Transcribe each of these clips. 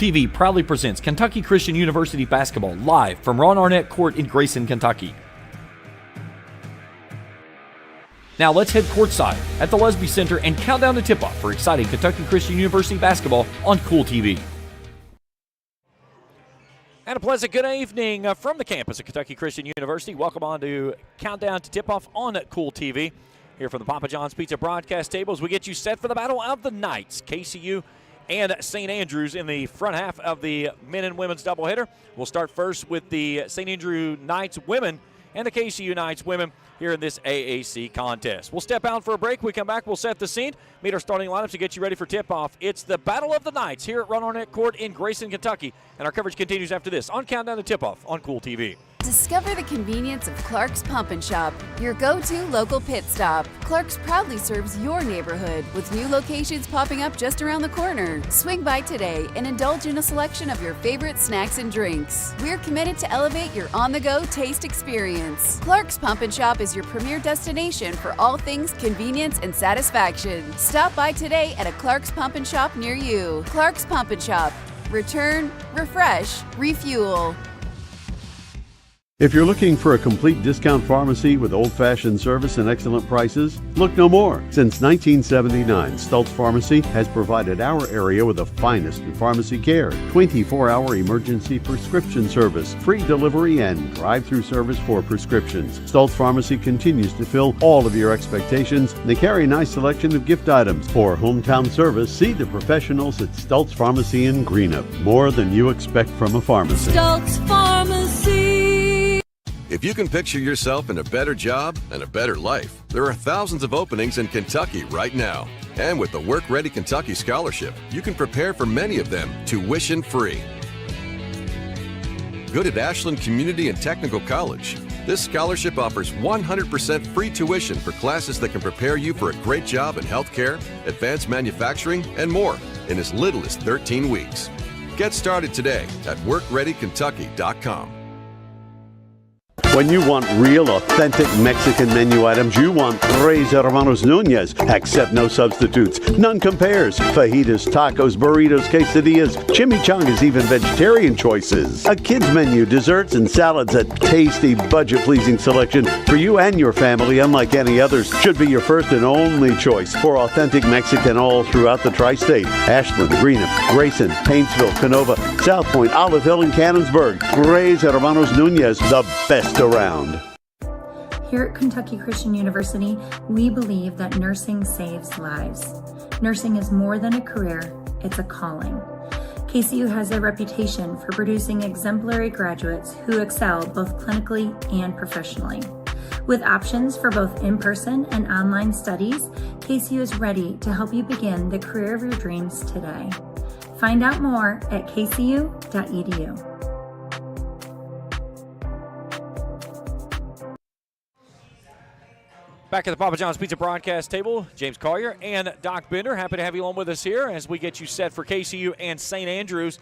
TV proudly presents Kentucky Christian University basketball live from Arnett Court in Grayson, Kentucky. Now let's head courtside at the Lesby Center and count down the tip-off for exciting Kentucky Christian University basketball on Kool TV. And a pleasant good evening from the campus of Kentucky Christian University. Welcome on to Countdown to Tip-Off on Kool TV. Here from the Papa John's Pizza broadcast table as we get you set for the Battle of the Knights. KCU and St. Andrews in the front half of the men and women's doubleheader. We'll start first with the St. Andrew Knights women and the KCU Knights women here in this AAC contest. We'll step out for a break. We come back, we'll set the scene, meet our starting lineups to get you ready for tip-off. It's the Battle of the Knights here at Arnett Court in Grayson, Kentucky, and our coverage continues after this on Countdown to Tip-Off on Kool TV. Discover the convenience of Clark's Pump and Shop, your go-to local pit stop. Clark's proudly serves your neighborhood with new locations popping up just around the corner. Swing by today and indulge in a selection of your favorite snacks and drinks. We're committed to elevate your on-the-go taste experience. Clark's Pump and Shop is your premier destination for all things convenience and satisfaction. Stop by today at a Clark's Pump and Shop near you. Clark's Pump and Shop. Return, refresh, refuel. If you're looking for a complete discount pharmacy with old-fashioned service and excellent prices, look no more. Since 1979, Stultz Pharmacy has provided our area with the finest in pharmacy care, 24-hour emergency prescription service, free delivery, and drive-through service for prescriptions. Stultz Pharmacy continues to fill all of your expectations. They carry a nice selection of gift items. For hometown service, see the professionals at Stultz Pharmacy in Greenup. More than you expect from a pharmacy. Stultz Pharmacy. If you can picture yourself in a better job and a better life, there are thousands of openings in Kentucky right now. And with the Work Ready Kentucky Scholarship, you can prepare for many of them tuition-free. Good at Ashland Community and Technical College. This scholarship offers 100% free tuition for classes that can prepare you for a great job in healthcare, advanced manufacturing, and more in as little as 13 weeks. Get started today at WorkReadyKentucky.com. When you want real, authentic Mexican menu items, you want Tres Hermanos Nunez. Accept no substitutes. None compares. Fajitas, tacos, burritos, quesadillas, chimichangas, even vegetarian choices. A kids menu, desserts and salads, a tasty, budget-pleasing selection for you and your family, unlike any others. Should be your first and only choice for authentic Mexican all throughout the tri-state. Ashland, Greenup, Grayson, Paintsville, Canova, South Point, Olive Hill, and Cannonsburg. Tres Hermanos Nunez, the best around. Here at Kentucky Christian University, we believe that nursing saves lives. Nursing is more than a career, it's a calling. KCU has a reputation for producing exemplary graduates who excel both clinically and professionally. With options for both in-person and online studies, KCU is ready to help you begin the career of your dreams today. Find out more at kcu.edu. Back at the Papa John's Pizza broadcast table, James Collier and Doc Bender. Happy to have you along with us here as we get you set for KCU and St. Andrews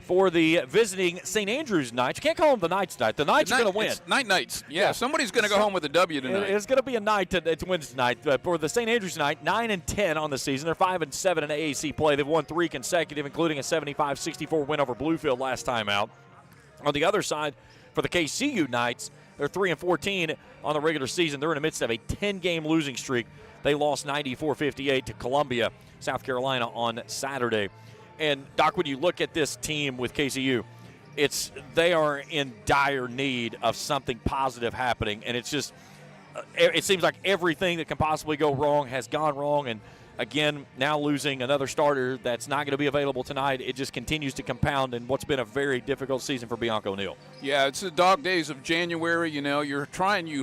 for the visiting St. Andrews Knights. You can't call them the Knights tonight. The Knights are going to win. It's Knights. Yeah, somebody's going to go home with a W tonight. It's going to be a night to win tonight. For the St. Andrews Knights, 9-10 on the season. They're 5-7 in AAC play. They've won 3 consecutive, including a 75-64 win over Bluefield last time out. On the other side, for the KCU Knights, they're 3-14 on the regular season. They're in the midst of a 10-game losing streak. They lost 94-58 to Columbia, South Carolina on Saturday. And, Doc, when you look at this team with KCU, they are in dire need of something positive happening. And it's just it seems like everything that can possibly go wrong has gone wrong. And, again, now losing another starter that's not going to be available tonight, it just continues to compound in what's been a very difficult season for Bianca O'Neill. Yeah, it's the dog days of January. You know,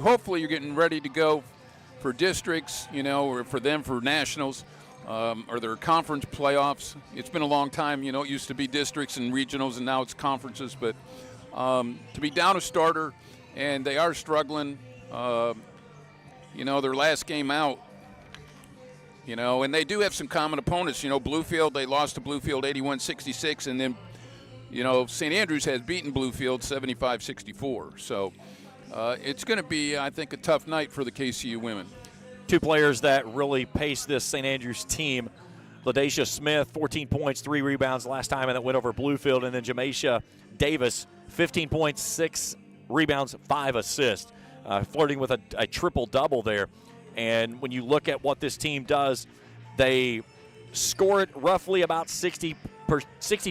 hopefully you're getting ready to go for districts, or for them for nationals, or their conference playoffs. It's been a long time. It used to be districts and regionals, and now it's conferences. But to be down a starter, and they are struggling, their last game out, and they do have some common opponents. Bluefield, they lost to Bluefield 81-66, and then, St. Andrews has beaten Bluefield 75-64. So it's going to be, I think, a tough night for the KCU women. Two players that really pace this St. Andrews team LaDacia Smith, 14 points, 3 rebounds last time, and that went over Bluefield. And then Jamaisha Davis, 15 points, 6 rebounds, 5 assists, flirting with a triple-double there. And when you look at what this team does, they score it roughly about 60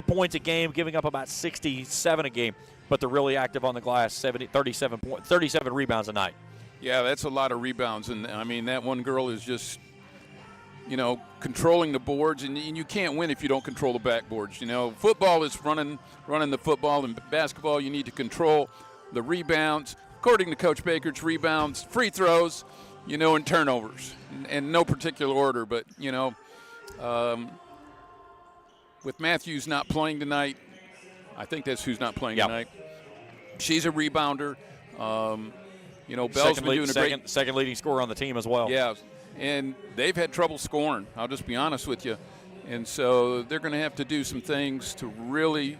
points a game, giving up about 67 a game. But they're really active on the glass, 37 rebounds a night. Yeah, that's a lot of rebounds. And, I mean, that one girl is just, controlling the boards. And you can't win if you don't control the backboards. Football is running the football. And basketball, you need to control the rebounds. According to Coach Baker, it's rebounds, free throws, and turnovers. And no particular order. But, with Matthews not playing tonight, I think that's who's not playing tonight. She's a rebounder. Bell's been doing a great second leading scorer on the team as well. Yeah, and they've had trouble scoring. I'll just be honest with you, and so they're going to have to do some things to really.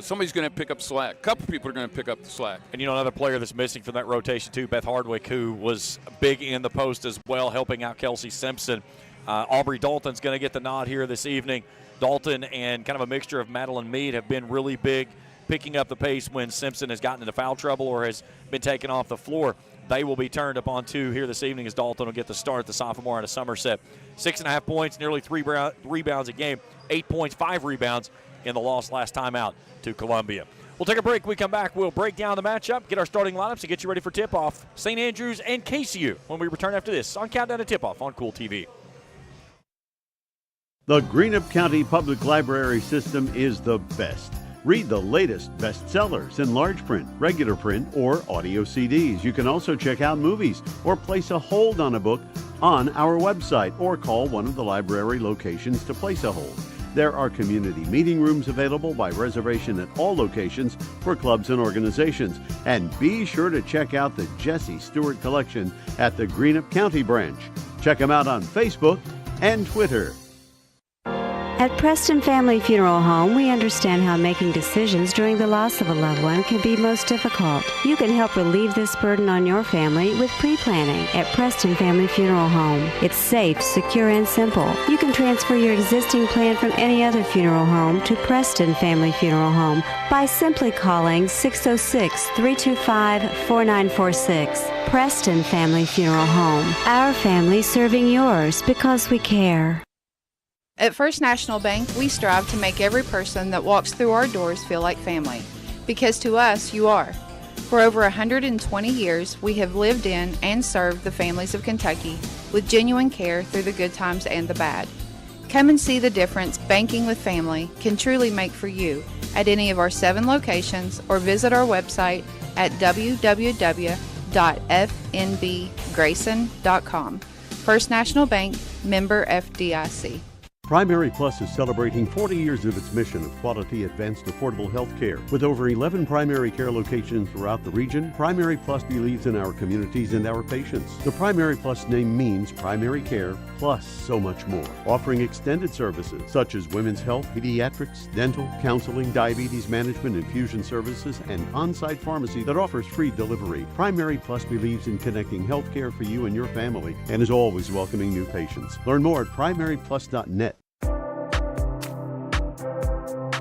Somebody's going to pick up slack. A couple people are going to pick up the slack. And another player that's missing from that rotation too, Beth Hardwick, who was big in the post as well, helping out Kelsey Simpson. Aubrey Dalton's going to get the nod here this evening. Dalton and kind of a mixture of Madeline Mead have been really big, picking up the pace when Simpson has gotten into foul trouble or has been taken off the floor. They will be turned up on 2 here this evening as Dalton will get the start, the sophomore out of Somerset. 6.5 points, nearly 3 rebounds a game, 8 points, 5 rebounds in the loss last time out to Columbia. We'll take a break. When we come back, we'll break down the matchup, get our starting lineups, and get you ready for tip-off. St. Andrews and KCU when we return after this on Countdown to Tip-Off on Kool TV. The Greenup County Public Library system is the best. Read the latest bestsellers in large print, regular print, or audio CDs. You can also check out movies or place a hold on a book on our website or call one of the library locations to place a hold. There are community meeting rooms available by reservation at all locations for clubs and organizations. And be sure to check out the Jesse Stewart collection at the Greenup County branch. Check them out on Facebook and Twitter. At Preston Family Funeral Home, we understand how making decisions during the loss of a loved one can be most difficult. You can help relieve this burden on your family with pre-planning at Preston Family Funeral Home. It's safe, secure, and simple. You can transfer your existing plan from any other funeral home to Preston Family Funeral Home by simply calling 606-325-4946. Preston Family Funeral Home. Our family serving yours because we care. At First National Bank, we strive to make every person that walks through our doors feel like family, because to us, you are. For over 120 years, we have lived in and served the families of Kentucky with genuine care through the good times and the bad. Come and see the difference banking with family can truly make for you at any of our 7 locations or visit our website at www.fnbgrayson.com. First National Bank, member FDIC. Primary Plus is celebrating 40 years of its mission of quality, advanced, affordable health care. With over 11 primary care locations throughout the region, Primary Plus believes in our communities and our patients. The Primary Plus name means primary care plus so much more, offering extended services such as women's health, pediatrics, dental, counseling, diabetes management, infusion services, and on-site pharmacy that offers free delivery. Primary Plus believes in connecting health care for you and your family and is always welcoming new patients. Learn more at primaryplus.net.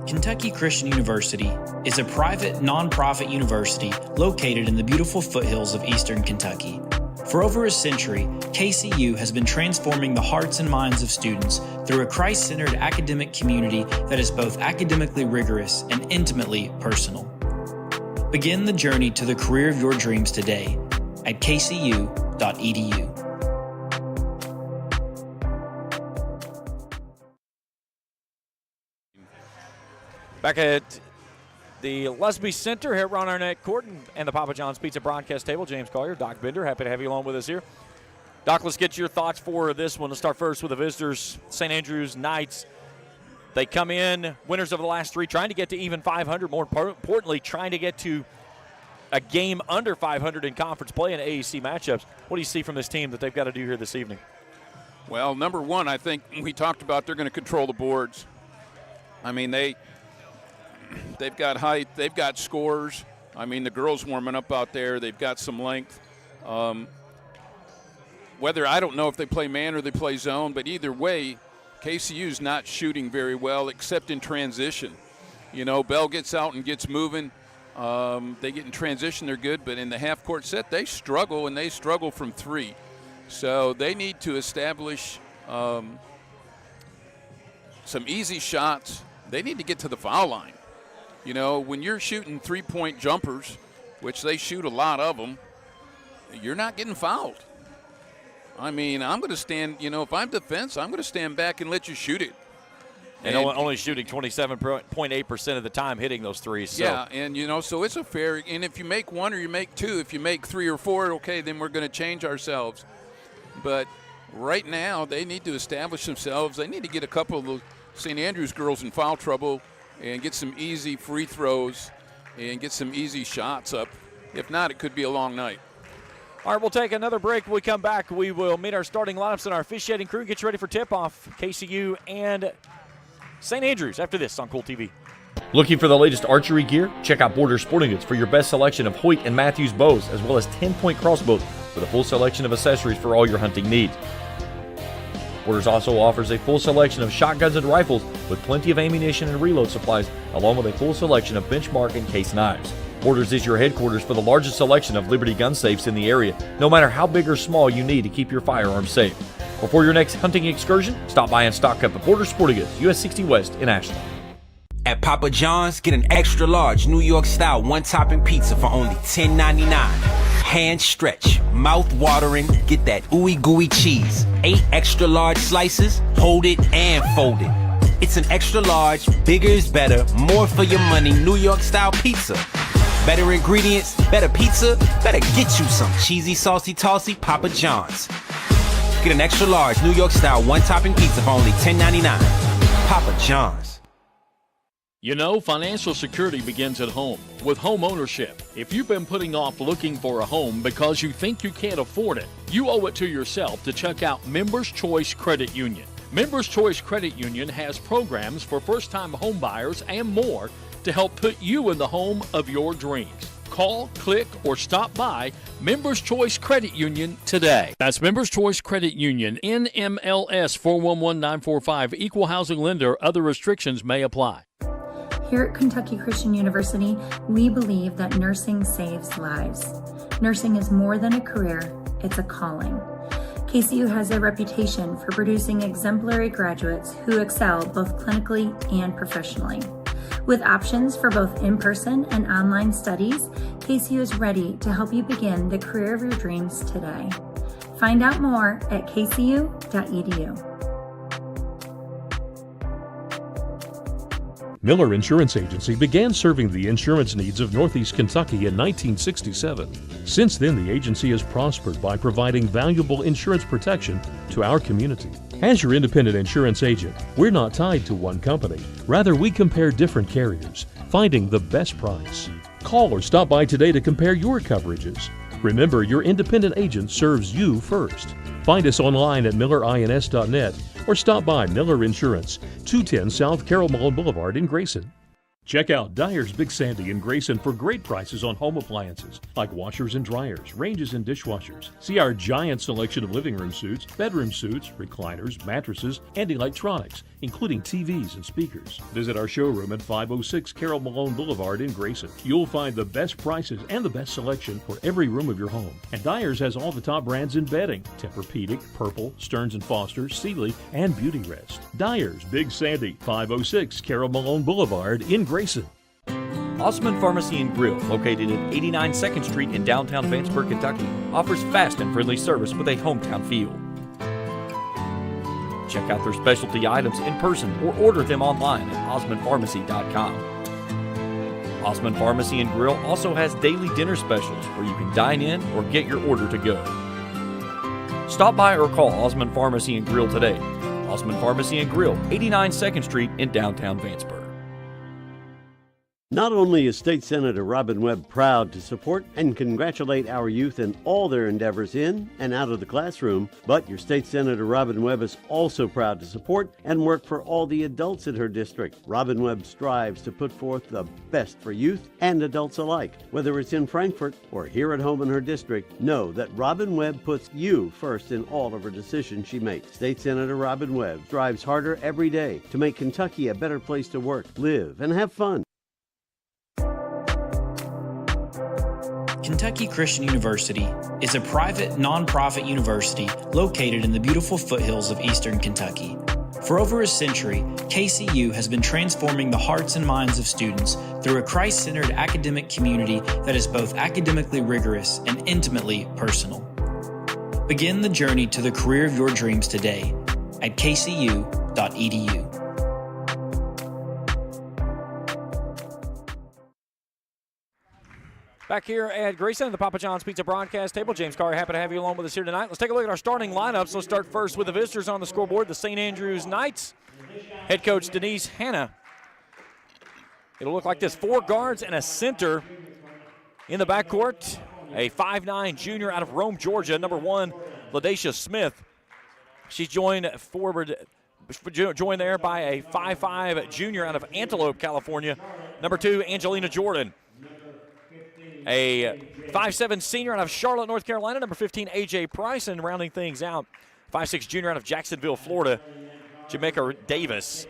Kentucky Christian University is a private, nonprofit university located in the beautiful foothills of eastern Kentucky. For over a century, KCU has been transforming the hearts and minds of students through a Christ-centered academic community that is both academically rigorous and intimately personal. Begin the journey to the career of your dreams today at kcu.edu. Back at the Lesby Center here at Ron Arnett Court and the Papa John's Pizza broadcast table, James Collier, Doc Bender, happy to have you along with us here. Doc, let's get your thoughts for this one. Let's start first with the visitors, St. Andrews Knights. They come in, winners of the last 3, trying to get to even 500. More importantly, trying to get to a game under 500 in conference play in AAC matchups. What do you see from this team that they've got to do here this evening? Well, number one, I think we talked about they're going to control the boards. I mean, they've got height, they've got scores. I mean, the girls warming up out there, they've got some length. I don't know if they play man or they play zone, but either way, KCU's not shooting very well except in transition. You know, Bell gets out and gets moving. They get in transition, they're good, but in the half-court set, they struggle, and they struggle from three. So they need to establish some easy shots. They need to get to the foul line. You know, when you're shooting three-point jumpers, which they shoot a lot of them, you're not getting fouled. I mean, I'm going to stand, you know, if I'm defense, I'm going to stand back and let you shoot it. And only shooting 27.8% of the time hitting those threes. So. Yeah, and, you know, so it's a fair – and if you make one or you make two, if you make three or four, okay, then we're going to change ourselves. But right now they need to establish themselves. They need to get a couple of the St. Andrews girls in foul trouble and get some easy free throws and get some easy shots up. If not, it could be a long night. All right, we'll take another break. When we come back, we will meet our starting lineups and our officiating crew. Get you ready for tip-off, KCU and St. Andrews after this on Kool TV. Looking for the latest archery gear? Check out Borders Sporting Goods for your best selection of Hoyt and Matthews bows, as well as 10-point crossbows with a full selection of accessories for all your hunting needs. Borders also offers a full selection of shotguns and rifles with plenty of ammunition and reload supplies, along with a full selection of benchmark and case knives. Borders is your headquarters for the largest selection of Liberty gun safes in the area, no matter how big or small you need to keep your firearms safe. Before your next hunting excursion, stop by and stock up at Borders Sporting Goods, US 60 West in Ashland. At Papa John's, get an extra large New York style one-topping pizza for only $10.99. Hand stretch, mouth watering, get that ooey gooey cheese. 8 extra large slices, hold it and fold it. It's an extra large, bigger is better, more for your money New York style pizza. Better ingredients, better pizza, better get you some cheesy, saucy, tossy Papa John's. Get an extra large New York style one-topping pizza for only $10.99. Papa John's. You know, financial security begins at home with home ownership. If you've been putting off looking for a home because you think you can't afford it, you owe it to yourself to check out Members Choice Credit Union. Members Choice Credit Union has programs for first-time home buyers and more to help put you in the home of your dreams. Call, click, or stop by Members Choice Credit Union today. That's Members Choice Credit Union, NMLS 411945, Equal Housing Lender. Other restrictions may apply. Here at Kentucky Christian University, we believe that nursing saves lives. Nursing is more than a career, it's a calling. KCU has a reputation for producing exemplary graduates who excel both clinically and professionally. With options for both in-person and online studies, KCU is ready to help you begin the career of your dreams today. Find out more at kcu.edu. Miller Insurance Agency began serving the insurance needs of Northeast Kentucky in 1967. Since then, the agency has prospered by providing valuable insurance protection to our community. As your independent insurance agent, we're not tied to one company. Rather, we compare different carriers, finding the best price. Call or stop by today to compare your coverages. Remember, your independent agent serves you first. Find us online at millerins.net or stop by Miller Insurance, 210 South Carroll Malone Boulevard in Grayson. Check out Dyer's Big Sandy in Grayson for great prices on home appliances like washers and dryers, ranges and dishwashers. See our giant selection of living room suites, bedroom suites, recliners, mattresses, and electronics, including TVs and speakers. Visit our showroom at 506 Carroll Malone Boulevard in Grayson. You'll find the best prices and the best selection for every room of your home. And Dyer's has all the top brands in bedding: Tempur-Pedic, Purple, Stearns & Foster, Sealy, and Beauty Rest. Dyer's Big Sandy, 506 Carroll Malone Boulevard in Grayson. Osman Pharmacy and Grill, located at 89 2nd Street in downtown Vanceburg, Kentucky, offers fast and friendly service with a hometown feel. Check out their specialty items in person or order them online at osmanpharmacy.com. Osman Pharmacy and Grill also has daily dinner specials where you can dine in or get your order to go. Stop by or call Osman Pharmacy and Grill today. Osman Pharmacy and Grill, 89 2nd Street in downtown Vanceburg. Not only is State Senator Robin Webb proud to support and congratulate our youth in all their endeavors in and out of the classroom, but your State Senator Robin Webb is also proud to support and work for all the adults in her district. Robin Webb strives to put forth the best for youth and adults alike. Whether it's in Frankfort or here at home in her district, know that Robin Webb puts you first in all of her decisions she makes. State Senator Robin Webb strives harder every day to make Kentucky a better place to work, live, and have fun. Kentucky Christian University is a private, nonprofit university located in the beautiful foothills of eastern Kentucky. For over a century, KCU has been transforming the hearts and minds of students through a Christ-centered academic community that is both academically rigorous and intimately personal. Begin the journey to the career of your dreams today at kcu.edu. Back here at Grayson, the Papa John's Pizza broadcast table. James Carr, happy to have you along with us here tonight. Let's take a look at our starting lineups. Let's start first with the visitors on the scoreboard, the St. Andrews Knights. Head coach Denise Hanna. It'll look like this: 4 guards and a center in the backcourt. A 5'9" junior out of Rome, Georgia, number 1, LaDacia Smith. She's joined there by a 5'5" junior out of Antelope, California, number 2, Angelina Jordan. A 5'7" senior out of Charlotte, North Carolina, number 15, A.J. Price, and rounding things out, 5'6" junior out of Jacksonville, Florida, Jamaica Davis.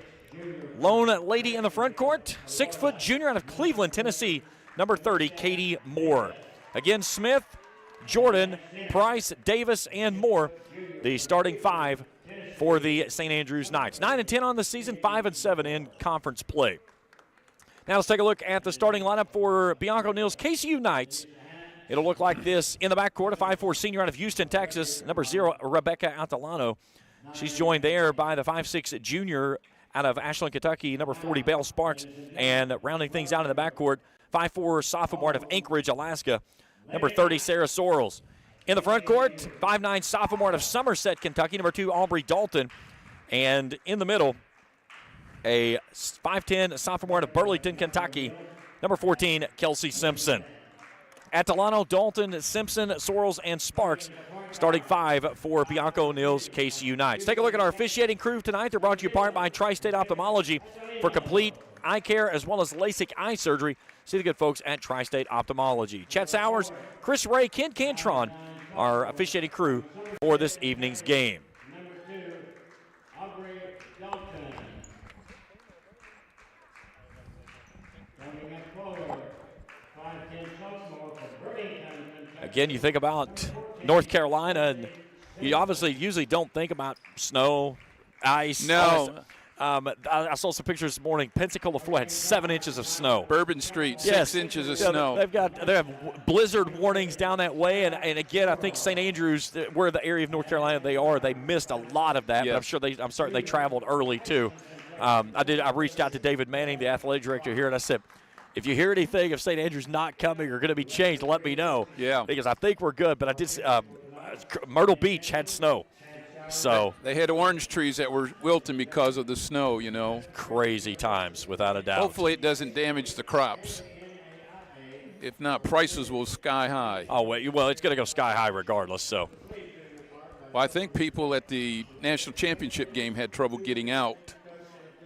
Lone lady in the front court, 6' junior out of Cleveland, Tennessee, number 30, Katie Moore. Again, Smith, Jordan, Price, Davis, and Moore, the starting 5 for the St. Andrews Knights. 9-10 on the season, 5-7 in conference play. Now let's take a look at the starting lineup for Bianca O'Neill's KCU Knights. It'll look like this in the backcourt: a 5'4" senior out of Houston, Texas, number 0, Rebecca Altalano. She's joined there by the 5'6" junior out of Ashland, Kentucky, number 40, Belle Sparks. And rounding things out in the backcourt, 5'4" sophomore out of Anchorage, Alaska, number 30, Sarah Sorrells. In the front court, 5'9" sophomore out of Somerset, Kentucky, number 2, Aubrey Dalton. And in the middle, a 5'10" sophomore out of Burlington, Kentucky, number 14, Kelsey Simpson. Atalano, Dalton, Simpson, Sorrells, and Sparks, starting 5 for Bianca O'Neill's KCU Knights. Take a look at our officiating crew tonight. They're brought to you apart by Tri-State Ophthalmology for complete eye care as well as LASIK eye surgery. See the good folks at Tri-State Ophthalmology. Chet Sowers, Chris Ray, Ken Cantron, our officiating crew for this evening's game. Again, you think about North Carolina, and you obviously usually don't think about snow, ice. No. I saw some pictures this morning. Pensacola, Florida had 7 inches of snow. Bourbon Street, 6 inches of snow. They have blizzard warnings down that way, and again, I think St. Andrews, where the area of North Carolina they missed a lot of that. Yes. But I'm certain they traveled early too. I reached out to David Manning, the athletic director here, and I said, if you hear anything of St. Andrews not coming or going to be changed, let me know. Yeah. Because I think we're good. But I did. Myrtle Beach had snow, so they had orange trees that were wilting because of the snow. Crazy times, without a doubt. Hopefully, it doesn't damage the crops. If not, prices will sky high. Oh well, it's going to go sky high regardless. So. Well, I think people at the national championship game had trouble getting out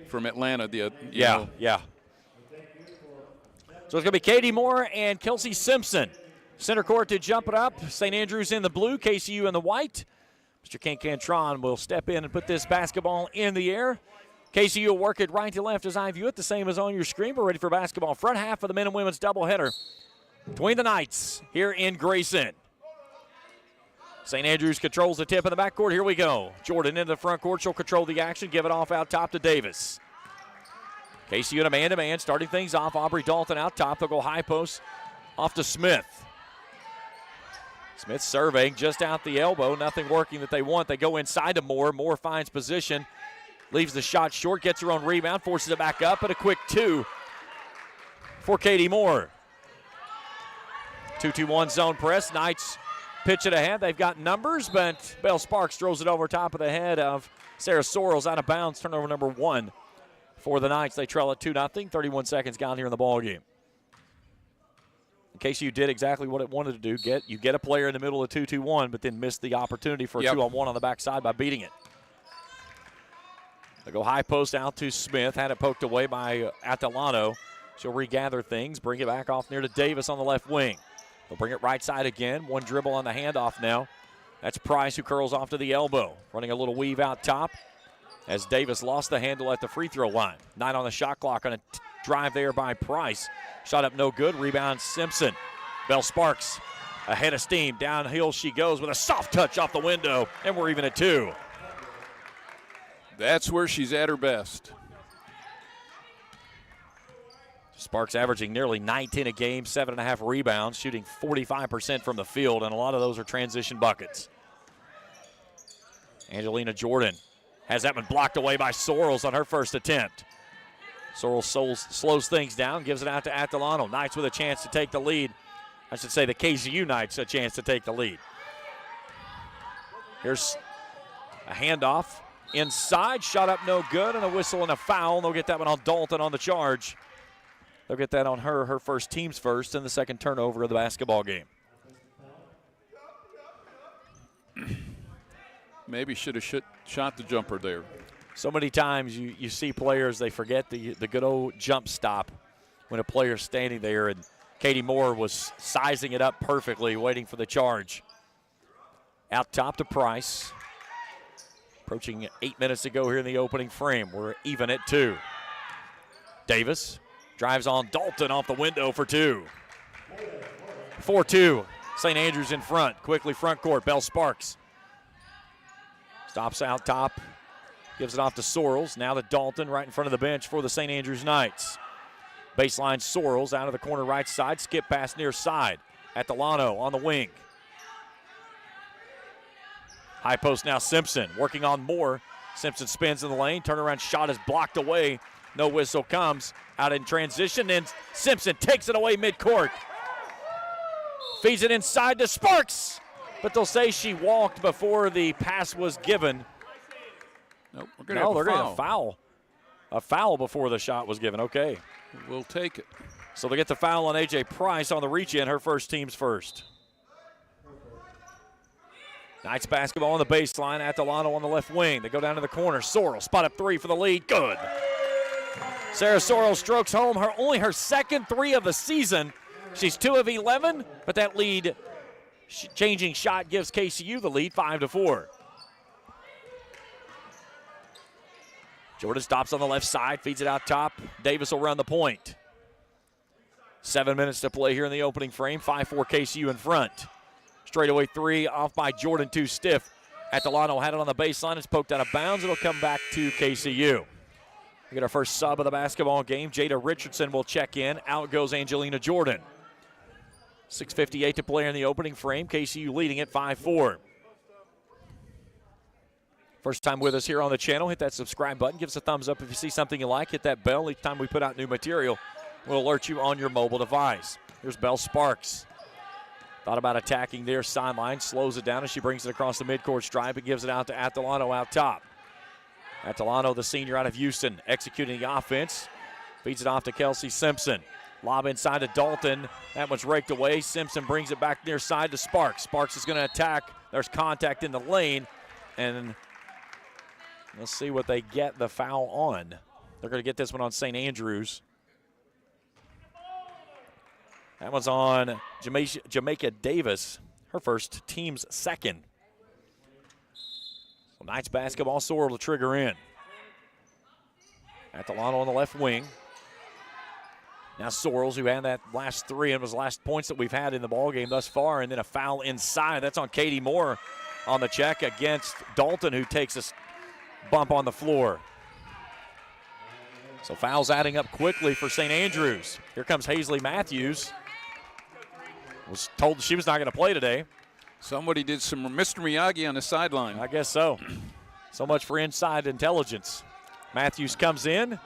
from Atlanta. Yeah. So it's going to be Katie Moore and Kelsey Simpson. Center court to jump it up. St. Andrews in the blue, KCU in the white. Mr. Ken Cantron will step in and put this basketball in the air. KCU will work it right to left as I view it, the same as on your screen. We're ready for basketball. Front half of the men and women's doubleheader between the Knights here in Grayson. St. Andrews controls the tip in the backcourt. Here we go. Jordan into the front court. She'll control the action. Give it off out top to Davis. KCU in a man-to-man, starting things off. Aubrey Dalton out top. They'll go high post off to Smith. Smith surveying just out the elbow. Nothing working that they want. They go inside to Moore. Moore finds position. Leaves the shot short. Gets her own rebound. Forces it back up. And a quick 2 for Katie Moore. 2-2-1 zone press. Knights pitch it ahead. They've got numbers, but Belle Sparks throws it over top of the head of Sarah Sorrells out of bounds. Turnover number 1 For the Knights, they trail at 2-0. 31 seconds gone here in the ball game. KCU did exactly what it wanted to do. Get a player in the middle of 2-2-1, but then missed the opportunity for a 2-on-1 on the backside by beating it. They go high post out to Smith. Had it poked away by Atalano. She'll regather things, bring it back off near to Davis on the left wing. They'll bring it right side again. One dribble on the handoff now. That's Price who curls off to the elbow. Running a little weave out top as Davis lost the handle at the free throw line. 9 on the shot clock on a drive there by Price. Shot up no good. Rebound Simpson. Bell Sparks ahead of steam. Downhill she goes with a soft touch off the window, and we're even at 2. That's where she's at her best. Sparks averaging nearly 19 a game, 7.5 rebounds, shooting 45% from the field, and a lot of those are transition buckets. Angelina Jordan has that one blocked away by Sorrells on her first attempt. Sorrells slows things down, gives it out to Atalano. Knights with a chance to take the lead. I should say the KCU Knights a chance to take the lead. Here's a handoff. Inside, shot up no good, and a whistle and a foul. They'll get that one on Dalton on the charge. They'll get that on her first, team's first, and the second turnover of the basketball game. Maybe should have shot the jumper there. So many times you see players, they forget the good old jump stop when a player's standing there, and Katie Moore was sizing it up perfectly, waiting for the charge. Out top to Price. Approaching 8 minutes to go here in the opening frame. We're even at 2. Davis drives on Dalton off the window for 2. 4-2. St. Andrews in front. Quickly front court. Bell Sparks. Stops out top. Gives it off to Sorrells. Now to Dalton right in front of the bench for the St. Andrews Knights. Baseline Sorrells out of the corner right side. Skip pass near side. Atalano on the wing. High post now Simpson working on Moore. Simpson spins in the lane. Turnaround shot is blocked away. No whistle comes. Out in transition, and Simpson takes it away midcourt. Feeds it inside to Sparks. But they'll say she walked before the pass was given. Nope, we're going to have a foul. A foul before the shot was given. Okay. We'll take it. So they get the foul on A.J. Price on the reach-in, her first, team's first. Knights basketball on the baseline. Atalano on the left wing. They go down to the corner. Sorrell, spot up 3 for the lead. Good. Sarah Sorrell strokes home only her second 3 of the season. She's 2 of 11, but that lead changing shot gives KCU the lead, 5-4. Jordan stops on the left side, feeds it out top. Davis will run the point. 7 minutes to play here in the opening frame. 5-4 KCU in front. Straightaway 3 off by Jordan, too stiff. Atalano had it on the baseline. It's poked out of bounds. It'll come back to KCU. We get our first sub of the basketball game. Jada Richardson will check in. Out goes Angelina Jordan. 6:58 to play in the opening frame. KCU leading at 5-4. First time with us here on the channel, hit that subscribe button. Give us a thumbs up if you see something you like. Hit that bell. Each time we put out new material, we'll alert you on your mobile device. Here's Bell Sparks. Thought about attacking their sideline. Slows it down as she brings it across the midcourt stripe and gives it out to Atalano out top. Atalano, the senior out of Houston, executing the offense. Feeds it off to Kelsey Simpson. Lob inside to Dalton. That one's raked away. Simpson brings it back near side to Sparks. Sparks is going to attack. There's contact in the lane. And let's see what they get the foul on. They're going to get this one on St. Andrews. That one's on Jamaica Davis, her first, team's second. So Knights basketball, Sorrell to trigger in. Atalano on the left wing. Now Sorrells, who had that last 3 and was the last points that we've had in the ballgame thus far, and then a foul inside. That's on Katie Moore on the check against Dalton, who takes a bump on the floor. So fouls adding up quickly for St. Andrews. Here comes Hazley Matthews. Was told she was not going to play today. Somebody did some Mr. Miyagi on the sideline. I guess so. So much for inside intelligence. Matthews comes in.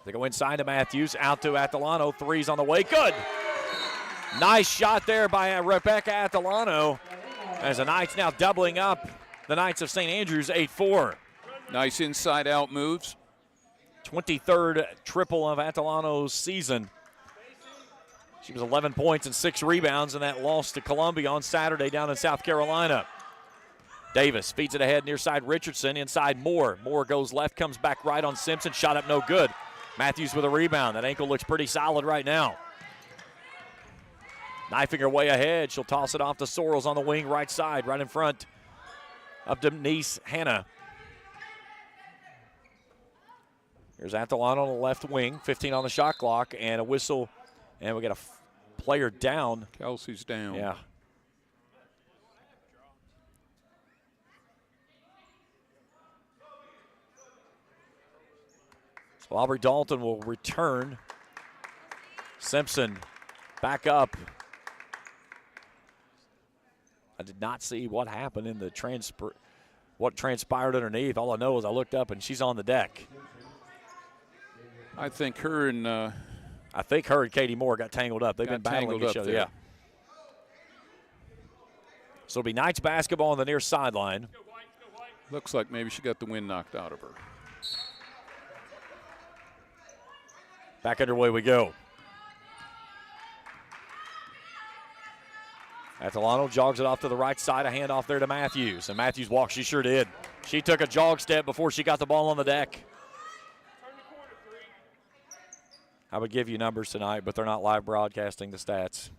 They go inside to Matthews, out to Atalano. 3's on the way. Good. Nice shot there by Rebecca Atalano. As the Knights now doubling up. The Knights of St. Andrews, 8-4. Nice inside-out moves. 23rd triple of Atalano's season. She was 11 points and 6 rebounds in that loss to Columbia on Saturday down in South Carolina. Davis feeds it ahead near side Richardson, inside Moore. Moore goes left, comes back right on Simpson. Shot up no good. Matthews with a rebound. That ankle looks pretty solid right now. Knifing her way ahead. She'll toss it off to Sorrells on the wing right side, right in front of Denise Hanna. Here's Atalano on the left wing, 15 on the shot clock, and a whistle. And we got a player down. Kelsey's down. Yeah. So Aubrey Dalton will return. Simpson back up. I did not see what happened in the what transpired underneath. All I know is I looked up and she's on the deck. I think her and Katie Moore got tangled up. They've been battling each other. Yeah. So it'll be Knights basketball on the near sideline. Looks like maybe she got the wind knocked out of her. Back underway we go. Atalano jogs it off to the right side. A handoff there to Matthews. And Matthews walks. She sure did. She took a jog step before she got the ball on the deck. I would give you numbers tonight, but they're not live broadcasting the stats.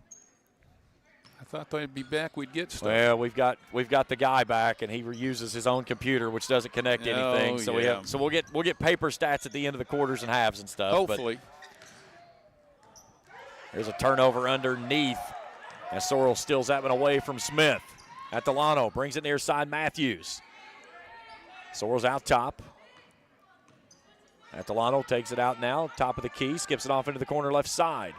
I thought they'd be back. We'd get stuff. Well, we've got the guy back, and he reuses his own computer, which doesn't connect anything. So yeah. we'll get paper stats at the end of the quarters and halves and stuff. Hopefully. There's a turnover underneath as Sorrell steals that one away from Smith. Atalano brings it near side Matthews. Sorrell's out top. Atalano takes it out now, top of the key, skips it off into the corner left side.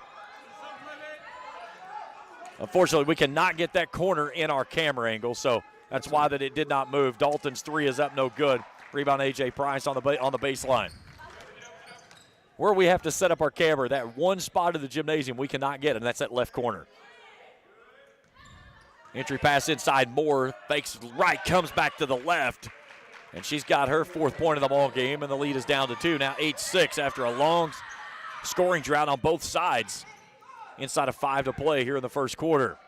Unfortunately, we cannot get that corner in our camera angle, so that's why that it did not move. Dalton's three is up, no good. Rebound A.J. Price on the baseline. Where we have to set up our camera, that one spot of the gymnasium we cannot get, and that's that left corner. Entry pass inside Moore, fakes right, comes back to the left. And she's got her 4th point of the ball game, and the lead is down to 2. Now 8-6 after a long scoring drought on both sides. Inside of 5 to play here in the first quarter.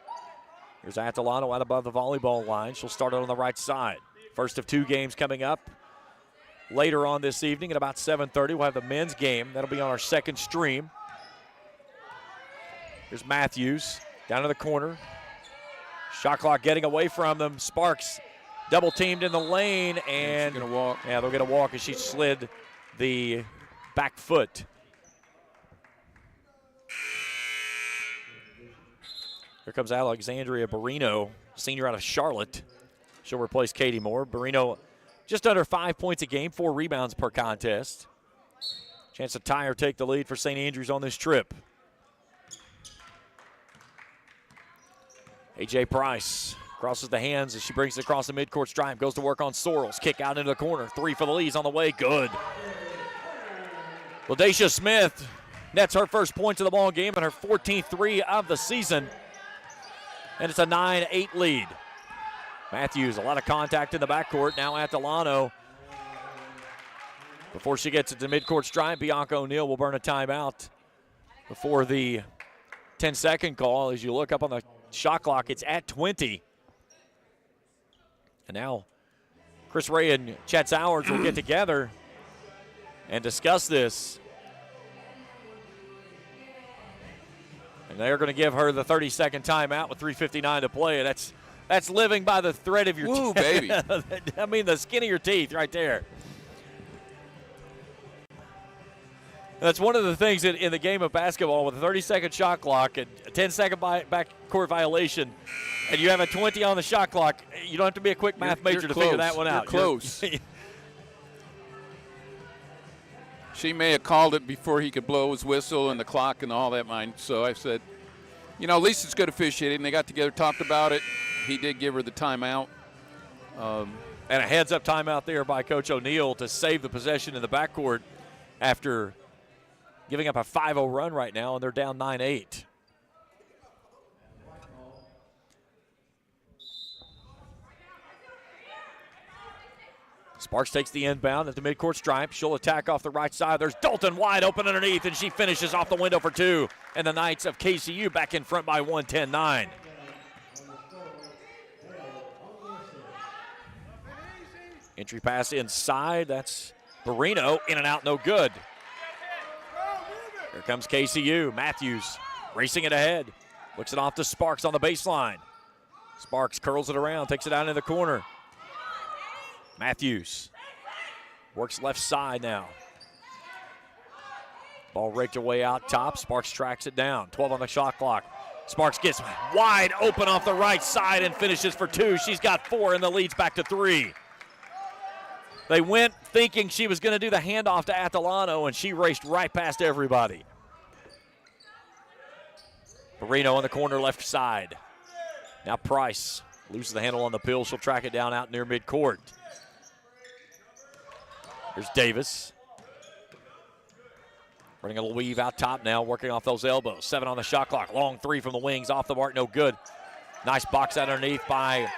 Here's Atalano out above the volleyball line. She'll start it on the right side. First of 2 games coming up later on this evening at about 7:30. We'll have the men's game. That'll be on our second stream. Here's Matthews down to the corner. Shot clock getting away from them. Sparks double teamed in the lane, and she's gonna walk. Yeah, they're going to walk as she slid the back foot. Here comes Alexandria Barrino, senior out of Charlotte. She'll replace Katie Moore. Barrino just under 5 points a game, 4 rebounds per contest. Chance to tie or take the lead for St. Andrews on this trip. A.J. Price crosses the hands as she brings it across the midcourt stripe. Goes to work on Sorrells. Kick out into the corner. 3 for the leads on the way. Good. LaDacia Smith nets her first points of the ball game and her 14th 3 of the season. And it's a 9-8 lead. Matthews, a lot of contact in the backcourt. Now Atalano. Before she gets it to midcourt stripe, Bianca O'Neill will burn a timeout before the 10-second call. As you look up on the shot clock, it's at 20. And now Chris Ray and Chet Sowers will get together and discuss this. And they're going to give her the 30-second timeout with 3:59 to play. And that's living by the thread of your teeth. Baby. I mean, the skin of your teeth right there. That's one of the things in the game of basketball with a 30-second shot clock and a 10-second backcourt violation, and you have a 20 on the shot clock. You don't have to be a quick math major to figure that one out. You're close. She may have called it before he could blow his whistle and the clock and all that, mind. So I said, at least it's good officiating. They got together, talked about it. He did give her the timeout. And a heads-up timeout there by Coach O'Neill to save the possession in the backcourt after giving up a 5-0 run right now, and they're down 9-8. Sparks takes the inbound at the midcourt stripe. She'll attack off the right side. There's Dalton wide open underneath, and she finishes off the window for 2. And the Knights of KCU back in front by 1, 10-9. Entry pass inside. That's Barrino. In and out, no good. Here comes KCU. Matthews racing it ahead. Looks it off to Sparks on the baseline. Sparks curls it around, takes it out in the corner. Matthews works left side now. Ball raked away out top. Sparks tracks it down. 12 on the shot clock. Sparks gets wide open off the right side and finishes for 2. She's got 4 and the lead's back to 3. They went thinking she was going to do the handoff to Atalano, and she raced right past everybody. Barrino on the corner left side. Now Price loses the handle on the pill. She'll track it down out near midcourt. Here's Davis. Running a little weave out top now, working off those elbows. 7 on the shot clock. Long 3 from the wings, off the mark, no good. Nice box out underneath by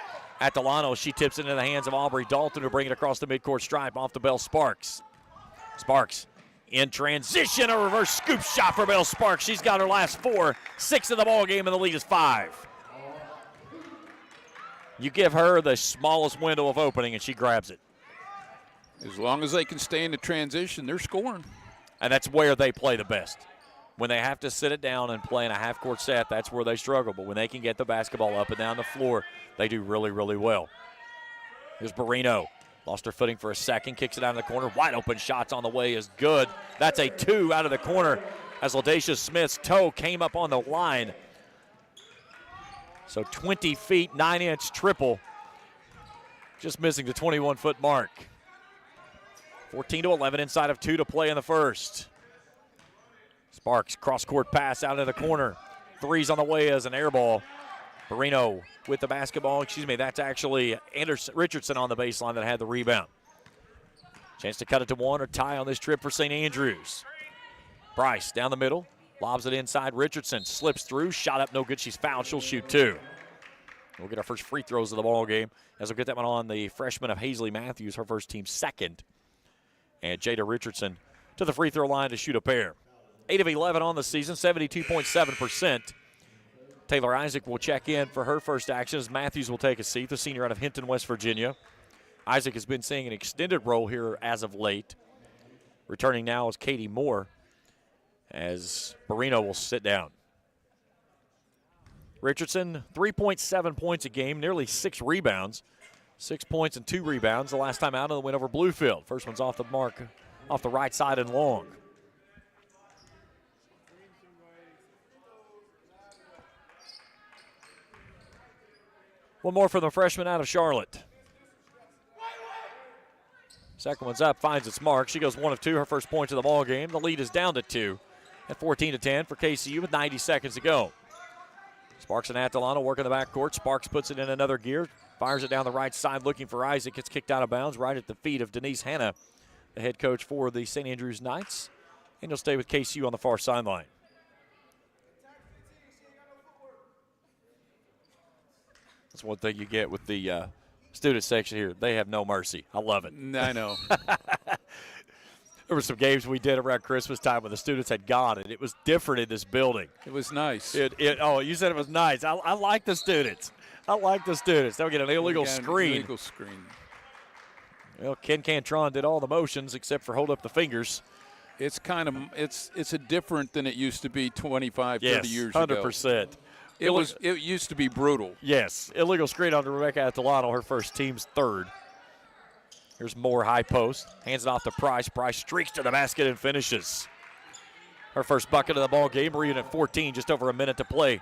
Atalano. She tips it into the hands of Aubrey Dalton, who bring it across the midcourt stripe off the Bell Sparks. Sparks in transition, a reverse scoop shot for Bell Sparks. She's got her last 4, 6 in the ball game, and the lead is 5. You give her the smallest window of opening, and she grabs it. As long as they can stay in the transition, they're scoring. And that's where they play the best. When they have to sit it down and play in a half-court set, that's where they struggle. But when they can get the basketball up and down the floor, they do really, really well. Here's Barrino. Lost her footing for a second, kicks it out in the corner. Wide open shots on the way is good. That's a 2 out of the corner as LaDacia Smith's toe came up on the line. So 20 feet, 9-inch triple. Just missing the 21-foot mark. 14-11 inside of 2 to play in the first. Sparks cross-court pass out in the corner. 3's on the way as an air ball. Barrino with the basketball. That's actually Richardson on the baseline that had the rebound. Chance to cut it to 1 or tie on this trip for St. Andrews. Price down the middle. Lobs it inside. Richardson slips through. Shot up, no good. She's fouled. She'll shoot 2. We'll get our first free throws of the ball game as we'll get that one on the freshman of Hazley Matthews, her first team second. And Jada Richardson to the free throw line to shoot a pair. 8 of 11 on the season, 72.7%. Taylor Isaac will check in for her first action as Matthews will take a seat, the senior out of Hinton, West Virginia. Isaac has been seeing an extended role here as of late. Returning now is Katie Moore as Barrino will sit down. Richardson, 3.7 points a game, nearly 6 rebounds. 6 points and 2 rebounds the last time out of the win over Bluefield. First one's off the mark, off the right side and long. One more for the freshman out of Charlotte. Second one's up, finds its mark. She goes 1 of 2, her first points of the ball game. The lead is down to 2 at 14-10 for KCU with 90 seconds to go. Sparks and Atalano work in the backcourt. Sparks puts it in another gear, fires it down the right side looking for Isaac. It's kicked out of bounds right at the feet of Denise Hanna, the head coach for the St. Andrews Knights. And he'll stay with KCU on the far sideline. That's one thing you get with the student section here. They have no mercy. I love it. I know. There were some games we did around Christmas time when the students had gone, and it was different in this building. It was nice. Oh, you said it was nice. I like the students. I like the students. They'll get an illegal screen. Illegal screen. Well, Ken Cantron did all the motions except for hold up the fingers. It's kind of it's a different than it used to be 25, 30 years 100%. ago. 100%. It used to be brutal. Yes, illegal screen on Rebecca Atalano, her first team's third. Here's Moore, high post, hands it off to Price. Price streaks to the basket and finishes. Her first bucket of the ball game, reading at 14, just over a minute to play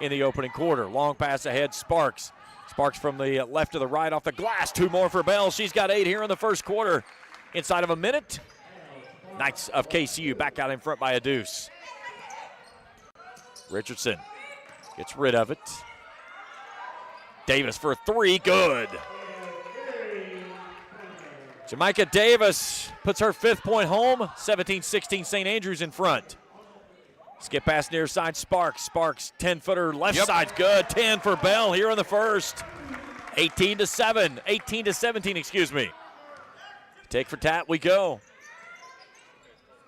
in the opening quarter. Long pass ahead, Sparks. Sparks from the left to the right off the glass. 2 more for Bell. She's got 8 here in the first quarter. Inside of a minute, Knights of KCU back out in front by a deuce. Richardson gets rid of it. Davis for 3, good. Jamaica Davis puts her 5th point home. 17-16 St. Andrews in front. Skip pass near side, Sparks. Sparks, 10-footer left side's good. 10 for Bell here in the first. 18-7, 18-17, excuse me. Tick for tat we go.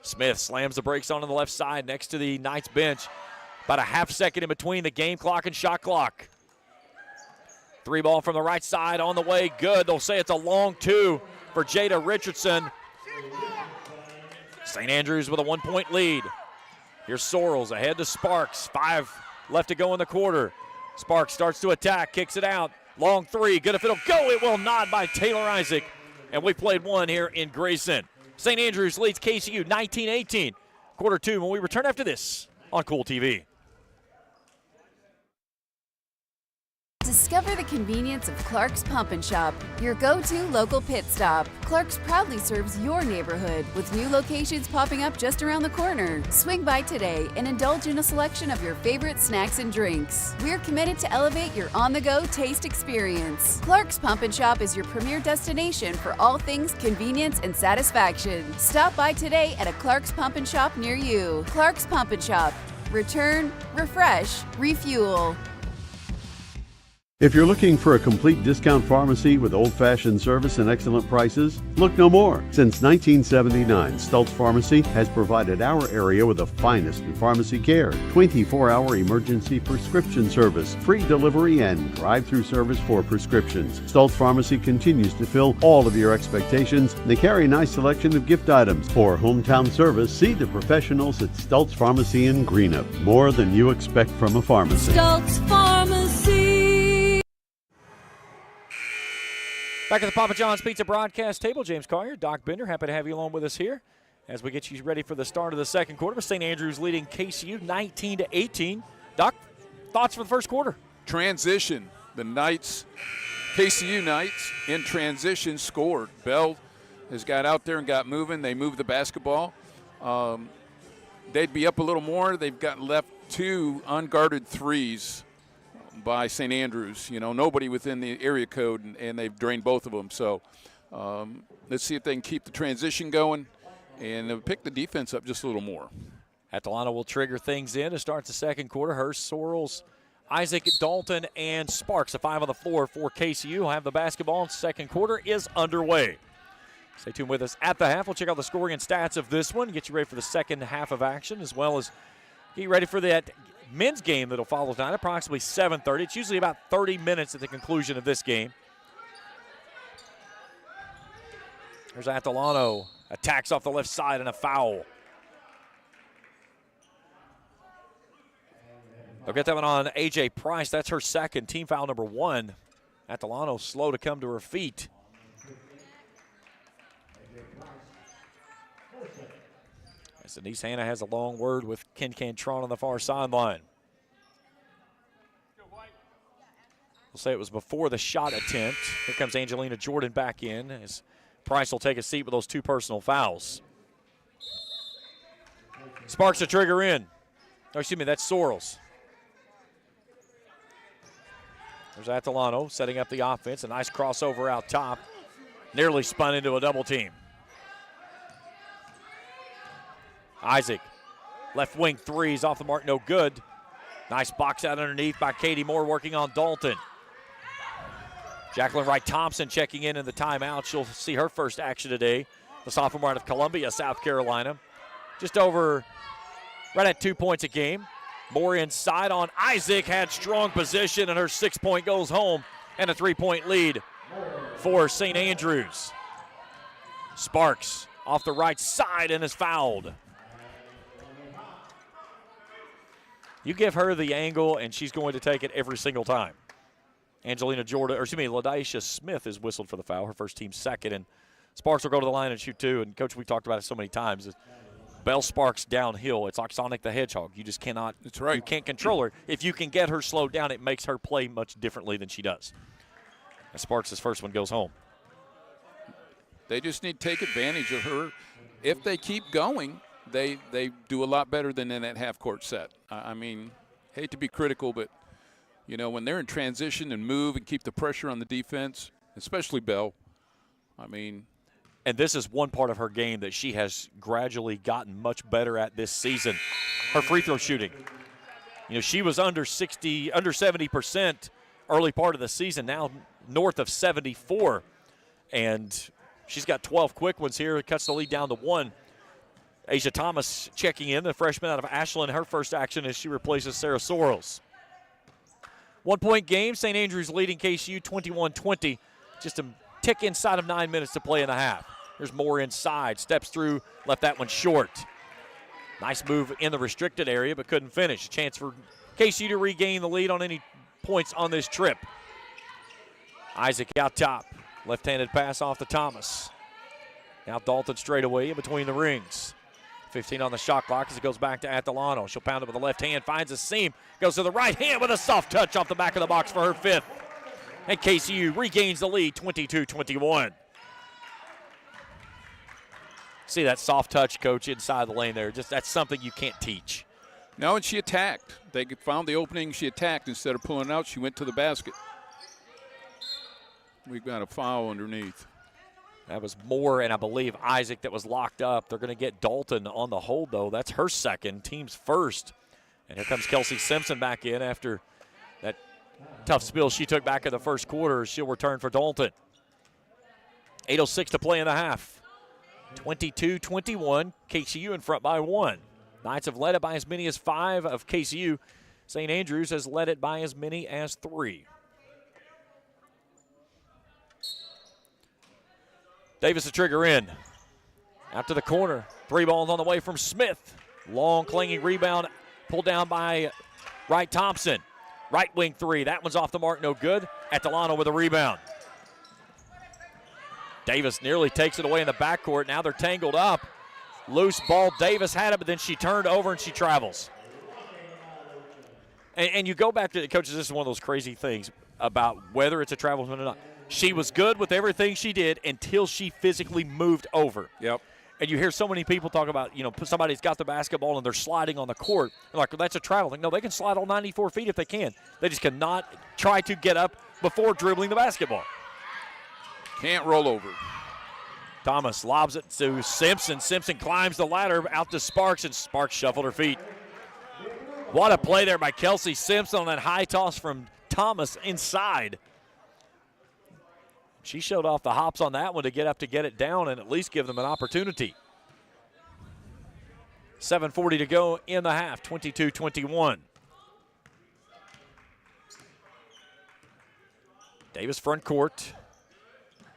Smith slams the brakes on the left side next to the Knights bench. About a half second in between the game clock and shot clock. 3 ball from the right side on the way. Good. They'll say it's a long 2 for Jada Richardson. St. Andrews with a 1-point lead. Here's Sorrells ahead to Sparks. 5 left to go in the quarter. Sparks starts to attack, kicks it out. Long 3, good if it'll go. It will not by Taylor Isaac. And we played 1 here in Grayson. St. Andrews leads KCU 19-18. Quarter 2 when we return after this on Kool TV. Discover the convenience of Clark's Pump and Shop, your go-to local pit stop. Clark's proudly serves your neighborhood with new locations popping up just around the corner. Swing by today and indulge in a selection of your favorite snacks and drinks. We're committed to elevate your on-the-go taste experience. Clark's Pump and Shop is your premier destination for all things convenience and satisfaction. Stop by today at a Clark's Pump and Shop near you. Clark's Pump and Shop. Return, refresh, refuel. If you're looking for a complete discount pharmacy with old-fashioned service and excellent prices, look no more. Since 1979, Stultz Pharmacy has provided our area with the finest in pharmacy care, 24-hour emergency prescription service, free delivery, and drive-through service for prescriptions. Stultz Pharmacy continues to fill all of your expectations. They carry a nice selection of gift items. For hometown service, see the professionals at Stultz Pharmacy in Greenup. More than you expect from a pharmacy. Stultz Pharmacy. Back at the Papa John's Pizza broadcast table, James Collier, Doc Bender, happy to have you along with us here as we get you ready for the start of the second quarter. St. Andrews leading KCU 19-18. Doc, thoughts for the first quarter? Transition. The Knights, KCU Knights, in transition scored. Bell has got out there and got moving. They moved the basketball. They'd be up a little more. They've got left 2 unguarded threes by St. Andrews. You know, nobody within the area code, and they've drained both of them. So let's see if they can keep the transition going and pick the defense up just a little more. Atalanta will trigger things in to start the second quarter. Hurst, Sorrells, Isaac, Dalton, and Sparks. The 5 on the floor for KCU will have the basketball. Second quarter is underway. Stay tuned with us at the half. We'll check out the scoring and stats of this one, get you ready for the second half of action, as well as get you ready for that men's game that'll follow tonight, approximately 7:30. It's usually about 30 minutes at the conclusion of this game. There's Atalanta. Attacks off the left side and a foul. They'll get that one on A.J. Price. That's her second, team foul number 1. Atalanta slow to come to her feet. As Denise Hanna has a long word with Ken Cantron on the far sideline. We'll say it was before the shot attempt. Here comes Angelina Jordan back in as Price will take a seat with those 2 personal fouls. Sparks the trigger in. Oh, excuse me, that's Sorrells. There's Atalanta setting up the offense. A nice crossover out top. Nearly spun into a double team. Isaac, left wing threes off the mark, no good. Nice box out underneath by Katie Moore working on Dalton. Jacqueline Wright-Thompson checking in the timeout. She'll see her first action today. The sophomore out of Columbia, South Carolina. Just over, right at 2 points a game. Moore inside on Isaac, had strong position, and her 6-point goes home, and a 3-point lead for St. Andrews. Sparks off the right side and is fouled. You give her the angle, and she's going to take it every single time. LaDaisha Smith is whistled for the foul, her first team second, and Sparks will go to the line and shoot 2. And, Coach, we talked about it so many times. Bell Sparks downhill. It's like Sonic the Hedgehog. You just cannot. That's right. You can't control her. If you can get her slowed down, it makes her play much differently than she does. And Sparks' first one goes home. They just need to take advantage of her. If they keep going, they do a lot better than in that half-court set. I mean, hate to be critical, but, you know, when they're in transition and move and keep the pressure on the defense, especially Bell, I mean. And this is one part of her game that she has gradually gotten much better at this season, her free throw shooting. You know, she was under 70% early part of the season, now north of 74. And She's got 12 quick ones here. It cuts the lead down to 1. Asia Thomas checking in, the freshman out of Ashland. Her first action as she replaces Sarah Sorrells. 1-point game. St. Andrews leading KCU 21-20. Just a tick inside of 9 minutes to play in the half. There's more inside. Steps through, left that one short. Nice move in the restricted area, but couldn't finish. A chance for KCU to regain the lead on any points on this trip. Isaac out top. Left-handed pass off to Thomas. Now Dalton straight away in between the rings. 15 on the shot clock as it goes back to Atalano. She'll pound it with the left hand, finds a seam, goes to the right hand with a soft touch off the back of the box for her 5th. And KCU regains the lead, 22-21. See that soft touch, Coach, inside the lane there. Just that's something you can't teach. No, and she attacked. They found the opening, she attacked. Instead of pulling out, she went to the basket. We've got a foul underneath. That was Moore and I believe Isaac that was locked up. They're going to get Dalton on the hold, though. That's her second, team's first. And here comes Kelsey Simpson back in after that tough spill she took back in the first quarter. She'll return for Dalton. 8:06 to play in the half. 22-21, KCU in front by 1. Knights have led it by as many as 5 of KCU. St. Andrews has led it by as many as 3. Davis the trigger in. Out to the corner. 3 balls on the way from Smith. Long clinging rebound pulled down by Wright Thompson. Right wing 3. That one's off the mark, no good. Atalano with a rebound. Davis nearly takes it away in the backcourt. Now they're tangled up. Loose ball. Davis had it, but then she turned over and she travels. And you go back to, coaches, this is one of those crazy things about whether it's a travel or not. She was good with everything she did until she physically moved over. Yep. And you hear so many people talk about, somebody's got the basketball and they're sliding on the court. They're like, well, that's a travel thing. No, they can slide all 94 feet if they can. They just cannot try to get up before dribbling the basketball. Can't roll over. Thomas lobs it to Simpson. Simpson climbs the ladder out to Sparks, and Sparks shuffled her feet. What a play there by Kelsey Simpson on that high toss from Thomas inside. She showed off the hops on that one to get up to get it down and at least give them an opportunity. 7:40 to go in the half, 22-21. Davis front court.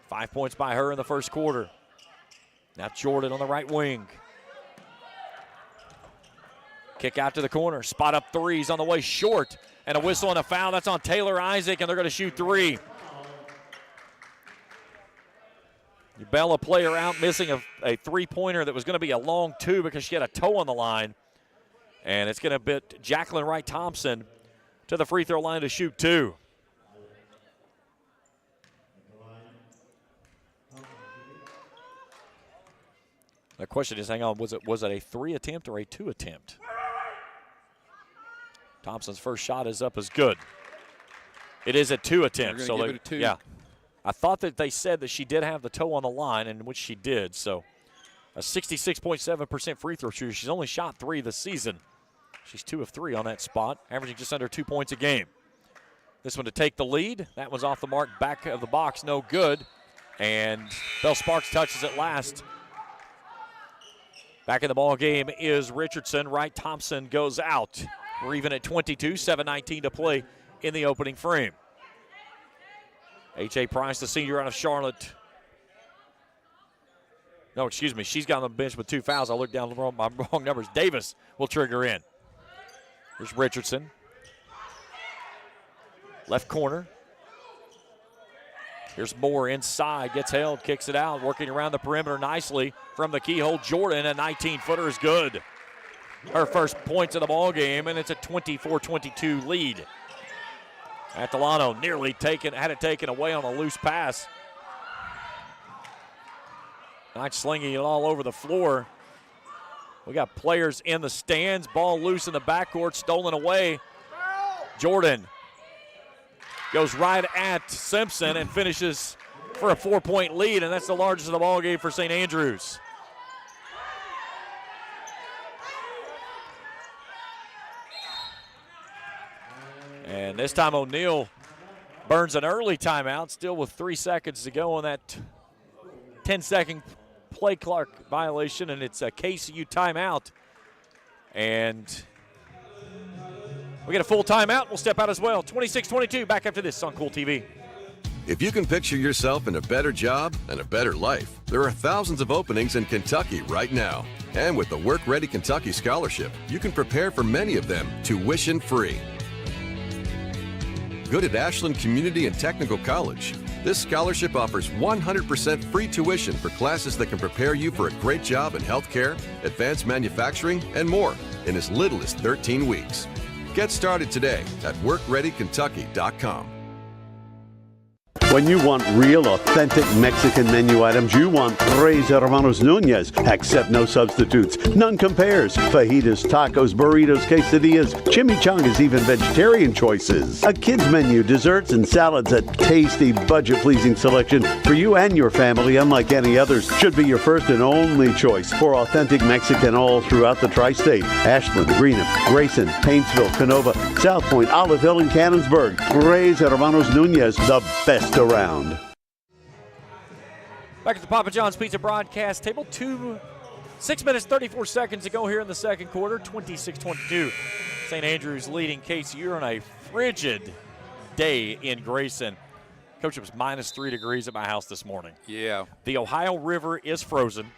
5 points by her in the first quarter. Now Jordan on the right wing. Kick out to the corner. Spot up threes on the way short. And a whistle and a foul. That's on Taylor Isaac, and they're going to shoot 3. Bella player out missing a three-pointer that was going to be a long 2 because she had a toe on the line. And it's going to bit Jacqueline Wright Thompson to the free throw line to shoot 2. The question is, hang on, was it a 3 attempt or a 2 attempt? Thompson's first shot is up as good. It is a 2 attempt. So give it a 2. Yeah. I thought that they said that she did have the toe on the line, and which she did. So a 66.7% free throw shooter. She's only shot 3 this season. She's 2 of 3 on that spot, averaging just under 2 points a game. This one to take the lead. That one's off the mark, back of the box, no good. And Bell Sparks touches it last. Back in the ball game is Richardson. Wright Thompson goes out. We're even at 22, 7:19 to play in the opening frame. H.A. Price, the senior out of Charlotte. No, excuse me. She's got on the bench with 2 fouls. I looked down my wrong numbers. Davis will trigger in. Here's Richardson. Left corner. Here's Moore inside. Gets held, kicks it out. Working around the perimeter nicely from the keyhole. Jordan, a 19-footer is good. Her first points of the ball game, and it's a 24-22 lead. Atalano nearly had it taken away on a loose pass. Not slinging it all over the floor. We got players in the stands. Ball loose in the backcourt, stolen away. Jordan goes right at Simpson and finishes for a 4-point lead, and that's the largest of the ball game for St. Andrews. And this time O'Neal burns an early timeout, still with 3 seconds to go on that 10-second play clock violation, and it's a KCU timeout. And we get a full timeout. We'll step out as well. 26-22, back after this on Kool TV. If you can picture yourself in a better job and a better life, there are thousands of openings in Kentucky right now. And with the Work Ready Kentucky Scholarship, you can prepare for many of them tuition-free. Good at Ashland Community and Technical College. This scholarship offers 100% free tuition for classes that can prepare you for a great job in healthcare, advanced manufacturing, and more in as little as 13 weeks. Get started today at workreadykentucky.com. When you want real, authentic Mexican menu items, you want Tres Hermanos Nunez. Accept no substitutes. None compares. Fajitas, tacos, burritos, quesadillas, chimichangas, even vegetarian choices. A kids menu, desserts and salads, a tasty, budget-pleasing selection for you and your family, unlike any others. Should be your first and only choice for authentic Mexican all throughout the tri-state. Ashland, Greenup, Grayson, Paintsville, Canova, South Point, Olive Hill, and Cannonsburg. Tres Hermanos Nunez, the best around. Back at the Papa John's Pizza broadcast table. 6 minutes, 34 seconds to go here in the second quarter. 26-22. St. Andrews leading KCU on a frigid day in Grayson. Coach, it was -3 degrees at my house this morning. Yeah. The Ohio River is frozen.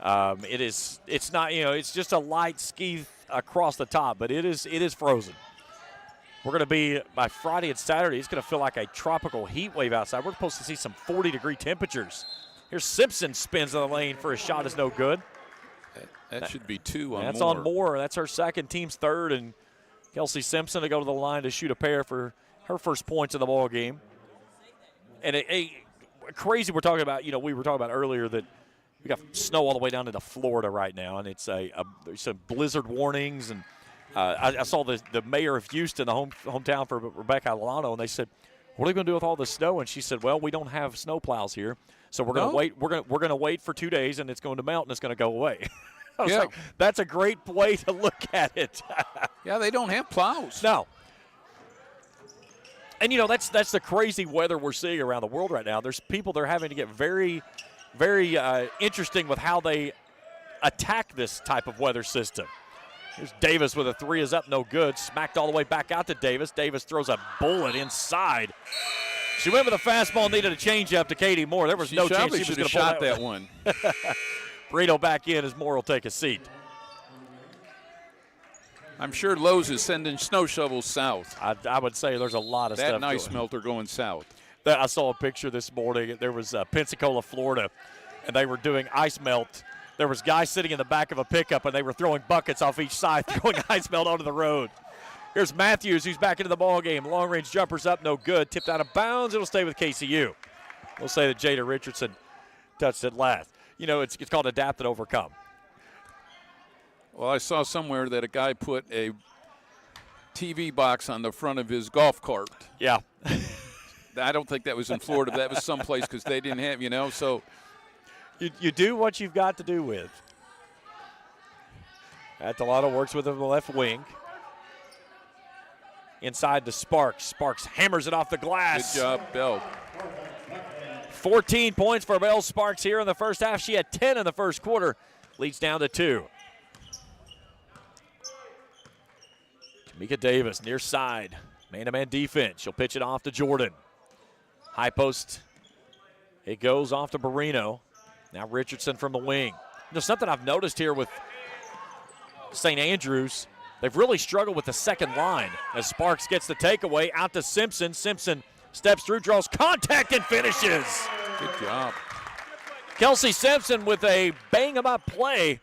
It's not, it's just a light ski across the top, but it is frozen. We're going to be, by Friday and Saturday, it's going to feel like a tropical heat wave outside. We're supposed to see some 40-degree temperatures. Here's Simpson, spins in the lane for a shot, is no good. That should be 2 on Moore. That's on Moore. That's her second, team's third, and Kelsey Simpson to go to the line to shoot a pair for her first points of the ball game. And crazy we're talking about, we were talking about earlier that we got snow all the way down into Florida right now, and it's there's some blizzard warnings, and I saw the mayor of Houston, the hometown for Rebecca Alano, and they said, "What are we going to do with all the snow?" And she said, "Well, we don't have snow plows here, so we're going to wait. We're going to wait for 2 days, and it's going to melt, and it's going to go away." I was like, "That's a great way to look at it." Yeah, they don't have plows. No. And that's the crazy weather we're seeing around the world right now. There's people that are having to get very, very interesting with how they attack this type of weather system. Here's Davis with a three, is up, no good. Smacked all the way back out to Davis. Davis throws a bullet inside. She went with a fastball, needed a changeup to Katie Moore. There was no chance she was going to shot that one. Burrito back in as Moore will take a seat. I'm sure Lowe's is sending snow shovels south. I would say there's a lot of stuff. That ice melter going south. I saw a picture this morning. There was Pensacola, Florida, and they were doing ice melt. There was guys sitting in the back of a pickup, and they were throwing buckets off each side, throwing ice melt onto the road. Here's Matthews, who's back into the ball game. Long-range jumper's up, no good. Tipped out of bounds. It'll stay with KCU. We'll say that Jada Richardson touched it last. It's called adapt and overcome. Well, I saw somewhere that a guy put a TV box on the front of his golf cart. Yeah. I don't think that was in Florida. That was someplace because they didn't have, so – You do what you've got to do with. Atalano works with the left wing. Inside to Sparks. Sparks hammers it off the glass. Good job, Bell. 14 points for Bell Sparks here in the first half. She had 10 in the first quarter. Leads down to 2. Tamika Davis near side. Man-to-man defense. She'll pitch it off to Jordan. High post. It goes off to Barrino. Now Richardson from the wing. Something I've noticed here with St. Andrews, they've really struggled with the second line as Sparks gets the takeaway out to Simpson. Simpson steps through, draws contact, and finishes. Good job. Kelsey Simpson with a bang-em-up play.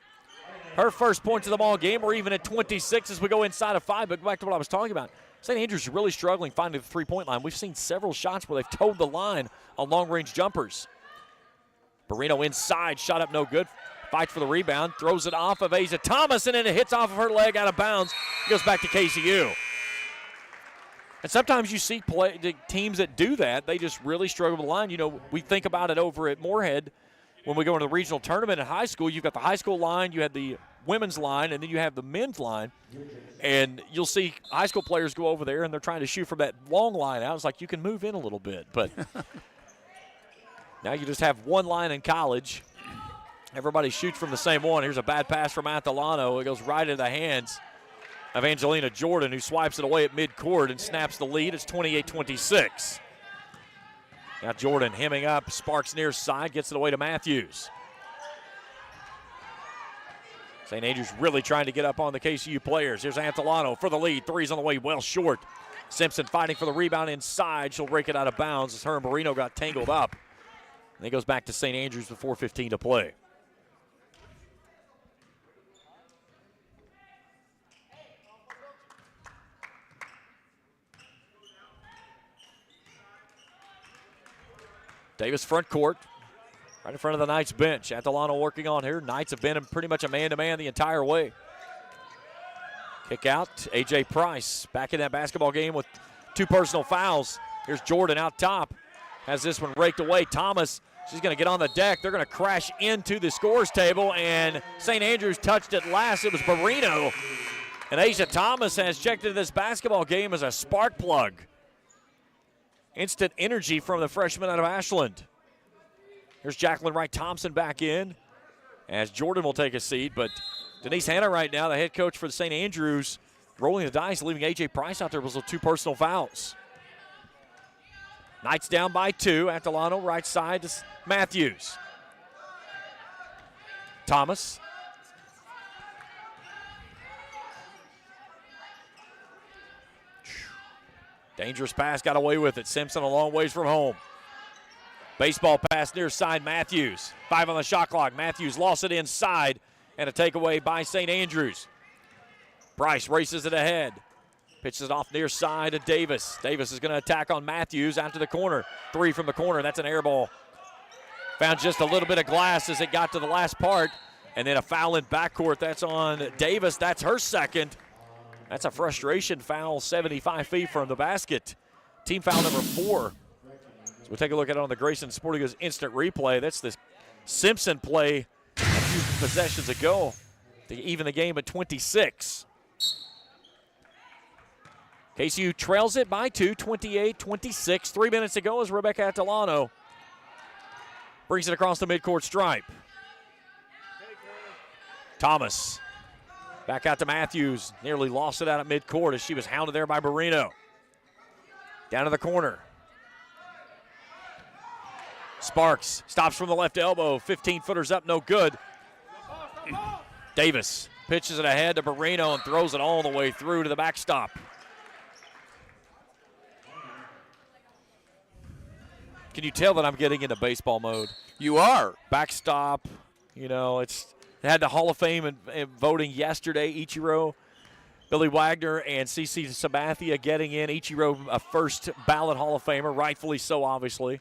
Her first points of the ball game. We're even at 26 as we go inside of 5. But back to what I was talking about. St. Andrews is really struggling finding the three-point line. We've seen several shots where they've towed the line on long-range jumpers. Barrino inside, shot up no good. Fights for the rebound, throws it off of Asia Thomas, and then it hits off of her leg out of bounds. It goes back to KCU. And sometimes you see teams that do that, they just really struggle with the line. We think about it over at Moorhead when we go into the regional tournament in high school. You've got the high school line, you have the women's line, and then you have the men's line. And you'll see high school players go over there, and they're trying to shoot from that long line out. It's like you can move in a little bit, but Now you just have one line in college. Everybody shoots from the same one. Here's a bad pass from Atalano. It goes right into the hands of Angelina Jordan, who swipes it away at midcourt and snaps the lead. It's 28-26. Now Jordan hemming up, sparks near side, gets it away to Matthews. St. Andrews really trying to get up on the KCU players. Here's Atalano for the lead. Three's on the way, well short. Simpson fighting for the rebound inside. She'll break it out of bounds as her and Marino got tangled up. And it goes back to St. Andrews with 4:15 to play. Davis front court, right in front of the Knights bench. Atalano working on here. Knights have been in pretty much a man-to-man the entire way. Kick out, A.J. Price back in that basketball game with 2 personal fouls. Here's Jordan out top. Has this one raked away. Thomas, she's going to get on the deck. They're going to crash into the scores table, and St. Andrews touched it last. It was Barrino. And Aisha Thomas has checked into this basketball game as a spark plug. Instant energy from the freshman out of Ashland. Here's Jacqueline Wright-Thompson back in as Jordan will take a seat, but Denise Hanna right now, the head coach for the St. Andrews, rolling the dice, leaving A.J. Price out there with those 2 personal fouls. Knights down by 2. Atalano right side to Matthews. Thomas. Dangerous pass, got away with it. Simpson a long ways from home. Baseball pass near side, Matthews. 5 on the shot clock. Matthews lost it inside, and a takeaway by St. Andrews. Price races it ahead. Pitches it off near side to Davis. Davis is going to attack on Matthews out to the corner. 3 from the corner. That's an air ball. Found just a little bit of glass as it got to the last part. And then a foul in backcourt. That's on Davis. That's her second. That's a frustration foul, 75 feet from the basket. Team foul number 4. So we'll take a look at it on the Grayson Sporting Goods instant replay. That's the Simpson play a few possessions ago to even the game at 26. KCU trails it by 2, 28-26. 3 minutes to go as Rebecca Atalano brings it across the midcourt stripe. Thomas back out to Matthews. Nearly lost it out at midcourt as she was hounded there by Barrino. Down to the corner. Sparks stops from the left elbow. 15-footers up, no good. Davis pitches it ahead to Barrino and throws it all the way through to the backstop. Can you tell that I'm getting into baseball mode? You are. Backstop, you know, they had the Hall of Fame and voting yesterday. Ichiro, Billy Wagner, and CeCe Sabathia getting in. Ichiro, a first ballot Hall of Famer, rightfully so, obviously.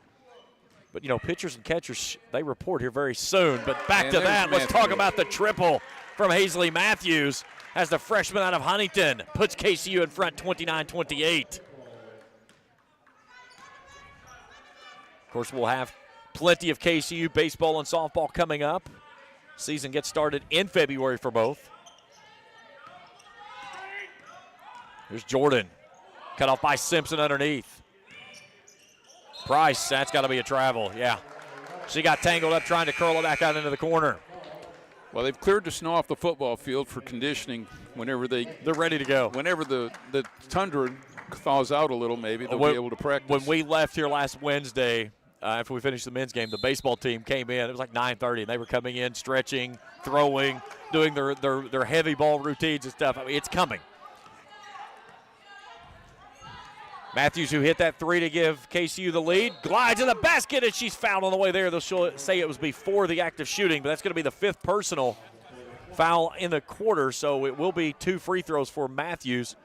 But, you know, pitchers and catchers, they report here very soon. But back to that, let's talk about the triple from Hazley Matthews as the freshman out of Huntington puts KCU in front 29-28. Of course, we'll have plenty of KCU baseball and softball coming up. Season gets started in February for both. Here's Jordan. Cut off by Simpson underneath. Price, that's got to be a travel, yeah. She got tangled up trying to curl it back out into the corner. Well, they've cleared the snow off the football field for conditioning whenever they're ready to go. Whenever the tundra thaws out a little, maybe they'll be able to practice. When we left here last Wednesday, after we finished the men's game, the baseball team came in. It was like 9:30, and they were coming in, stretching, throwing, doing their heavy ball routines and stuff. I mean, it's coming. Matthews, who hit that 3 to give KCU the lead, glides in the basket, and she's fouled on the way there. They'll say it was before the act of shooting, but that's going to be the 5th personal foul in the quarter, so it will be 2 free throws for Matthews,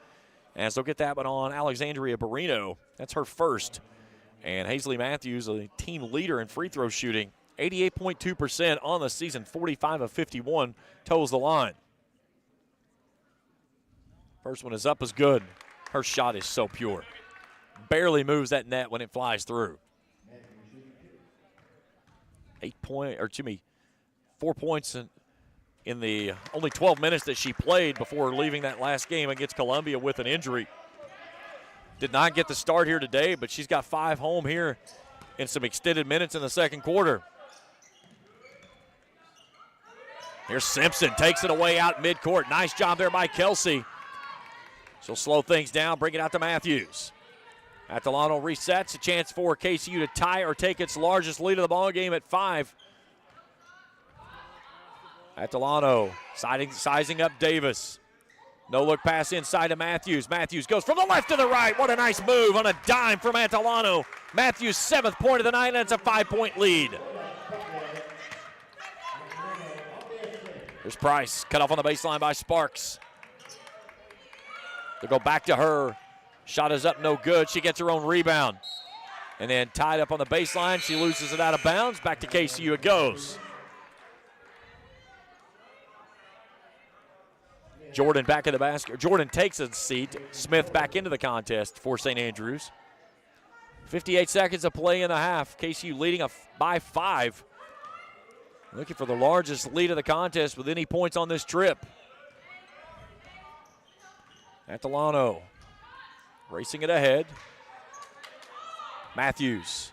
as they'll get that one on Alexandria Barrino. That's her first. And Hazley Matthews, a team leader in free throw shooting, 88.2% on the season, 45 of 51, toes the line. First one is up, is good. Her shot is so pure. Barely moves that net when it flies through. 4 points in the only 12 minutes that she played before leaving that last game against Columbia with an injury. Did not get the start here today, but she's got 5 home here in some extended minutes in the second quarter. Here's Simpson, takes it away out midcourt. Nice job there by Kelsey. She'll slow things down, bring it out to Matthews. Atalano resets, a chance for KCU to tie or take its largest lead of the ball game at 5. Atalano sizing up Davis. No look pass inside to Matthews. Matthews goes from the left to the right. What a nice move on a dime from Atalano. Matthews' 7th point of the night, and it's a 5-point lead. Here's Price, cut off on the baseline by Sparks. They'll go back to her. Shot is up, no good. She gets her own rebound. And then tied up on the baseline. She loses it out of bounds. Back to KCU it goes. Jordan back in the basket. Jordan takes a seat. Smith back into the contest for St. Andrews. 58 seconds of play in the half. KCU leading by 5. Looking for the largest lead of the contest with any points on this trip. Atalano racing it ahead. Matthews.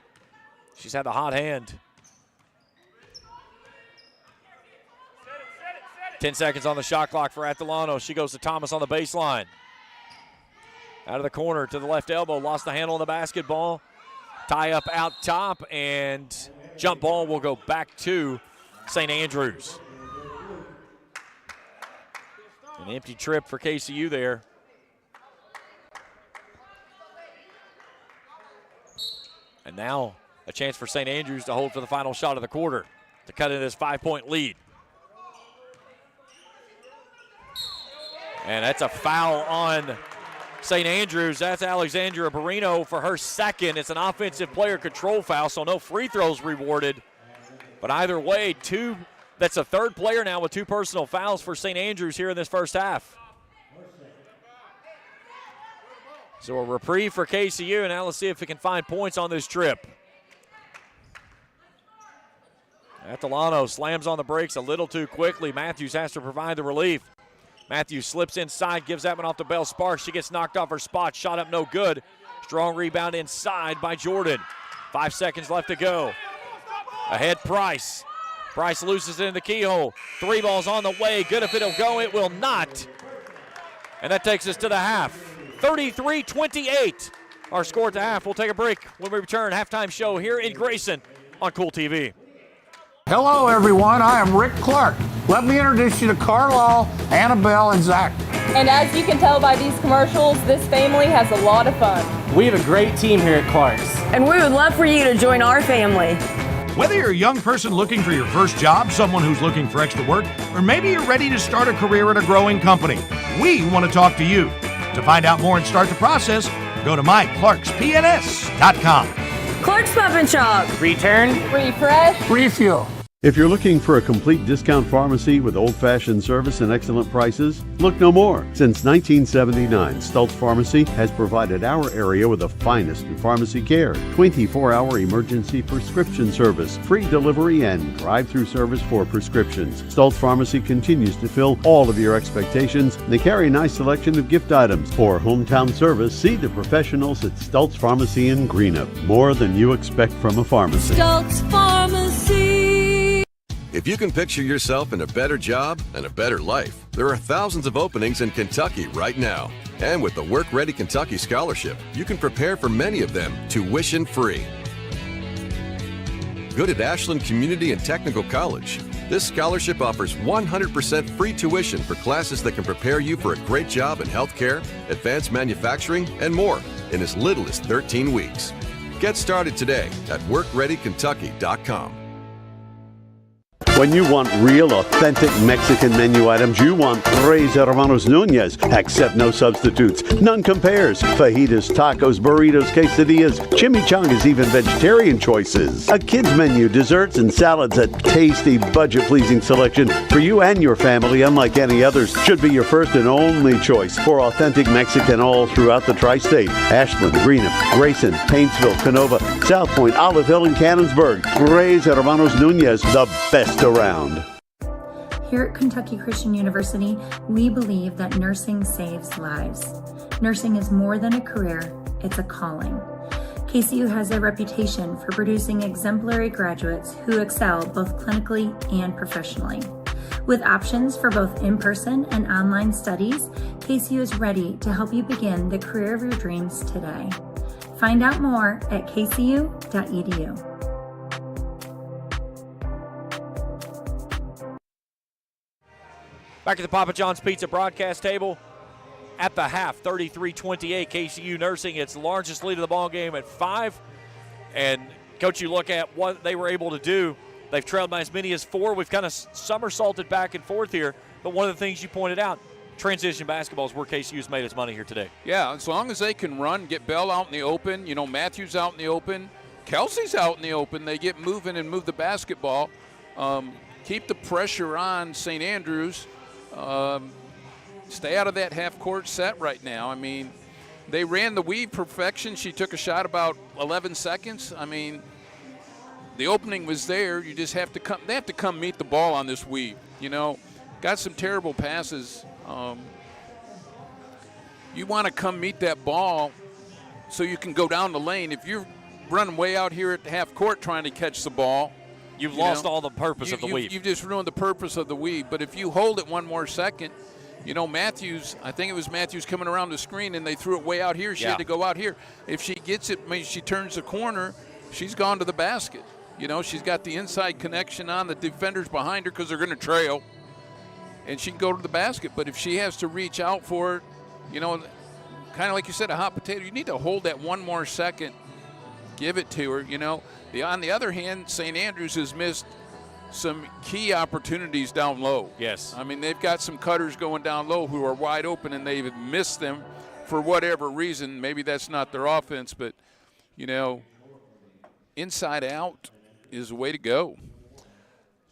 She's had the hot hand. 10 seconds on the shot clock for Atalano. She goes to Thomas on the baseline. Out of the corner to the left elbow. Lost the handle on the basketball. Tie up out top, and jump ball will go back to St. Andrews. An empty trip for KCU there. And now a chance for St. Andrews to hold for the final shot of the quarter to cut into this 5-point lead. And that's a foul on St. Andrews. That's Alexandra Barrino for her second. It's an offensive player control foul, so no free throws rewarded. But either way, that's a third player now with 2 personal fouls for St. Andrews here in this first half. So a reprieve for KCU, and now let's see if we can find points on this trip. Atalano slams on the brakes a little too quickly. Matthews has to provide the relief. Matthews slips inside, gives that one off to Bell Sparks. She gets knocked off her spot, shot up no good. Strong rebound inside by Jordan. 5 seconds left to go. Ahead Price. Price loses it in the keyhole. 3 balls on the way. Good if it'll go. It will not. And that takes us to the half. 33-28. Our score at the half. We'll take a break. When we return, halftime show here in Grayson on Kool TV. Hello, everyone. I am Rick Clark. Let me introduce you to Carlisle, Annabelle, and Zach. And as you can tell by these commercials, this family has a lot of fun. We have a great team here at Clark's. And we would love for you to join our family. Whether you're a young person looking for your first job, someone who's looking for extra work, or maybe you're ready to start a career at a growing company, we want to talk to you. To find out more and start the process, go to myclarkspns.com. Clark's Pump and Shop. Return. Refresh. Refuel. If you're looking for a complete discount pharmacy with old-fashioned service and excellent prices, look no more. Since 1979, Stultz Pharmacy has provided our area with the finest in pharmacy care. 24-hour emergency prescription service, free delivery, and drive-through service for prescriptions. Stultz Pharmacy continues to fill all of your expectations. They carry a nice selection of gift items. For hometown service, see the professionals at Stultz Pharmacy in Greenup. More than you expect from a pharmacy. Stultz Pharmacy. If you can picture yourself in a better job and a better life, there are thousands of openings in Kentucky right now. And with the Work Ready Kentucky Scholarship, you can prepare for many of them tuition-free. Good at Ashland Community and Technical College. This scholarship offers 100% free tuition for classes that can prepare you for a great job in healthcare, advanced manufacturing, and more in as little as 13 weeks. Get started today at workreadykentucky.com. When you want real, authentic Mexican menu items, you want Tres Hermanos Nunez. Accept no substitutes. None compares. Fajitas, tacos, burritos, quesadillas, chimichangas, even vegetarian choices. A kids menu, desserts and salads, a tasty, budget-pleasing selection for you and your family, unlike any others. Should be your first and only choice for authentic Mexican all throughout the tri-state. Ashland, Greenup, Grayson, Paintsville, Canova, South Point, Olive Hill, and Cannonsburg. Tres Hermanos Nunez, the best around. Here at Kentucky Christian University, we believe that nursing saves lives. Nursing is more than a career, it's a calling. KCU has a reputation for producing exemplary graduates who excel both clinically and professionally. With options for both in-person and online studies, KCU is ready to help you begin the career of your dreams today. Find out more at kcu.edu. Back at the Papa John's Pizza broadcast table. At the half, 33-28, KCU nursing its largest lead of the ball game at 5. And, Coach, you look at what they were able to do. They've trailed by as many as 4. We've kind of somersaulted back and forth here. But one of the things you pointed out, transition basketball is where KCU's made its money here today. Yeah, as long as they can run, get Bell out in the open, Matthews out in the open, Kelsey's out in the open, they get moving and move the basketball. Keep the pressure on St. Andrews. Stay out of that half-court set right now. I mean, they ran the weave perfection. She took a shot about 11 seconds. I mean, the opening was there. You just have to come. They have to come meet the ball on this weave. Got some terrible passes. You want to come meet that ball so you can go down the lane. If you're running way out here at the half-court trying to catch the ball, you've lost all the purpose of the weave. You've just ruined the purpose of the weave. But if you hold it one more second, Matthews, I think it was Matthews coming around the screen, and they threw it way out here. She had to go out here. If she gets it, she turns the corner, she's gone to the basket. She's got the inside connection on. The defenders behind her because they're going to trail, and she can go to the basket. But if she has to reach out for it, kind of like you said, a hot potato, you need to hold that one more second, give it to her. On the other hand, St. Andrews has missed some key opportunities down low. Yes. I mean, they've got some cutters going down low who are wide open, and they've missed them for whatever reason. Maybe that's not their offense, but, inside out is the way to go.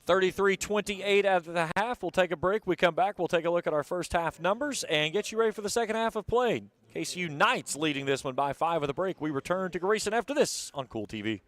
33-28 after the half. We'll take a break. We come back. We'll take a look at our first half numbers and get you ready for the second half of play. KCU Knights leading this one by 5 of the break. We return to Grayson after this on Kool TV.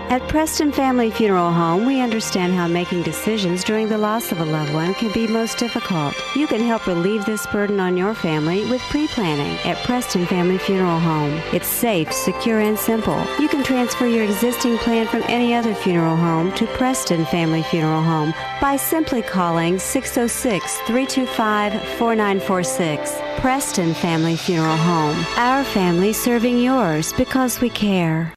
At Preston Family Funeral Home, we understand how making decisions during the loss of a loved one can be most difficult. You can help relieve this burden on your family with pre-planning at Preston Family Funeral Home. It's safe, secure, and simple. You can transfer your existing plan from any other funeral home to Preston Family Funeral Home by simply calling 606-325-4946. Preston Family Funeral Home. Our family serving yours because we care.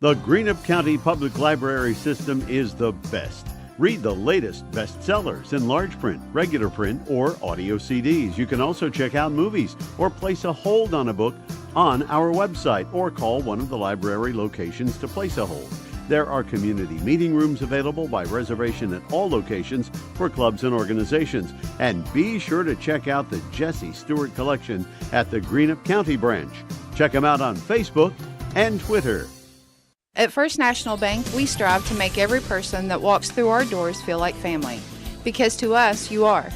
The Greenup County Public Library system is the best. Read the latest bestsellers in large print, regular print, or audio CDs. You can also check out movies or place a hold on a book on our website or call one of the library locations to place a hold. There are community meeting rooms available by reservation at all locations for clubs and organizations. And be sure to check out the Jesse Stewart collection at the Greenup County branch. Check them out on Facebook and Twitter. At First National Bank, we strive to make every person that walks through our doors feel like family. Because to us, you are.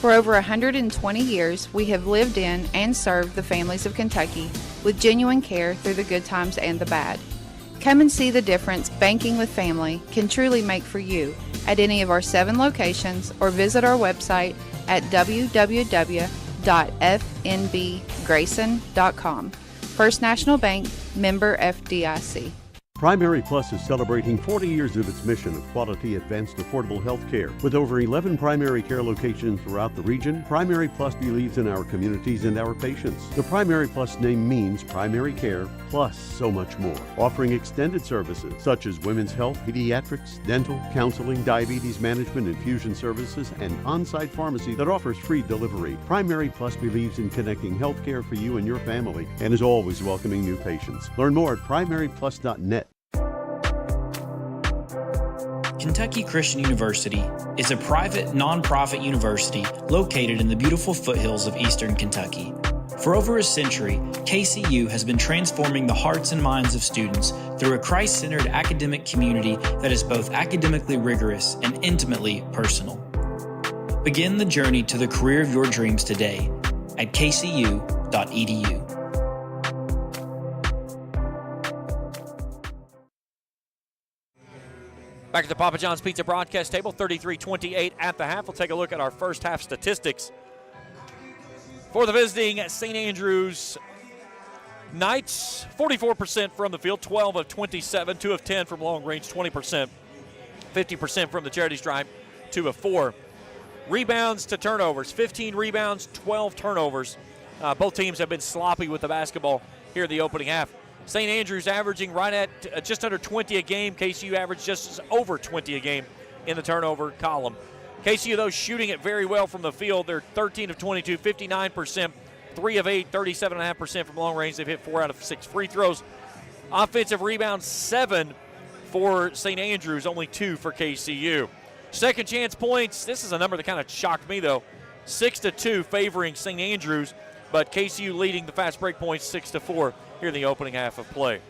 For over 120 years, we have lived in and served the families of Kentucky with genuine care through the good times and the bad. Come and see the difference banking with family can truly make for you at any of our 7 locations or visit our website at www.fnbgrayson.com. First National Bank, member FDIC. Primary Plus is celebrating 40 years of its mission of quality, advanced, affordable health care. With over 11 primary care locations throughout the region, Primary Plus believes in our communities and our patients. The Primary Plus name means primary care plus so much more, offering extended services such as women's health, pediatrics, dental, counseling, diabetes management, infusion services, and on-site pharmacy that offers free delivery. Primary Plus believes in connecting health care for you and your family and is always welcoming new patients. Learn more at primaryplus.net. Kentucky Christian University is a private, nonprofit university located in the beautiful foothills of eastern Kentucky. For over a century, KCU has been transforming the hearts and minds of students through a Christ-centered academic community that is both academically rigorous and intimately personal. Begin the journey to the career of your dreams today at kcu.edu. Back at the Papa John's Pizza broadcast table, 33-28 at the half. We'll take a look at our first half statistics. For the visiting St. Andrews Knights, 44% from the field, 12 of 27, 2 of 10 from long range, 20%, 50% from the charity stripe, 2 of 4. Rebounds to turnovers, 15 rebounds, 12 turnovers. Both teams have been sloppy with the basketball here in the opening half. St. Andrews averaging right at just under 20 a game. KCU averaged just over 20 a game in the turnover column. KCU, though, shooting it very well from the field. They're 13 of 22, 59%, 3 of 8, 37.5% from long range. They've hit 4 out of 6 free throws. Offensive rebounds, 7 for St. Andrews, only 2 for KCU. Second chance points, this is a number that kind of shocked me, though. 6-2 favoring St. Andrews, but KCU leading the fast break points 6-4 here in the opening half of play.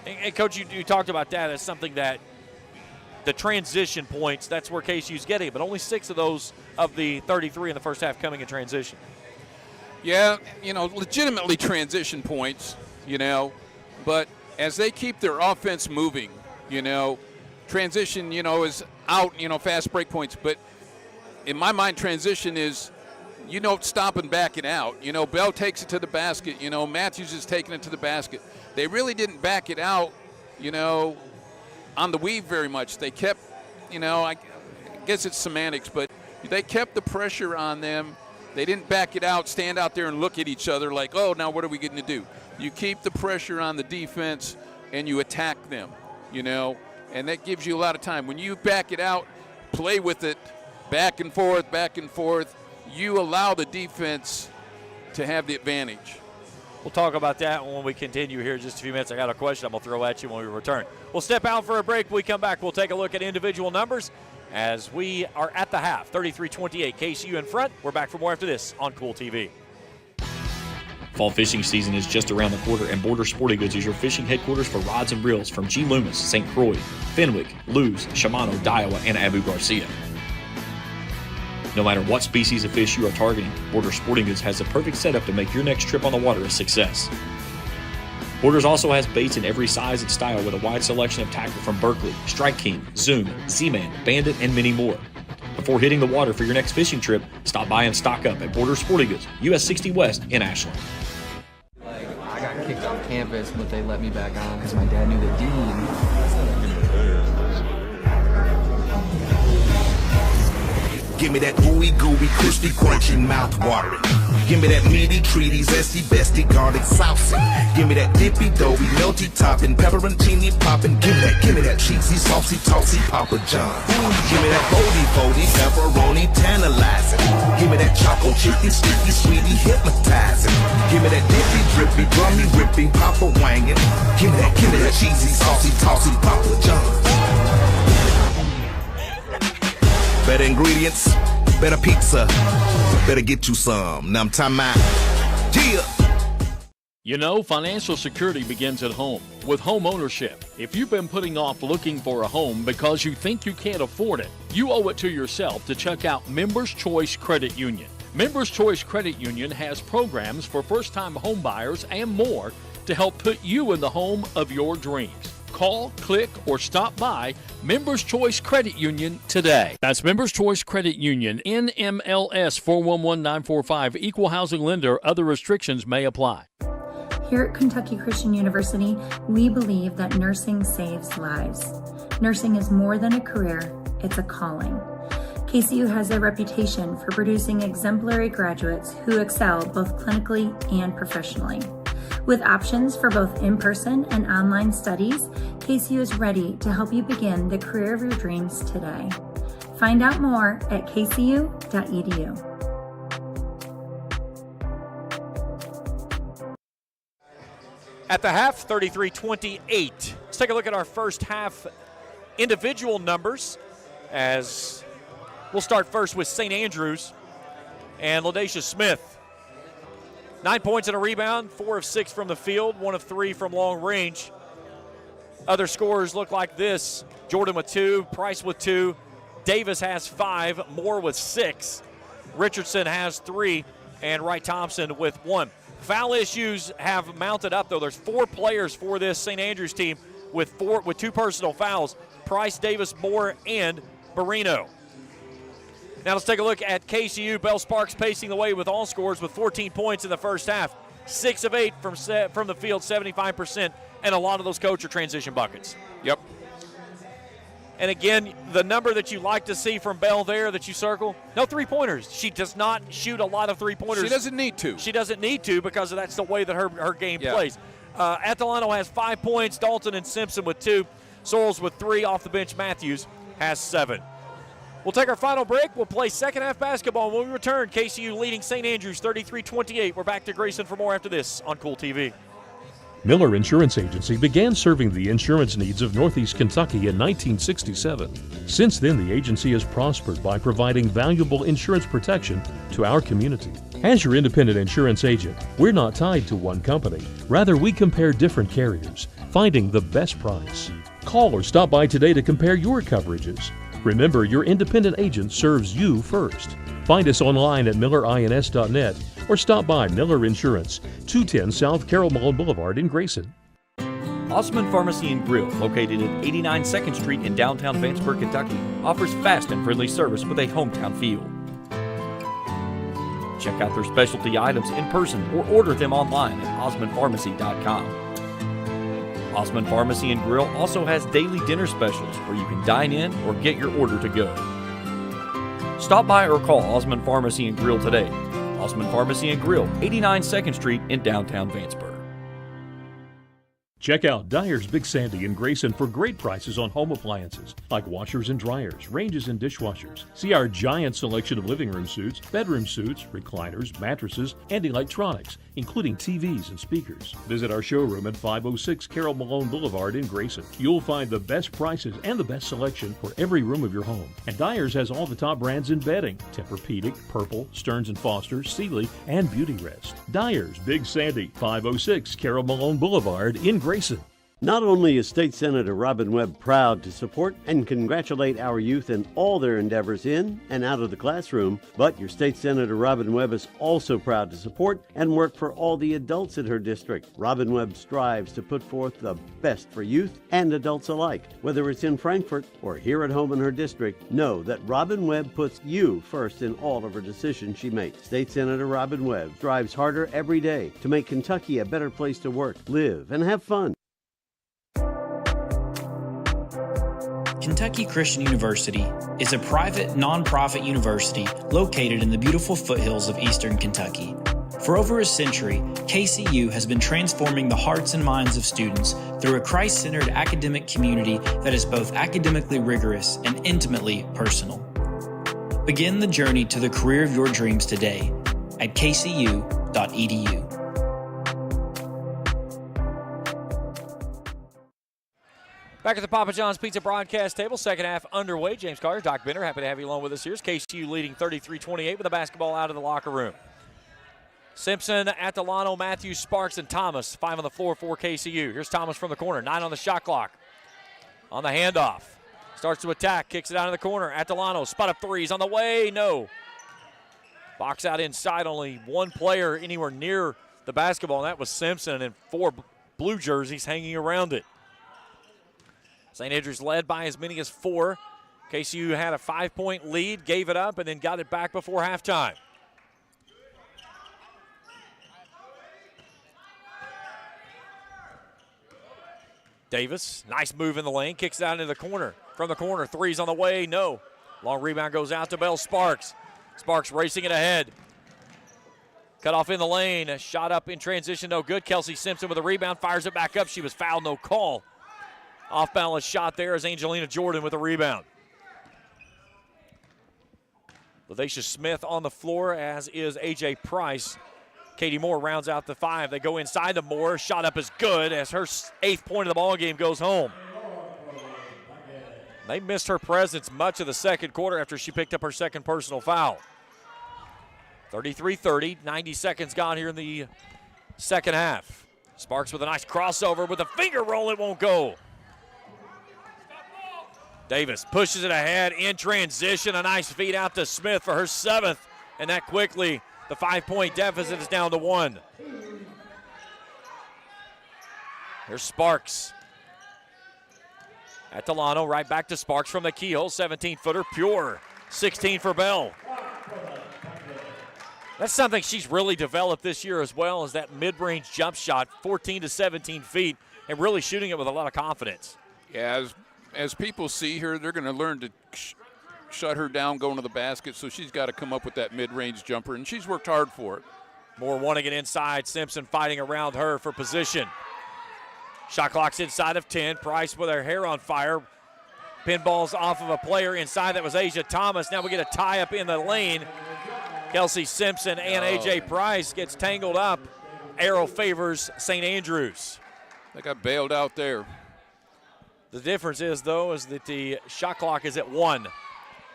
And Coach, you talked about that as something that the transition points, that's where KCU's getting it, but only 6 of those of the 33 in the first half coming in transition. Yeah, legitimately transition points, but as they keep their offense moving, transition, is out, fast break points. But in my mind, transition is, stop and back it out. Bell takes it to the basket. Matthews is taking it to the basket. They really didn't back it out, on the weave very much. They kept, I guess it's semantics, but they kept the pressure on them. They didn't back it out, stand out there and look at each other like, oh, now what are we going to do? You keep the pressure on the defense and you attack them, and that gives you a lot of time. When you back it out, play with it, back and forth, you allow the defense to have the advantage. We'll talk about that when we continue here in just a few minutes. I got a question I'm going to throw at you when we return. We'll step out for a break. When we come back, we'll take a look at individual numbers as we are at the half. 33-28, KCU in front. We're back for more after this on Kool TV. Fall fishing season is just around the corner, and Border Sporting Goods is your fishing headquarters for rods and reels from G. Loomis, St. Croix, Fenwick, Lewes, Shimano, Daiwa, and Abu Garcia. No matter what species of fish you are targeting, Border Sporting Goods has the perfect setup to make your next trip on the water a success. Borders also has baits in every size and style with a wide selection of tackle from Berkley, Strike King, Zoom, Z-Man, Bandit, and many more. Before hitting the water for your next fishing trip, stop by and stock up at Border Sporting Goods, US 60 West in Ashland. I got kicked off campus, but they let me back on because my dad knew the dean. Give me that ooey gooey, crispy, crunchy, mouth watering. Give me that meaty, treaty, zesty, bestie, garlic saucy. Give me that dippy, doughy, melty topping, pepperoncini popping. Give me that cheesy, saucy, tossy, Papa John's. Give me that foldy, pepperoni, tantalizing. Give me that choco chicken, sticky, sweetie, hypnotizing. Give me that dippy, drippy, drummy, ripping, Papa wanging. Give me that cheesy, saucy, tossy, Papa John's. Better ingredients, better pizza, better get you some. Now I'm talking about, yeah. Financial security begins at home with home ownership. If you've been putting off looking for a home because you think you can't afford it, you owe it to yourself to check out Members Choice Credit Union. Members Choice Credit Union has programs for first-time home buyers and more to help put you in the home of your dreams. Call, click, or stop by Members Choice Credit Union today. That's Members Choice Credit Union, NMLS 411945, Equal Housing Lender. Other restrictions may apply. Here at Kentucky Christian University, we believe that nursing saves lives. Nursing is more than a career, it's a calling. KCU has a reputation for producing exemplary graduates who excel both clinically and professionally. With options for both in-person and online studies, KCU is ready to help you begin the career of your dreams today. Find out more at kcu.edu. At the half, 33-28. Let's take a look at our first half individual numbers as we'll start first with St. Andrews and LaDacia Smith. 9 points and a rebound, 4 of 6 from the field, 1 of 3 from long range. Other scorers look like this. Jordan with 2, Price with 2, Davis has 5, Moore with 6, Richardson has 3, and Wright Thompson with 1. Foul issues have mounted up, though. There's 4 players for this St. Andrews team with 2 personal fouls, Price, Davis, Moore, and Barino. Now let's take a look at KCU. Bell Sparks pacing the way with all scores with 14 points in the first half. 6 of 8 from the field, 75%, and a lot of those coach are transition buckets. Yep. And again, the number that you like to see from Bell there that you circle, no three-pointers. She does not shoot a lot of three-pointers. She doesn't need to. She doesn't need to because that's the way that her game plays. Atalano has 5 points, Dalton and Simpson with 2, Sorrells with 3, off the bench Matthews has 7. We'll take our final break. We'll play second half basketball. When we return, KCU leading St. Andrews 33-28. We're back to Grayson for more after this on Kool TV. Miller Insurance Agency began serving the insurance needs of Northeast Kentucky in 1967. Since then, the agency has prospered by providing valuable insurance protection to our community. As your independent insurance agent, we're not tied to one company. Rather, we compare different carriers, finding the best price. Call or stop by today to compare your coverages. Remember, your independent agent serves you first. Find us online at millerins.net or stop by Miller Insurance, 210 South Carroll Malone Boulevard in Grayson. Osman Pharmacy and Grill, located at 89 2nd Street in downtown Vanceburg, Kentucky, offers fast and friendly service with a hometown feel. Check out their specialty items in person or order them online at osmanpharmacy.com. Osman Pharmacy and Grill also has daily dinner specials where you can dine in or get your order to go. Stop by or call Osman Pharmacy and Grill today. Osman Pharmacy and Grill, 89 2nd Street in downtown Vanceburg. Check out Dyer's Big Sandy in Grayson for great prices on home appliances like washers and dryers, ranges and dishwashers. See our giant selection of living room suites, bedroom suites, recliners, mattresses, and electronics, including TVs and speakers. Visit our showroom at 506 Carroll Malone Boulevard in Grayson. You'll find the best prices and the best selection for every room of your home. And Dyer's has all the top brands in bedding: Tempur-Pedic, Purple, Stearns & Foster, Sealy, and Beauty Rest. Dyer's Big Sandy, 506 Carroll Malone Boulevard in Grayson. Not only is State Senator Robin Webb proud to support and congratulate our youth in all their endeavors in and out of the classroom, but your State Senator Robin Webb is also proud to support and work for all the adults in her district. Robin Webb strives to put forth the best for youth and adults alike. Whether it's in Frankfort or here at home in her district, know that Robin Webb puts you first in all of her decisions she makes. State Senator Robin Webb strives harder every day to make Kentucky a better place to work, live, and have fun. Kentucky Christian University is a private, nonprofit university located in the beautiful foothills of eastern Kentucky. For over a century, KCU has been transforming the hearts and minds of students through a Christ-centered academic community that is both academically rigorous and intimately personal. Begin the journey to the career of your dreams today at kcu.edu. Back at the Papa John's Pizza broadcast table, second half underway. James Carter, Doc Bender, happy to have you along with us here. KCU leading 33-28 with the basketball out of the locker room. Simpson, Atalano, Matthews, Sparks, and Thomas, 5 on the floor for KCU. Here's Thomas from the corner, 9 on the shot clock. On the handoff, starts to attack, kicks it out in the corner. Atalano, spot up threes on the way, no. Box out inside, only one player anywhere near the basketball, and that was Simpson, and 4 blue jerseys hanging around it. St. Andrews led by as many as 4. KCU had a 5-point lead, gave it up, and then got it back before halftime. Davis, nice move in the lane, kicks it out into the corner. From the corner, threes on the way, no. Long rebound goes out to Bell Sparks. Sparks racing it ahead. Cut off in the lane, a shot up in transition, no good. Kelsey Simpson with a rebound, fires it back up. She was fouled, no call. Off-balance shot there is Angelina Jordan with a rebound. Ladacia Smith on the floor, as is A.J. Price. Katie Moore rounds out the 5. They go inside to Moore. Shot up is good as her 8th point of the ball game goes home. They missed her presence much of the second quarter after she picked up her second personal foul. 33-30, 90 seconds gone here in the second half. Sparks with a nice crossover with a finger roll, it won't go. Davis pushes it ahead in transition. A nice feed out to Smith for her 7th. And that quickly, the 5-point deficit is down to 1. Here's Sparks. Atalano right back to Sparks from the keyhole. 17-footer, pure. 16 for Bell. That's something she's really developed this year as well, is that mid-range jump shot, 14 to 17 feet, and really shooting it with a lot of confidence. Yeah, as people see her, they're going to learn to shut her down going to the basket, so she's got to come up with that mid-range jumper, and she's worked hard for it. Moore wanting it inside. Simpson fighting around her for position. Shot clock's inside of 10. Price with her hair on fire. Pinballs off of a player inside. That was Asia Thomas. Now we get a tie up in the lane. Kelsey Simpson and A.J. Price gets tangled up. Arrow favors St. Andrews. They got bailed out there. The difference is, though, is that the shot clock is at 1.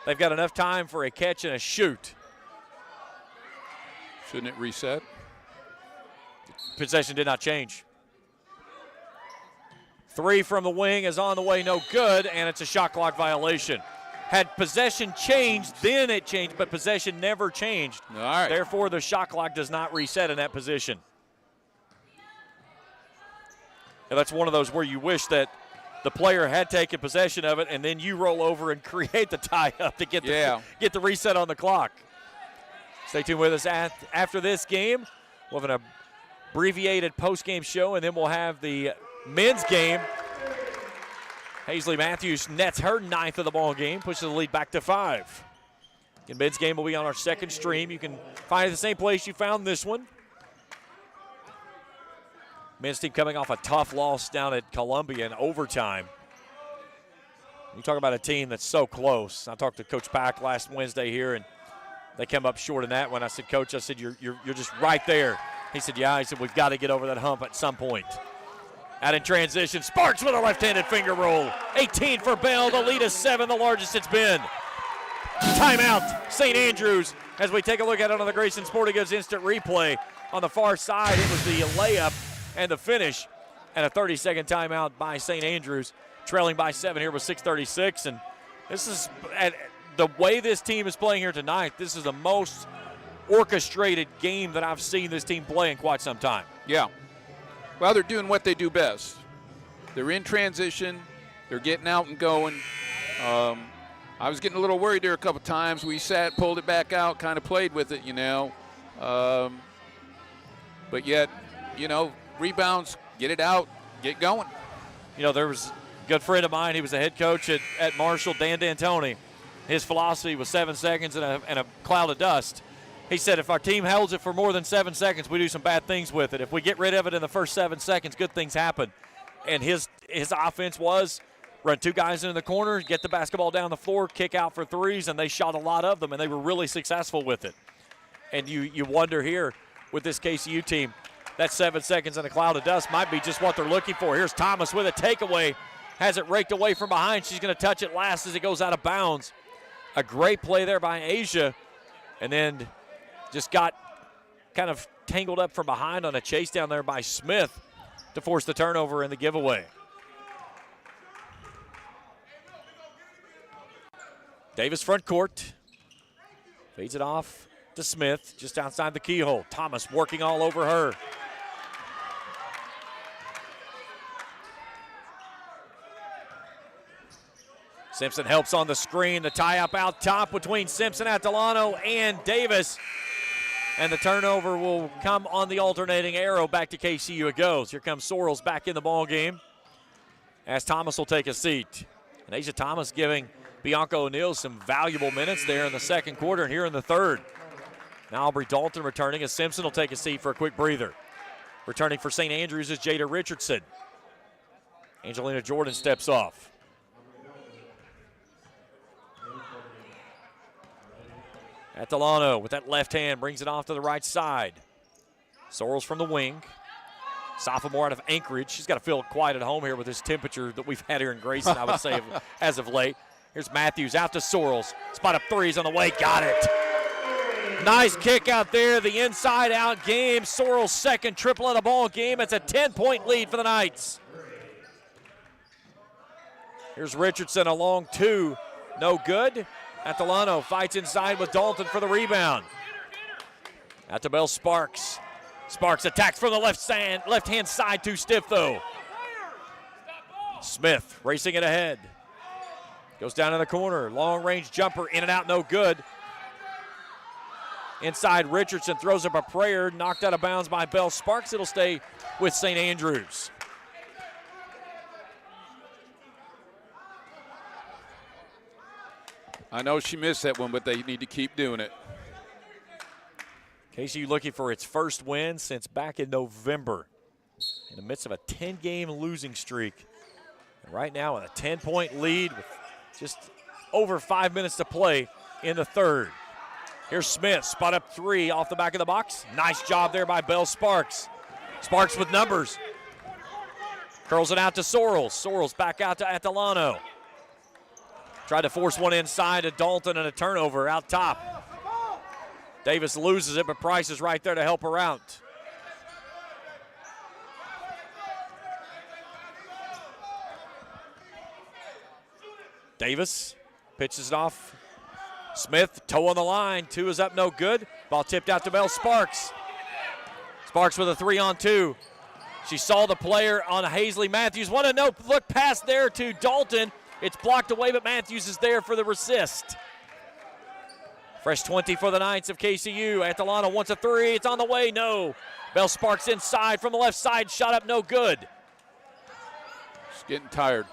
They've got enough time for a catch and a shoot. Shouldn't it reset? Possession did not change. 3 from the wing is on the way, no good, and it's a shot clock violation. Had possession changed, then it changed, but possession never changed. All right. Therefore, the shot clock does not reset in that position. And that's one of those where you wish that the player had taken possession of it, and then you roll over and create the tie-up to get the reset on the clock. Stay tuned with us after this game. We'll have an abbreviated post-game show, and then we'll have the men's game. Hazley Matthews nets her 9th of the ball game, pushes the lead back to 5. The men's game will be on our second stream. You can find it the same place you found this one. Men's team coming off a tough loss down at Columbia in overtime. You talk about a team that's so close. I talked to Coach Pack last Wednesday here, and they came up short in that one. I said, Coach, you're just right there. He said, yeah. He said, we've got to get over that hump at some point. Out in transition, Sparks with a left-handed finger roll. 18 for Bell. The lead is 7, the largest it's been. Timeout, St. Andrews. As we take a look at it on the Grayson Sporting Goods instant replay. On the far side, it was the layup and the finish. And a 30-second timeout by St. Andrews. Trailing by 7 here with 6:36. And this is, the way this team is playing here tonight, this is the most orchestrated game that I've seen this team play in quite some time. Yeah. Well, they're doing what they do best. They're in transition. They're getting out and going. I was getting a little worried there a couple times. We sat, pulled it back out, kind of played with it, but yet, rebounds, get it out, get going. There was a good friend of mine. He was a head coach at Marshall, Dan D'Antoni. His philosophy was 7 seconds and a cloud of dust. He said if our team holds it for more than 7 seconds, we do some bad things with it. If we get rid of it in the first 7 seconds, good things happen. And his offense was run 2 guys into the corner, get the basketball down the floor, kick out for threes, and they shot a lot of them, and they were really successful with it. And you wonder here with this KCU team, that 7 seconds in a cloud of dust might be just what they're looking for. Here's Thomas with a takeaway, has it raked away from behind. She's going to touch it last as it goes out of bounds. A great play there by Asia, and then just got kind of tangled up from behind on a chase down there by Smith to force the turnover and the giveaway. Davis front court. Feeds it off to Smith just outside the keyhole. Thomas working all over her. Simpson helps on the screen. The tie-up out top between Simpson, Atalano, and Davis. And the turnover will come on the alternating arrow. Back to KCU it goes. Here comes Sorrells back in the ball game as Thomas will take a seat. And Asia Thomas giving Bianca O'Neill some valuable minutes there in the second quarter and here in the third. Now Aubrey Dalton returning as Simpson will take a seat for a quick breather. Returning for St. Andrews is Jada Richardson. Angelina Jordan steps off. Atalano with that left hand brings it off to the right side. Sorrells from the wing. Sophomore out of Anchorage. She's got to feel quite at home here with this temperature that we've had here in Grayson, I would say, as of late. Here's Matthews out to Sorrells. Spot up threes on the way. Got it. Nice kick out there. The inside-out game. Sorrells' second triple of the ball game. It's a 10-point lead for the Knights. Here's Richardson, a long 2. No good. Atalano fights inside with Dalton for the rebound. Out to Bell Sparks. Sparks attacks from the left-hand side, too stiff though. Smith racing it ahead. Goes down in the corner. Long-range jumper in and out, no good. Inside, Richardson throws up a prayer, knocked out of bounds by Bell Sparks. It'll stay with St. Andrews. I know she missed that one, but they need to keep doing it. KCU looking for its first win since back in November in the midst of a 10-game losing streak. And right now with a 10-point lead with just over 5 minutes to play in the third. Here's Smith, spot up three off the back of the box. Nice job there by Bell Sparks. Sparks with numbers. Curls it out to Sorrells. Sorrells back out to Atalano. Tried to force one inside to Dalton and a turnover out top. Davis loses it, but Price is right there to help her out. Davis pitches it off. Smith, toe on the line. Two is up, no good. Ball tipped out to Bell Sparks. Sparks with a 3-on-2. She saw the player on Hazley Matthews. Want to no look pass there to Dalton. It's blocked away, but Matthews is there for the assist. Fresh 20 for the Knights of KCU. Atalano wants a three. It's on the way. No. Bell Sparks inside from the left side. Shot up, no good. She's getting tired.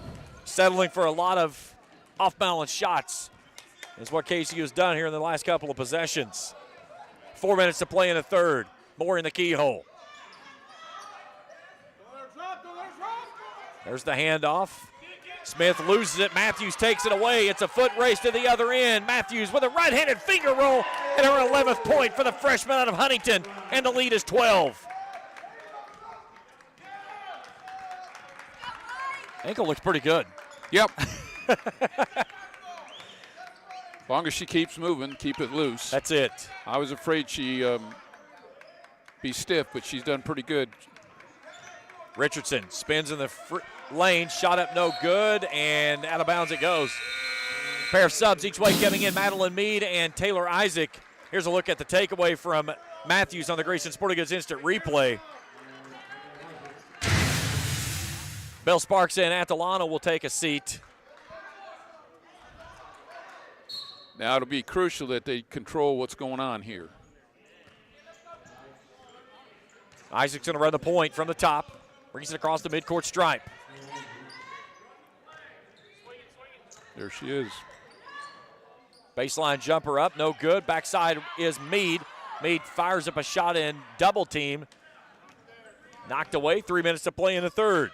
Settling for a lot of off-balance shots is what KCU has done here in the last couple of possessions. 4 minutes to play in the third. More in the keyhole. There's the handoff. Smith loses it. Matthews takes it away. It's a foot race to the other end. Matthews with a right-handed finger roll and her 11th point for the freshman out of Huntington, and the lead is 12. Ankle looks pretty good. Yep. As long as she keeps moving, keep it loose. That's it. I was afraid she'd be stiff, but she's done pretty good. Richardson spins in the lane, shot up no good, and out of bounds it goes. Pair of subs each way coming in, Madeline Mead and Taylor Isaac. Here's a look at the takeaway from Matthews on the Grayson Sporting Goods Instant Replay. Bell Sparks and Atalano will take a seat. Now it'll be crucial that they control what's going on here. Isaac's going to run the point from the top. Brings it across the midcourt stripe. There she is. Baseline jumper up, no good. Backside is Mead. Mead fires up a shot in double team. Knocked away, 3 minutes to play in the third.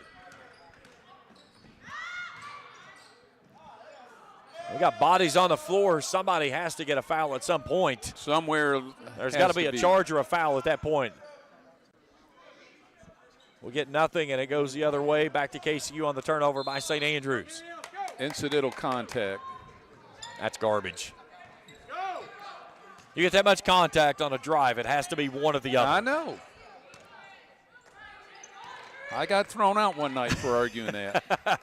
We got bodies on the floor. Somebody has to get a foul at some point. Somewhere there's got to be a charge or a foul at that point. We'll get nothing, and it goes the other way. Back to KCU on the turnover by St. Andrews. Incidental contact. That's garbage. You get that much contact on a drive, it has to be one or the other. I know. I got thrown out one night for arguing that.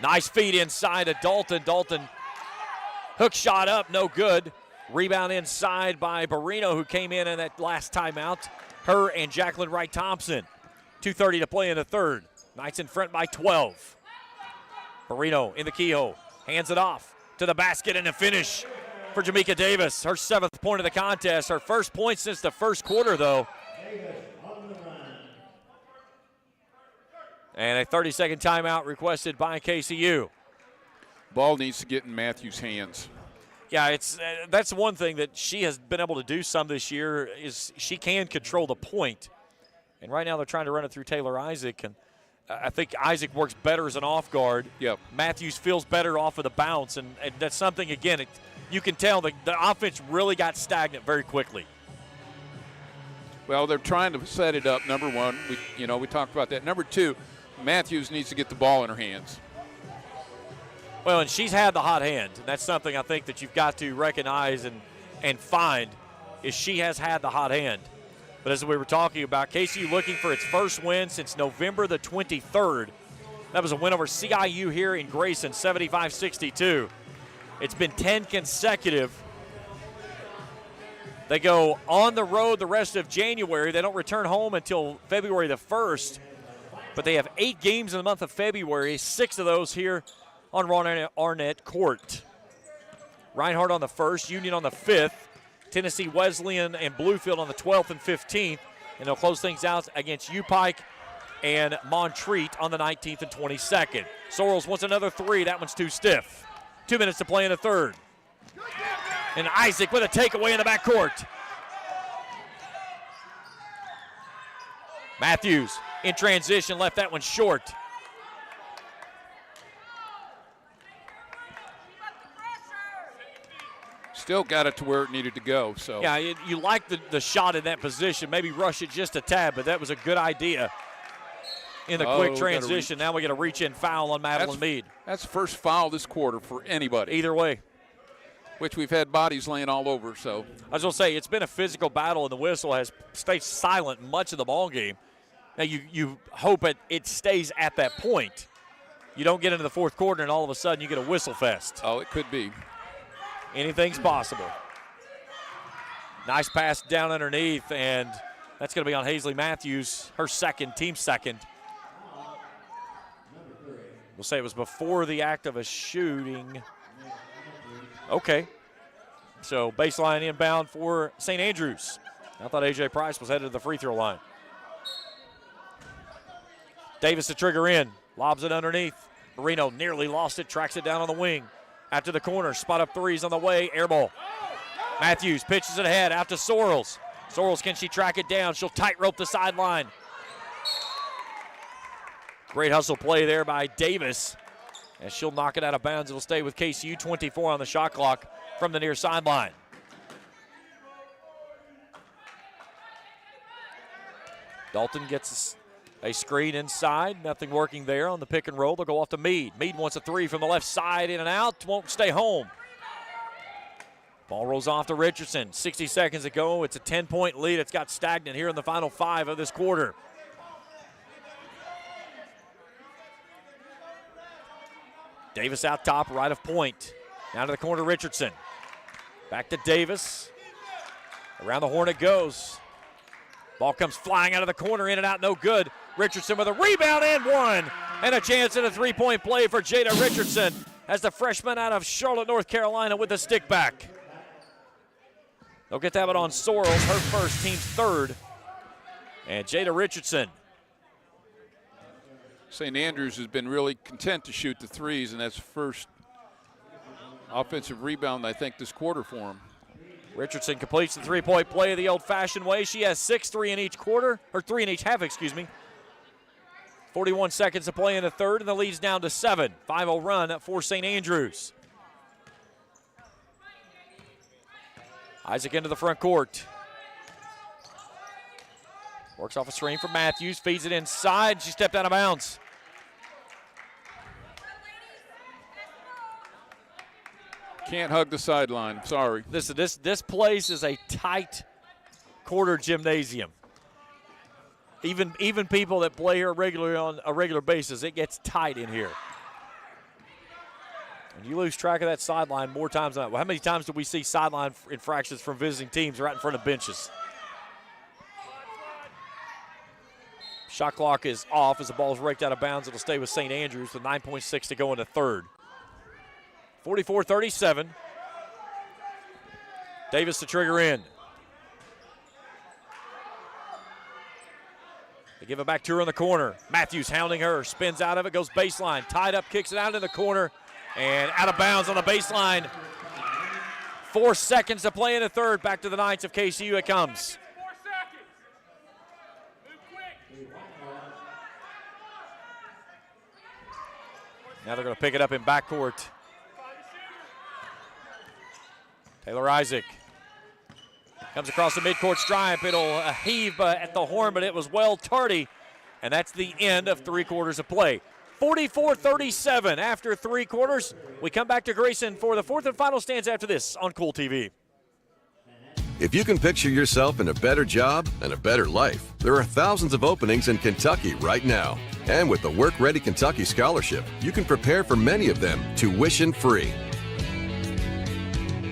Nice feed inside to Dalton. Dalton hook shot up, no good. Rebound inside by Barino, who came in that last timeout. Her and Jacqueline Wright-Thompson. 2:30 to play in the third. Knights in front by 12. Barino in the keyhole. Hands it off to the basket and a finish for Jamaica Davis. Her 7th point of the contest. Her first point since the first quarter, though. And a 30-second timeout requested by KCU. Ball needs to get in Matthews' hands. Yeah, that's one thing that she has been able to do some this year is she can control the point. And right now they're trying to run it through Taylor Isaac, and I think Isaac works better as an off guard. Yep. Matthews feels better off of the bounce, and that's something, again, you can tell the offense really got stagnant very quickly. Well, they're trying to set it up, number one. We talked about that. Number two, Matthews needs to get the ball in her hands. Well, and she's had the hot hand. And that's something I think that you've got to recognize and find is she has had the hot hand. But as we were talking about, KCU looking for its first win since November the 23rd. That was a win over CIU here in Grayson, 75-62. It's been 10 consecutive. They go on the road the rest of January. They don't return home until February the 1st. But they have 8 games in the month of February, 6 of those here on Arnett Court. Reinhardt on the 1st, Union on the 5th, Tennessee Wesleyan and Bluefield on the 12th and 15th. And they'll close things out against U-Pike and Montreat on the 19th and 22nd. Sorrells wants another three. That one's too stiff. 2 minutes to play in the third. And Isaac with a takeaway in the backcourt. Matthews in transition, left that one short. Still got it to where it needed to go. So yeah, you like the shot in that position. Maybe rush it just a tad, but that was a good idea in the quick transition. Now we get a reach-in foul on Madeline Mead. That's the first foul this quarter for anybody. Either way. Which we've had bodies laying all over. So I was going to say, it's been a physical battle, and the whistle has stayed silent much of the ball game. Now you hope it stays at that point. You don't get into the fourth quarter, and all of a sudden you get a whistle fest. Oh, it could be. Anything's possible. Nice pass down underneath, and that's going to be on Hazley Matthews, her second, team second. We'll say it was before the act of a shooting. Okay. So baseline inbound for St. Andrews. I thought A.J. Price was headed to the free throw line. Davis to trigger in, lobs it underneath. Marino nearly lost it, tracks it down on the wing. Out to the corner, spot up threes on the way, air ball. Matthews pitches it ahead, out to Sorrells. Sorrells, can she track it down? She'll tightrope the sideline. Great hustle play there by Davis. And she'll knock it out of bounds. It'll stay with KCU, 24 on the shot clock from the near sideline. Dalton gets a screen inside, nothing working there on the pick and roll. They'll go off to Mead. Mead wants a three from the left side, in and out, won't stay home. Ball rolls off to Richardson. 60 seconds ago, it's a 10-point lead. It's got stagnant here in the final 5 of this quarter. Davis out top, right of point. Down to the corner, Richardson. Back to Davis. Around the horn it goes. Ball comes flying out of the corner, in and out, no good. Richardson with a rebound and one. And a chance at a three-point play for Jada Richardson as the freshman out of Charlotte, North Carolina with the stick back. They'll get that one on Sorrells, her first, team's third. And Jada Richardson. St. Andrews has been really content to shoot the threes, and that's the first offensive rebound, I think, this quarter for him. Richardson completes the three-point play the old-fashioned way. She has 6 in each quarter, or 3 in each half, excuse me. 41 seconds to play in the third, and the lead's down to 7. 5-0 run for St. Andrews. Isaac into the front court. Works off a screen from Matthews, feeds it inside. She stepped out of bounds. Can't hug the sideline, sorry. Listen, this place is a tight quarter gymnasium. Even people that play here regularly on a regular basis, it gets tight in here. And you lose track of that sideline more times than not. Well, how many times do we see sideline infractions from visiting teams right in front of benches? Shot clock is off as the ball is raked out of bounds. It'll stay with St. Andrews with 9.6 to go in the third. 44-37. Davis to trigger in. They give it back to her in the corner. Matthews hounding her, spins out of it, goes baseline, tied up, kicks it out in the corner, and out of bounds on the baseline. 4 seconds to play in the third. Back to the Knights of KCU it comes. Now they're going to pick it up in backcourt. Taylor Isaac comes across the midcourt stripe. It'll heave at the horn, but it was well tardy. And that's the end of 3 quarters of play. 44-37 after 3 quarters. We come back to Grayson for the 4th and final stands after this on Kool TV. If you can picture yourself in a better job and a better life, there are thousands of openings in Kentucky right now. And with the Work Ready Kentucky Scholarship, you can prepare for many of them tuition-free.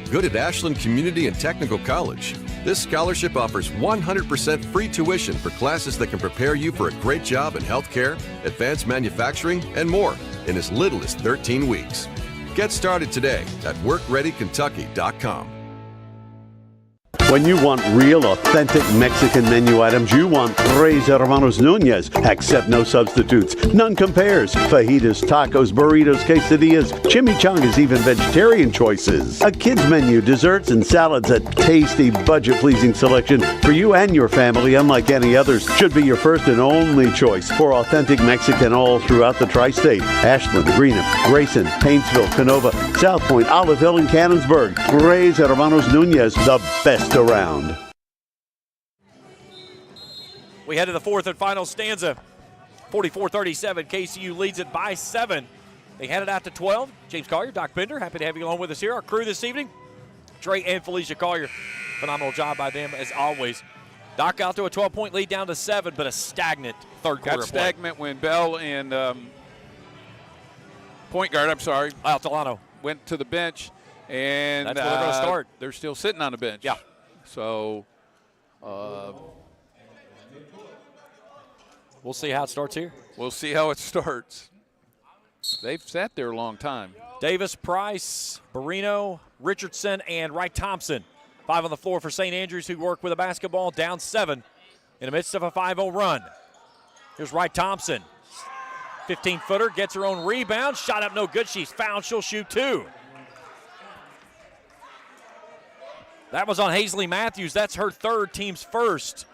Good at Ashland Community and Technical College. This scholarship offers 100% free tuition for classes that can prepare you for a great job in healthcare, advanced manufacturing, and more in as little as 13 weeks. Get started today at WorkReadyKentucky.com. When you want real, authentic Mexican menu items, you want Tres Hermanos Nunez. Accept no substitutes. None compares. Fajitas, tacos, burritos, quesadillas, chimichangas, even vegetarian choices. A kids menu, desserts and salads, a tasty, budget-pleasing selection for you and your family, unlike any others. Should be your first and only choice for authentic Mexican all throughout the tri-state. Ashland, Greenham, Grayson, Paintsville, Canova, South Point, Olive Hill, and Cannonsburg. Tres Hermanos Nunez, the best around. We head to the fourth and final stanza. 44-37, KCU leads it by 7. They headed out to 12. James Collier, Doc Bender, happy to have you along with us here. Our crew this evening, Trey and Felicia Collier. Phenomenal job by them as always. Doc out to a 12-point lead down to 7, but a stagnant third quarter. Got stagnant when Bell and point guard, Altalano went to the bench, and that's where they're going to start. They're still sitting on the bench. Yeah. So we'll see how it starts here. We'll see how it starts. They've sat there a long time. Davis, Price, Barino, Richardson, and Wright Thompson. 5 on the floor for St. Andrews, who work with a basketball, down 7 in the midst of a 5-0 run. Here's Wright Thompson. 15-footer, gets her own rebound. Shot up no good. She's fouled. She'll shoot 2. That was on Hazley Matthews. That's her third, team's first.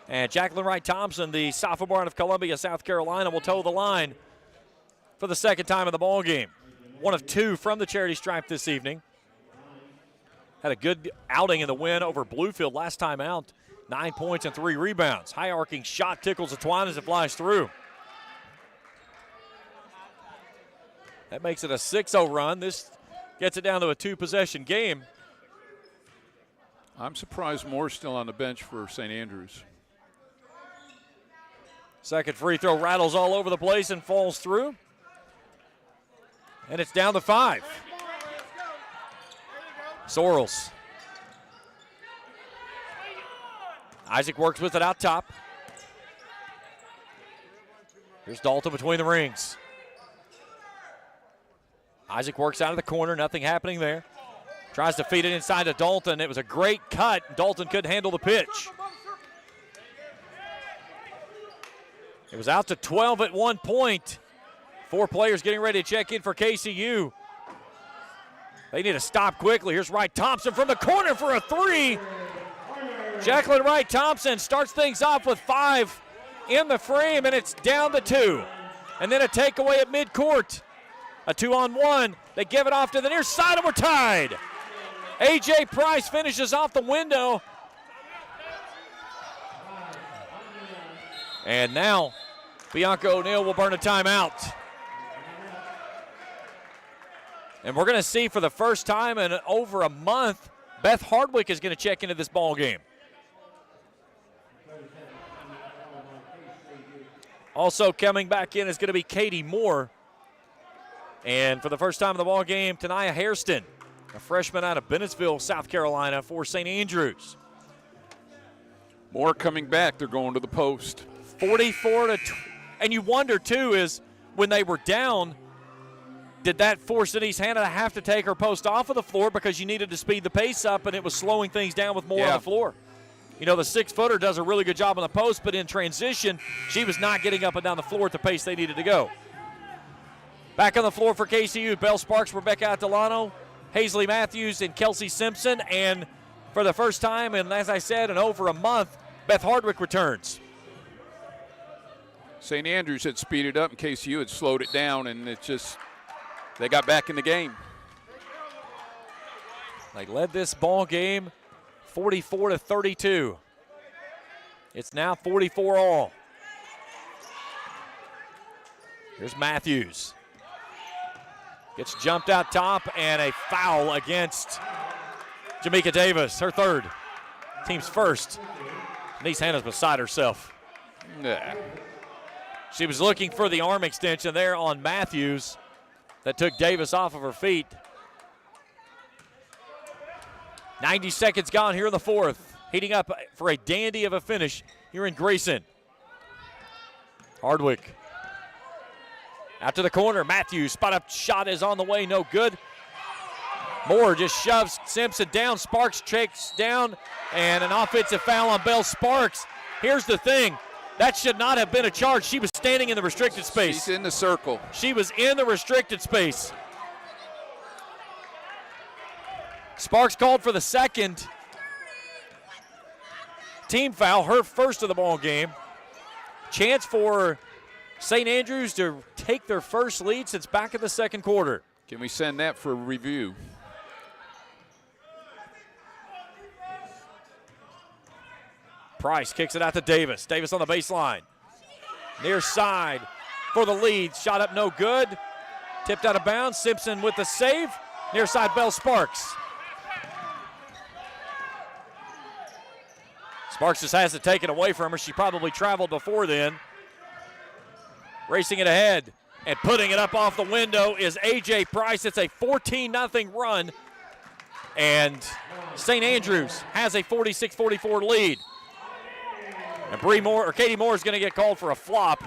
And Jacqueline Wright Thompson, the sophomore out of Columbia, South Carolina, will toe the line for the second time in the ballgame. 1 of 2 from the charity stripe this evening. Had a good outing in the win over Bluefield last time out. 9 points and 3 rebounds. High arcing shot tickles the twine as it flies through. That makes it a 6-0 run. This gets it down to a 2-possession game. I'm surprised Moore's still on the bench for St. Andrews. Second free throw rattles all over the place and falls through. And it's down to 5. Sorrells. Isaac works with it out top. Here's Dalton between the rings. Isaac works out of the corner, nothing happening there. Tries to feed it inside to Dalton. It was a great cut. Dalton couldn't handle the pitch. It was out to 12 at one point. 4 players getting ready to check in for KCU. They need to stop quickly. Here's Wright Thompson from the corner for a 3. Jacqueline Wright Thompson starts things off with 5 in the frame, and it's down to 2. And then a takeaway at midcourt. A 2-on-1. They give it off to the near side, and we're tied. A.J. Price finishes off the window. And now Bianca O'Neill will burn a timeout. And we're going to see for the first time in over a month, Beth Hardwick is going to check into this ball game. Also coming back in is going to be Katie Moore. And for the first time in the ball game, NAIA Hairston, a freshman out of Bennettsville, South Carolina, for St. Andrews. Moore coming back. They're going to the post. 44-20. And you wonder, too, is when they were down, did that force Denise Hanna to have to take her post off of the floor because you needed to speed the pace up and it was slowing things down with Moore on the floor? You know, the 6-footer does a really good job on the post, but in transition, she was not getting up and down the floor at the pace they needed to go. Back on the floor for KCU, Belle Sparks, Rebecca Atalano, Hazley Matthews, and Kelsey Simpson. And for the first time, and as I said, in over a month, Beth Hardwick returns. St. Andrews had speeded up and KCU had slowed it down, and it just, they got back in the game. They led this ball game 44-32. It's now 44 all. Here's Matthews. Gets jumped out top, and a foul against Jamaica Davis, her third. Team's first. Denise Hanna's beside herself. Yeah. She was looking for the arm extension there on Matthews that took Davis off of her feet. 90 seconds gone here in the fourth. Heating up for a dandy of a finish here in Grayson. Hardwick. Out to the corner, Matthews, spot up shot is on the way, no good. Moore just shoves Simpson down. Sparks checks down, and an offensive foul on Bell Sparks. Here's the thing. That should not have been a charge. She was standing in the restricted space. She's in the circle. She was in the restricted space. Sparks called for the second team foul, her first of the ball game. Chance for St. Andrews to take their first lead since back in the second quarter. Can we send that for review? Price kicks it out to Davis. Davis on the baseline. Near side for the lead. Shot up no good. Tipped out of bounds. Simpson with the save. Near side Bell Sparks. Sparks just has it taken away from her. She probably traveled before then. Racing it ahead and putting it up off the window is A.J. Price. It's a 14-0 run. And St. Andrews has a 46-44 lead. And Katie Moore is going to get called for a flop.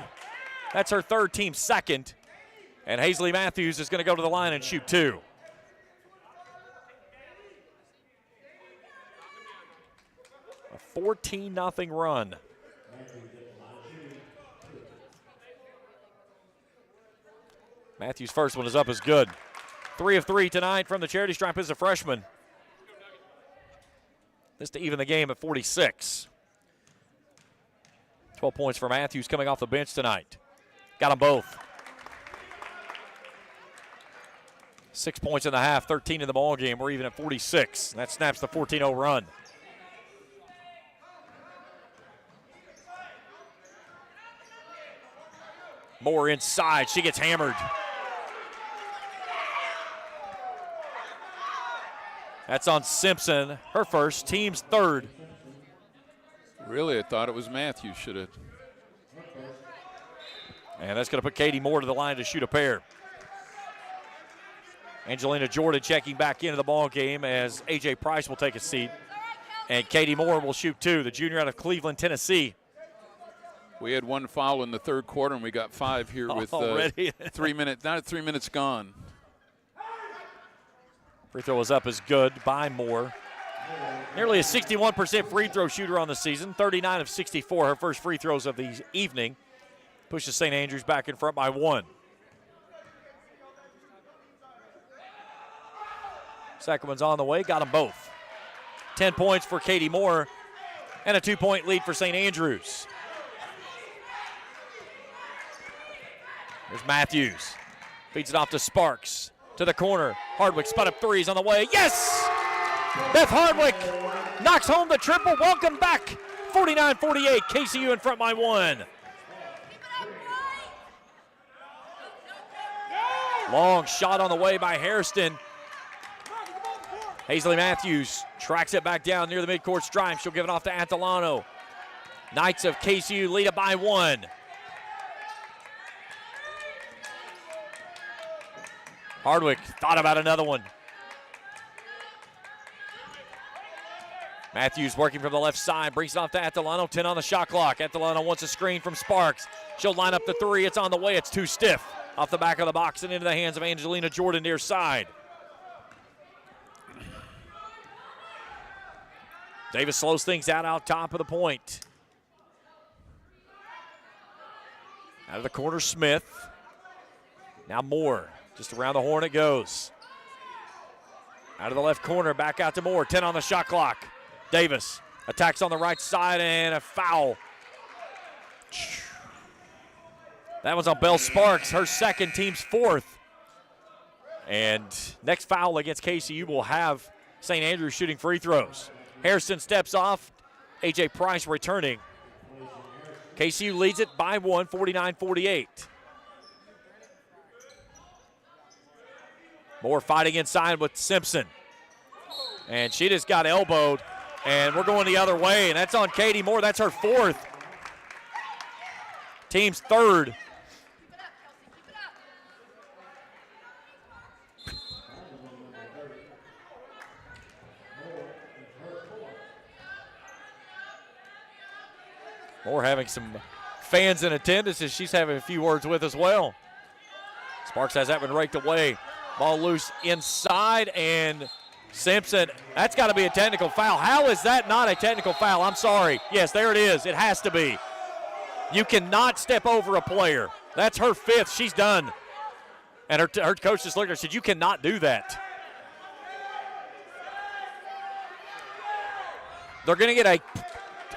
That's her third, team second. And Hazley Matthews is going to go to the line and shoot two. A 14-0 run. Matthews' first one is up, is good. 3 of 3 tonight from the charity stripe as a freshman. This to even the game at 46. 12 points for Matthews coming off the bench tonight. Got them both. 6 points in the half, 13 in the ball game. We're even at 46. That snaps the 14-0 run. Moore inside. She gets hammered. That's on Simpson, her first, team's third. Really, I thought it was Matthews should have. And that's going to put Katie Moore to the line to shoot a pair. Angelina Jordan checking back into the ball game as A.J. Price will take a seat. And Katie Moore will shoot two, the junior out of Cleveland, Tennessee. We had one foul in the third quarter, and we got 5 here with 3 minutes. Now 3 minutes gone. Free throw is up, is good by Moore. Nearly a 61% free throw shooter on the season. 39 of 64, her first free throws of the evening. Pushes St. Andrews back in front by 1. Second one's on the way, got them both. 10 points for Katie Moore and a 2-point lead for St. Andrews. There's Matthews. Feeds it off to Sparks. To the corner. Hardwick spot up threes on the way. Yes! Beth Hardwick knocks home the triple. Welcome back. 49-48. KCU in front by 1. Long shot on the way by Hairston. Hazley Matthews tracks it back down near the midcourt stripe. She'll give it off to Atalano. Knights of KCU lead it by 1. Hardwick thought about another one. Matthews working from the left side, brings it off to Atalano, 10 on the shot clock. Atalano wants a screen from Sparks. She'll line up the three, it's on the way, it's too stiff. Off the back of the box and into the hands of Angelina Jordan near side. Davis slows things out top of the point. Out of the corner, Smith. Now Moore. Just around the horn it goes. Out of the left corner, back out to Moore. 10 on the shot clock. Davis attacks on the right side and a foul. That one's on Bell Sparks, her second, team's fourth. And next foul against KCU will have St. Andrews shooting free throws. Harrison steps off. A.J. Price returning. KCU leads it by 1, 49-48. Moore fighting inside with Simpson. And she just got elbowed. And we're going the other way. And that's on Katie Moore. That's her fourth. Team's third. Moore having some fans in attendance as she's having a few words with as well. Sparks has that one raked away. Ball loose inside, and Simpson, that's got to be a technical foul. How is that not a technical foul? I'm sorry. Yes, there it is. It has to be. You cannot step over a player. That's her 5th. She's done. And her coach just looked at her and said, you cannot do that. They're going to get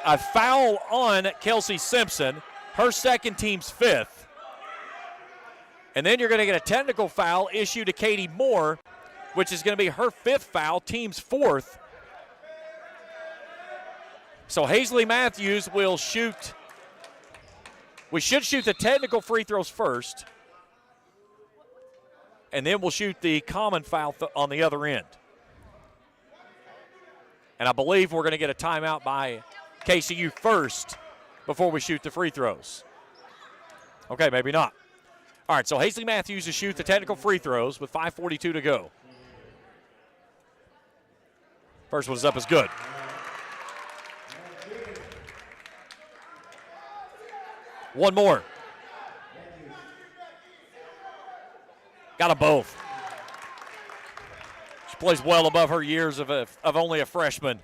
a foul on Kelsey Simpson, her second, team's 5th. And then you're going to get a technical foul issued to Katie Moore, which is going to be her 5th foul, team's 4th. So Hazley Matthews will shoot. We should shoot the technical free throws first, and then we'll shoot the common foul on the other end. And I believe we're going to get a timeout by KCU first before we shoot the free throws. Okay, maybe not. All right, so Hazley Matthews to shoot the technical free throws with 5:42 to go. First one is up, is good. One more. Got them both. She plays well above her years of only a freshman.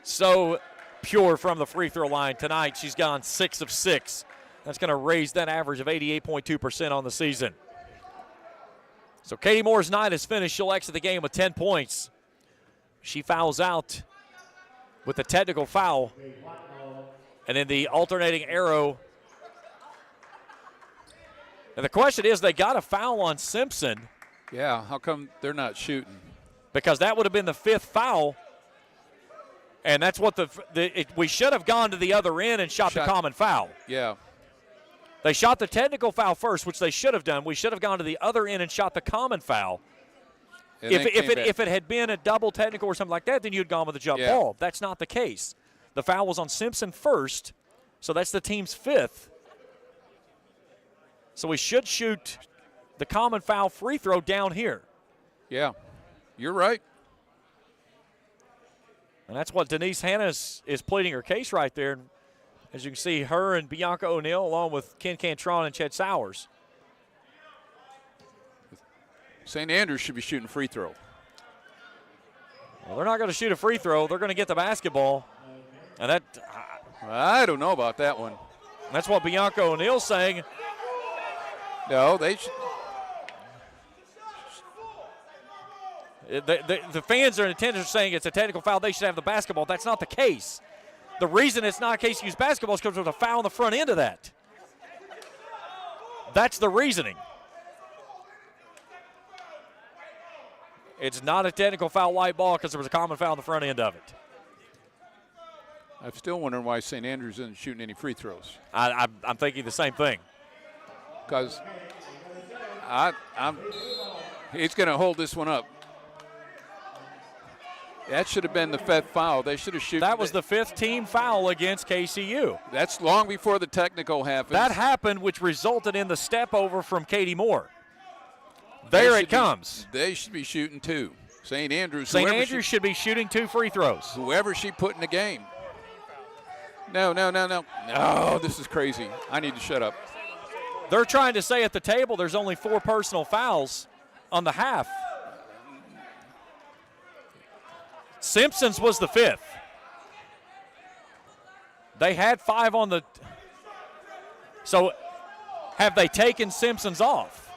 So pure from the free throw line tonight. She's gone 6 of 6. That's going to raise that average of 88.2% on the season. So Katie Moore's night is finished. She'll exit the game with 10 points. She fouls out with the technical foul. And then the alternating arrow. And the question is, they got a foul on Simpson. Yeah, how come they're not shooting? Because that would have been the 5th foul. And that's what we should have gone to the other end and shot the common foul. Yeah. They shot the technical foul first, which they should have done. We should have gone to the other end and shot the common foul. If it had been a double technical or something like that, then you'd gone with the jump ball. That's not the case. The foul was on Simpson first, so that's the team's 5th. So we should shoot the common foul free throw down here. Yeah, you're right. And that's what Denise Hanna is pleading her case right there. As you can see, her and Bianca O'Neill, along with Ken Cantron and Chet Sowers. St. Andrews should be shooting free throw. Well, they're not going to shoot a free throw. They're going to get the basketball. And that I don't know about that one. That's what Bianca O'Neill's saying. No, they should. The fans are in attendance saying it's a technical foul. They should have the basketball. That's not the case. The reason it's not KCU's basketball is because there's a foul on the front end of that. That's the reasoning. It's not a technical foul white ball because there was a common foul on the front end of it. I'm still wondering why St. Andrews isn't shooting any free throws. I'm thinking the same thing. Because he's going to hold this one up. That should have been the 5th foul. They should have shooten. That was the 5th team foul against KCU. That's long before the technical happened. That happened, which resulted in the step over from Katie Moore. There it comes. They should be shooting 2. St. Andrews. St. Andrews should be shooting 2 free throws. Whoever she put in the game. No. No, this is crazy. I need to shut up. They're trying to say at the table there's only 4 personal fouls on the half. Simpson's was the 5th. They had 5 on the. So have they taken Simpson's off?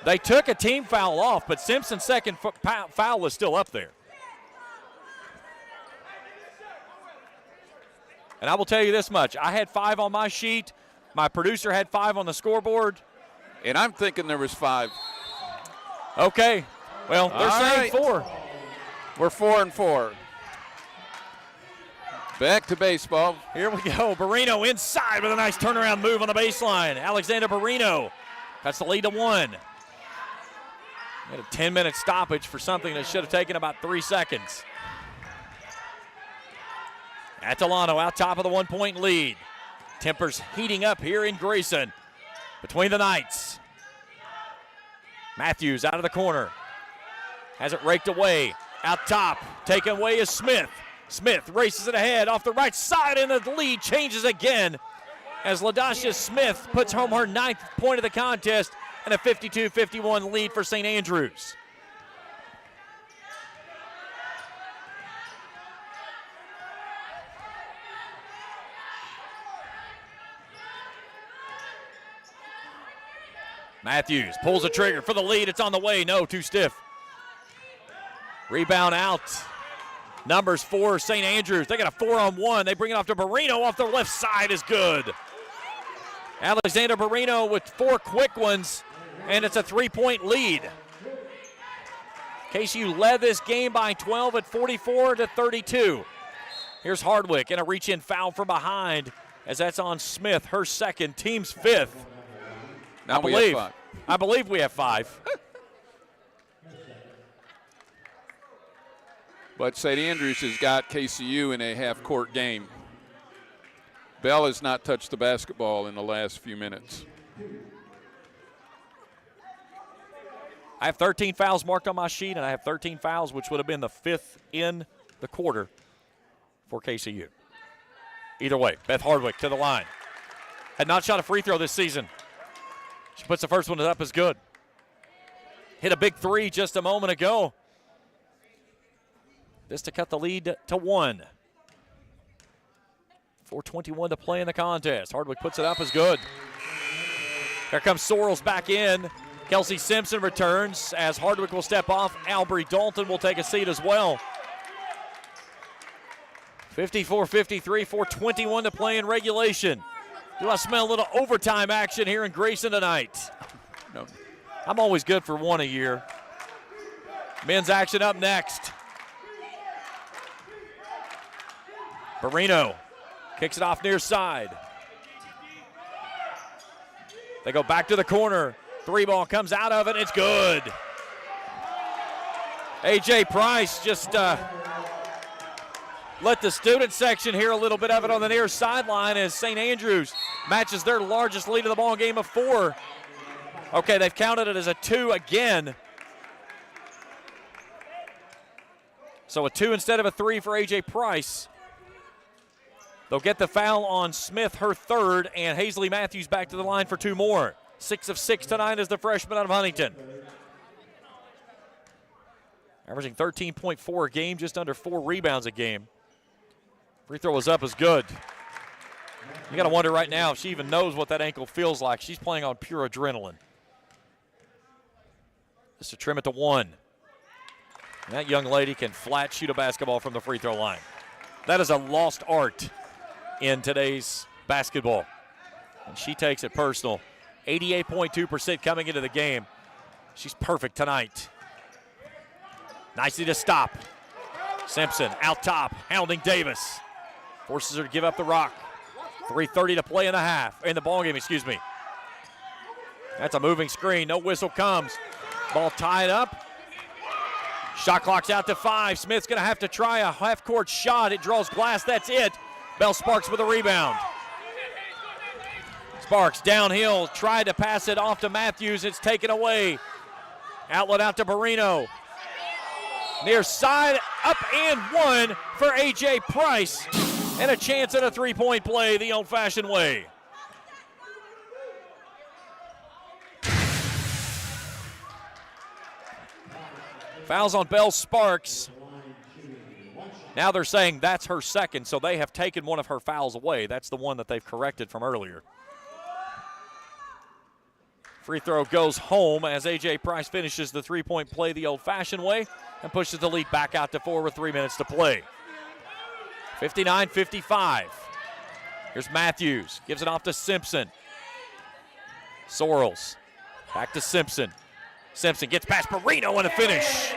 They took a team foul off, but Simpson's second foul is still up there. And I will tell you this much. I had 5 on my sheet. My producer had 5 on the scoreboard. And I'm thinking there was 5. Okay. Well, they're saying 4. We're 4-4. Back to baseball. Here we go. Barrino inside with a nice turnaround move on the baseline. Alexander Barrino cuts the lead to 1. Had a 10-minute stoppage for something that should have taken about 3 seconds. Atalano out top of the 1-point lead. Tempers heating up here in Grayson between the Knights. Matthews out of the corner. Has it raked away. Out top. Taken away is Smith. Smith races it ahead off the right side, and the lead changes again as LaDasha Smith puts home her 9th point of the contest and a 52-51 lead for St. Andrews. Matthews pulls the trigger for the lead. It's on the way. No, too stiff. Rebound out. Numbers for St. Andrews. They got a 4-on-1. They bring it off to Barrino off the left side is good. Alexander Barrino with 4 quick ones, and it's a 3-point lead. KCU led this game by 12 at 44-32. Here's Hardwick and a reach-in foul from behind as that's on Smith, her 2nd, team's 5th. Now we have 5. I believe we have 5. But St. Andrews has got KCU in a half-court game. Bell has not touched the basketball in the last few minutes. I have 13 fouls marked on my sheet, and I have 13 fouls, which would have been the 5th in the quarter for KCU. Either way, Beth Hardwick to the line. Had not shot a free throw this season. She puts the first one up as good. Hit a big 3 just a moment ago. This to cut the lead to 1. 4:21 to play in the contest. Hardwick puts it up as good. Here comes Sorrells back in. Kelsey Simpson returns as Hardwick will step off. Albury Dalton will take a seat as well. 54-53, 4:21 to play in regulation. Do I smell a little overtime action here in Grayson tonight? No. I'm always good for one a year. Men's action up next. Barrino kicks it off near side. They go back to the corner. 3 ball comes out of it. It's good. A.J. Price just let the student section hear a little bit of it on the near sideline as St. Andrews matches their largest lead of the ball game of 4. Okay, they've counted it as a 2 again. So a 2 instead of a 3 for A.J. Price. They'll get the foul on Smith, her 3rd, and Hazley Matthews back to the line for 2 more. 6 of 6 tonight as the freshman out of Huntington. Averaging 13.4 a game, just under 4 rebounds a game. Free throw is up is good. You got to wonder right now if she even knows what that ankle feels like. She's playing on pure adrenaline. Just to trim it to 1. And that young lady can flat shoot a basketball from the free throw line. That is a lost art in today's basketball. And she takes it personal. 88.2% coming into the game. She's perfect tonight. Nicely to stop. Simpson out top, hounding Davis. Forces her to give up the rock. 3:30 to play in the ball game, excuse me. That's a moving screen. No whistle comes. Ball tied up. Shot clock's out to 5. Smith's going to have to try a half-court shot. It draws glass. That's it. Bell Sparks with a rebound. Sparks downhill. Tried to pass it off to Matthews. It's taken away. Outlet out to Barrino. Near side, up and 1 for A.J. Price. And a chance at a 3-point play the old-fashioned way. Fouls on Bell Sparks. Now they're saying that's her 2nd, so they have taken one of her fouls away. That's the one that they've corrected from earlier. Free throw goes home as A.J. Price finishes the 3-point play the old-fashioned way and pushes the lead back out to 4 with 3 minutes to play. 59-55. Here's Matthews. Gives it off to Simpson. Sorrells. Back to Simpson. Simpson gets past Barrino and a finish.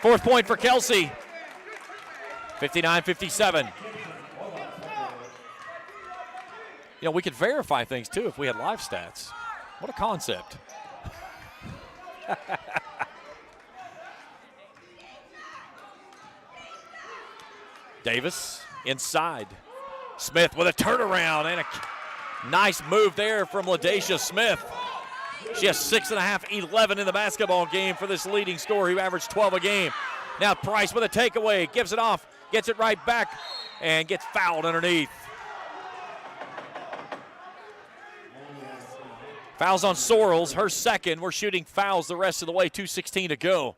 4th point for Kelsey. 59-57. You know, we could verify things, too, if we had live stats. What a concept. Davis inside. Smith with a turnaround and a nice move there from LaDasha Smith. She has 6.5, 11 in the basketball game for this leading scorer who averaged 12 a game. Now Price with a takeaway, gives it off, gets it right back, and gets fouled underneath. Fouls on Sorrells, her second. We're shooting fouls the rest of the way, 2:16 to go.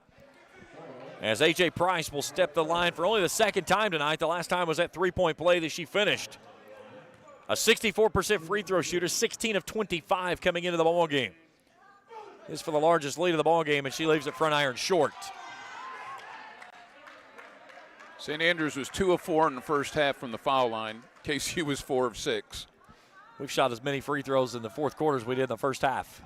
As A.J. Price will step the line for only the second time tonight. The last time was that three-point play that she finished. A 64% free throw shooter, 16 of 25 coming into the ball game. This is for the largest lead of the ball game, and she leaves it front iron short. St. Andrews was 2 of 4 in the first half from the foul line. KCU was 4 of 6. We've shot as many free throws in the fourth quarter as we did in the first half.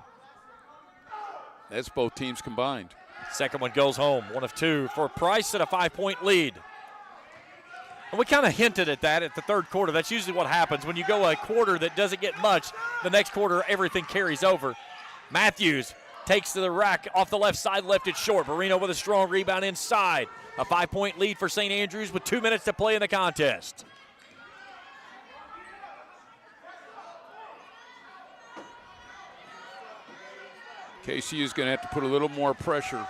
That's both teams combined. Second one goes home, 1 of 2 for Price and a 5-point lead. And we kind of hinted at that at the third quarter. That's usually what happens when you go a quarter that doesn't get much. The next quarter, everything carries over. Matthews takes to the rack off the left side, left it short. Barino with a strong rebound inside. A 5-point lead for St. Andrews with 2 minutes to play in the contest. KCU is going to have to put a little more pressure.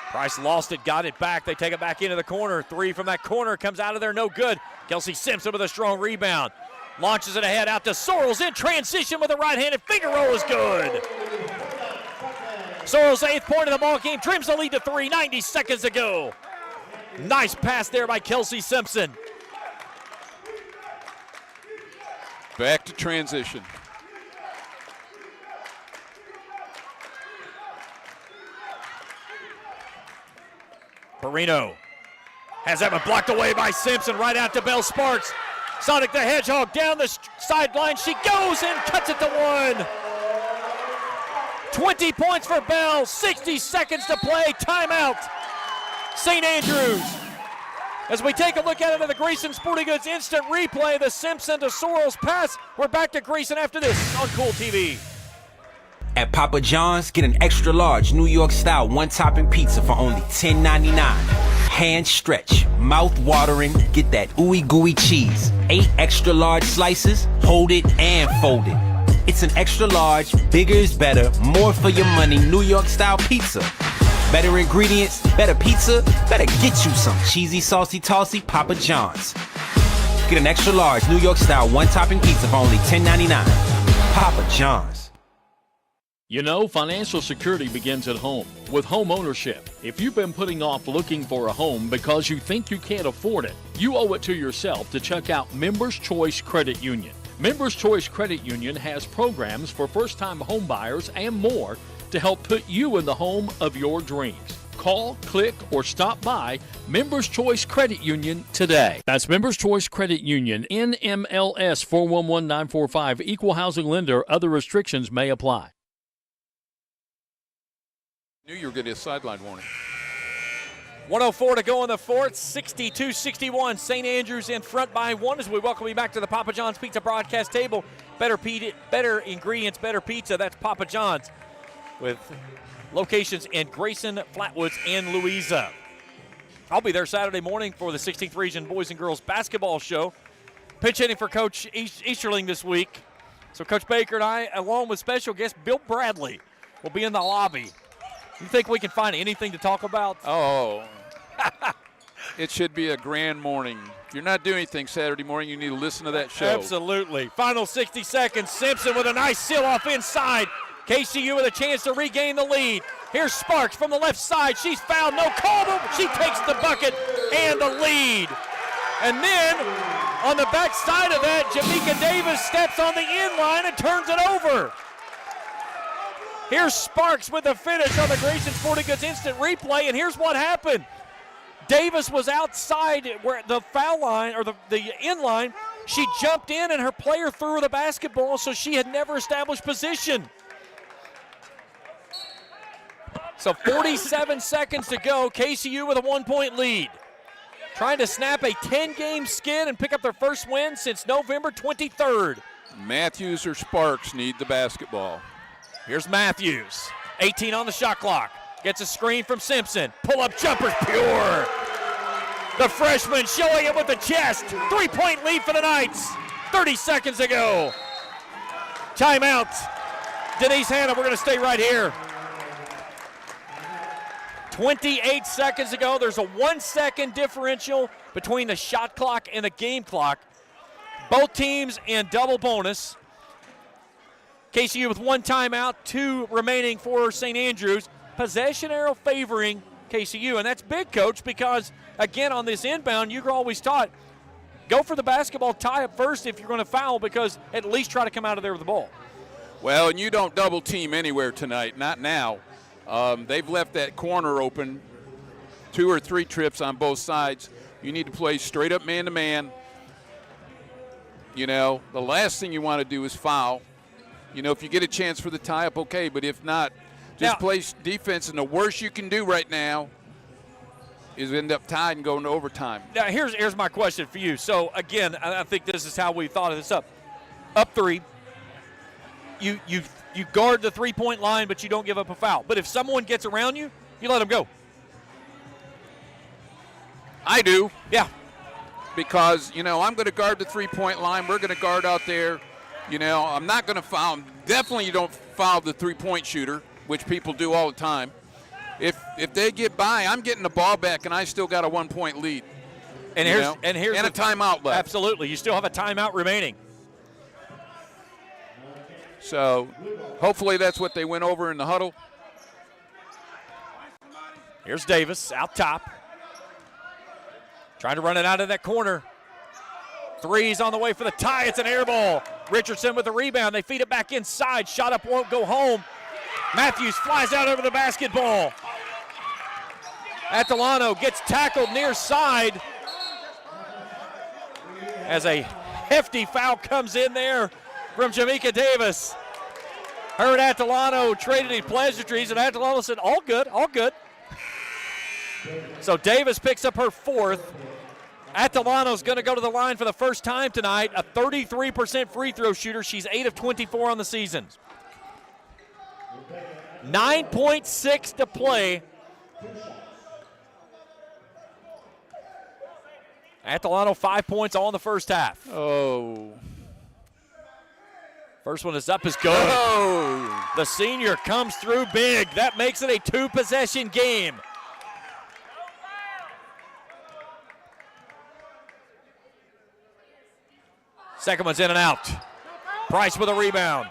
Price lost it, got it back. They take it back into the corner. 3 from that corner comes out of there, no good. Kelsey Simpson with a strong rebound. Launches it ahead out to Sorrells in transition with a right-handed finger roll is good. Sorrells' 8th point of the ball game, trims the lead to 3, 90 seconds to go. Nice pass there by Kelsey Simpson. Back to transition. Barino has that one blocked away by Simpson, right out to Bell Sparks. Sonic the Hedgehog down the sideline. She goes and cuts it to 1. 20 points for Bell, 60 seconds to play, timeout. St. Andrews. As we take a look at it in the Grayson Sporting Goods instant replay, the Simpson to Sorrells pass. We're back to Grayson after this on Kool TV. At Papa John's, get an extra large New York style one-topping pizza for only $10.99. Hand stretch, mouth watering, get that ooey gooey cheese. 8 extra large slices, hold it and fold it. It's an extra large, bigger is better, more for your money, New York style pizza. Better ingredients, better pizza, better get you some cheesy, saucy, tossy Papa John's. Get an extra large New York style one-topping pizza for only $10.99. Papa John's. You know, financial security begins at home with home ownership. If you've been putting off looking for a home because you think you can't afford it, you owe it to yourself to check out Members Choice Credit Union. Members Choice Credit Union has programs for first-time home buyers and more to help put you in the home of your dreams. Call, click, or stop by Members Choice Credit Union today. That's Members Choice Credit Union, NMLS 411945, Equal Housing Lender. Other restrictions may apply. Knew you were going to get a sideline warning. 104 to go in the fourth, 62-61. St. Andrews in front by 1 as we welcome you back to the Papa John's Pizza broadcast table. Better ingredients, better pizza. That's Papa John's with locations in Grayson, Flatwoods, and Louisa. I'll be there Saturday morning for the 16th Region Boys and Girls Basketball Show. Pinch hitting for Coach Easterling this week. So Coach Baker and I, along with special guest Bill Bradley, will be in the lobby. You think we can find anything to talk about? Oh, it should be a grand morning. If you're not doing anything Saturday morning, you need to listen to that show. Absolutely. Final 60 seconds. Simpson with a nice seal off inside. KCU with a chance to regain the lead. Here's Sparks from the left side. She's fouled. No call. She takes the bucket and the lead. And then on the back side of that, Jamaica Davis steps on the in line and turns it over. Here's Sparks with the finish on the Grayson Sporting Goods instant replay, and here's what happened. Davis was outside where the foul line, or the in line. She jumped in, and her player threw her the basketball, so she had never established position. So 47 seconds to go. KCU with a 1-point lead. Trying to snap a 10-game skid and pick up their first win since November 23rd. Matthews or Sparks need the basketball. Here's Matthews, 18 on the shot clock. Gets a screen from Simpson. Pull-up jumper's pure. The freshman showing it with the chest. 3-point lead for the Knights. 30 seconds to go. Timeout. Denise Hanna, we're going to stay right here. 28 seconds to go. There's a 1-second differential between the shot clock and the game clock. Both teams in double bonus. KCU with 1 timeout, 2 remaining for St. Andrews. Possession arrow favoring KCU, and that's big, Coach, because, again, on this inbound, you're always taught, go for the basketball tie-up first if you're going to foul, because at least try to come out of there with the ball. Well, and you don't double team anywhere tonight, not now. They've left that corner open 2 or 3 trips on both sides. You need to play straight up man-to-man. You know, the last thing you want to do is foul. You know, if you get a chance for the tie-up, okay, but if not, just play defense, and the worst you can do right now is end up tied and going to overtime. Now, here's my question for you. So, again, I think this is how we thought of this up. Up 3, you guard the three-point line, but you don't give up a foul. But if someone gets around you, you let them go. I do. Yeah. Because, you know, I'm going to guard the three-point line. We're going to guard out there. You know, I'm not going to foul. Definitely you don't foul the three-point shooter, which people do all the time. If they get by, I'm getting the ball back, and I still got a 1-point lead. And here's a timeout left. Absolutely. You still have a timeout remaining. So hopefully that's what they went over in the huddle. Here's Davis out top. Trying to run it out of that corner. 3's on the way for the tie. It's an air ball. Richardson with the rebound. They feed it back inside. Shot up, won't go home. Matthews flies out over the basketball. Atalano gets tackled near side as a hefty foul comes in there from Jamaica Davis. Heard Atalano traded his pleasantries, and Atalano said, all good, all good. So Davis picks up her 4th. Atalano's going to go to the line for the first time tonight, a 33% free throw shooter. She's 8 of 24 on the season. 9.6 to play. Atalano 5 points all in the first half. Oh. First one is up, is good. Oh. The senior comes through big. That makes it a 2-possession game. Second one's in and out. Price with a rebound.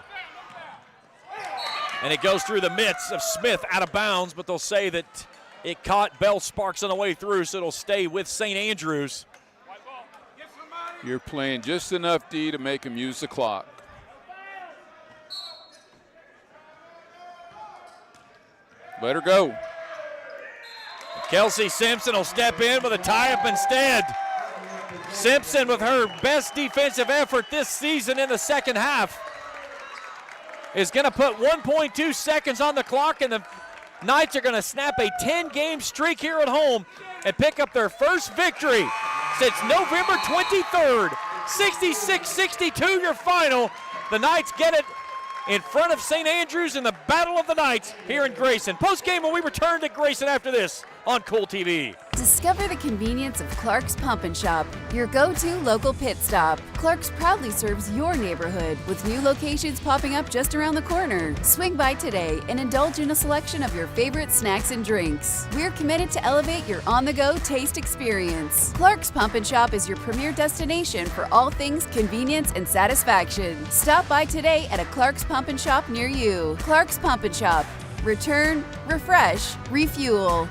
And it goes through the midst of Smith out of bounds, but they'll say that it caught Bell Sparks on the way through, so it'll stay with St. Andrews. You're playing just enough D to make him use the clock. Let her go. Kelsey Simpson will step in with a tie-up instead. Simpson with her best defensive effort this season in the second half is going to put 1.2 seconds on the clock, and the Knights are going to snap a 10-game streak here at home and pick up their first victory since November 23rd. 66-62 your final. The Knights get it in front of St. Andrews in the Battle of the Knights here in Grayson. Post-game when we return to Grayson after this on Kool TV. Discover the convenience of Clark's Pump and Shop, your go-to local pit stop. Clark's proudly serves your neighborhood with new locations popping up just around the corner. Swing by today and indulge in a selection of your favorite snacks and drinks. We're committed to elevate your on-the-go taste experience. Clark's Pump and Shop is your premier destination for all things convenience and satisfaction. Stop by today at a Clark's Pump and Shop near you. Clark's Pump and Shop. Return, refresh, refuel.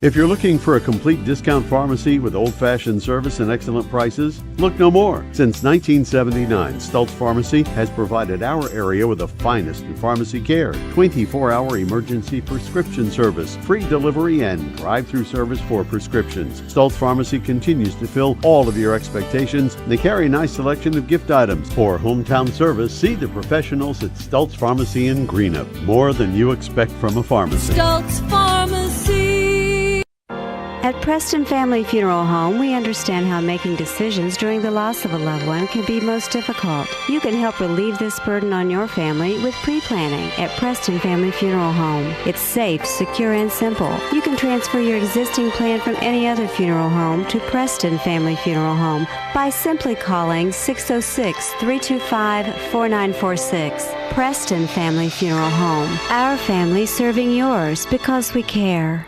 If you're looking for a complete discount pharmacy with old-fashioned service and excellent prices, look no more. Since 1979, Stultz Pharmacy has provided our area with the finest in pharmacy care, 24-hour emergency prescription service, free delivery, and drive-through service for prescriptions. Stultz Pharmacy continues to fill all of your expectations. They carry a nice selection of gift items. For hometown service, see the professionals at Stultz Pharmacy in Greenup. More than you expect from a pharmacy. Stultz Pharmacy. At Preston Family Funeral Home, we understand how making decisions during the loss of a loved one can be most difficult. You can help relieve this burden on your family with pre-planning at Preston Family Funeral Home. It's safe, secure, and simple. You can transfer your existing plan from any other funeral home to Preston Family Funeral Home by simply calling 606-325-4946. Preston Family Funeral Home. Our family serving yours because we care.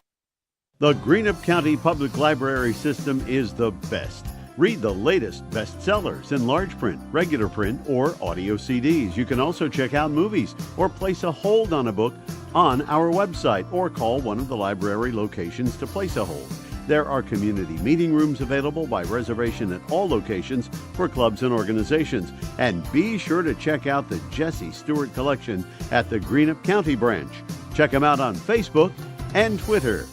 The Greenup County Public Library system is the best. Read the latest bestsellers in large print, regular print, or audio CDs. You can also check out movies or place a hold on a book on our website or call one of the library locations to place a hold. There are community meeting rooms available by reservation at all locations for clubs and organizations. And be sure to check out the Jesse Stewart collection at the Greenup County branch. Check them out on Facebook and Twitter.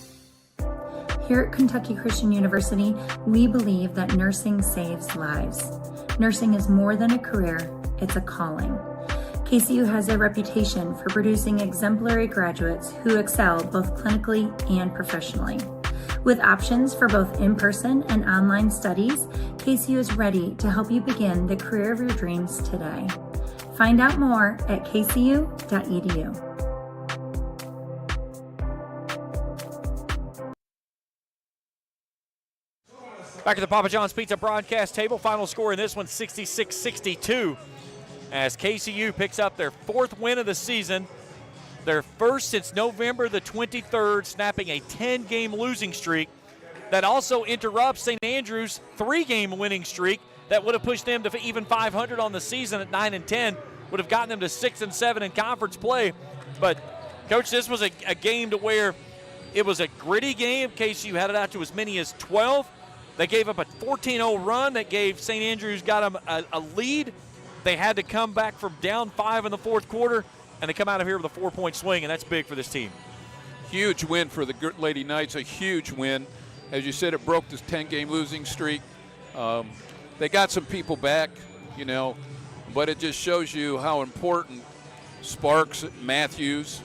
Here at Kentucky Christian University, we believe that nursing saves lives. Nursing is more than a career, it's a calling. KCU has a reputation for producing exemplary graduates who excel both clinically and professionally. With options for both in-person and online studies, KCU is ready to help you begin the career of your dreams today. Find out more at kcu.edu. Back at the Papa John's Pizza broadcast table. Final score in this one, 66-62, as KCU picks up their 4th win of the season, their first since November the 23rd, snapping a 10-game losing streak that also interrupts St. Andrews' 3-game winning streak that would have pushed them to even 500 on the season at 9-10, would have gotten them to 6-7 in conference play. But, Coach, this was a game to where it was a gritty game. KCU had it out to as many as 12. They gave up a 14-0 run that gave St. Andrews got them a lead. They had to come back from down 5 in the 4th quarter, and they come out of here with a 4-point swing, and that's big for this team. Huge win for the Lady Knights, a huge win. As you said, it broke this 10-game losing streak. They got some people back, but it just shows you how important Sparks, Matthews,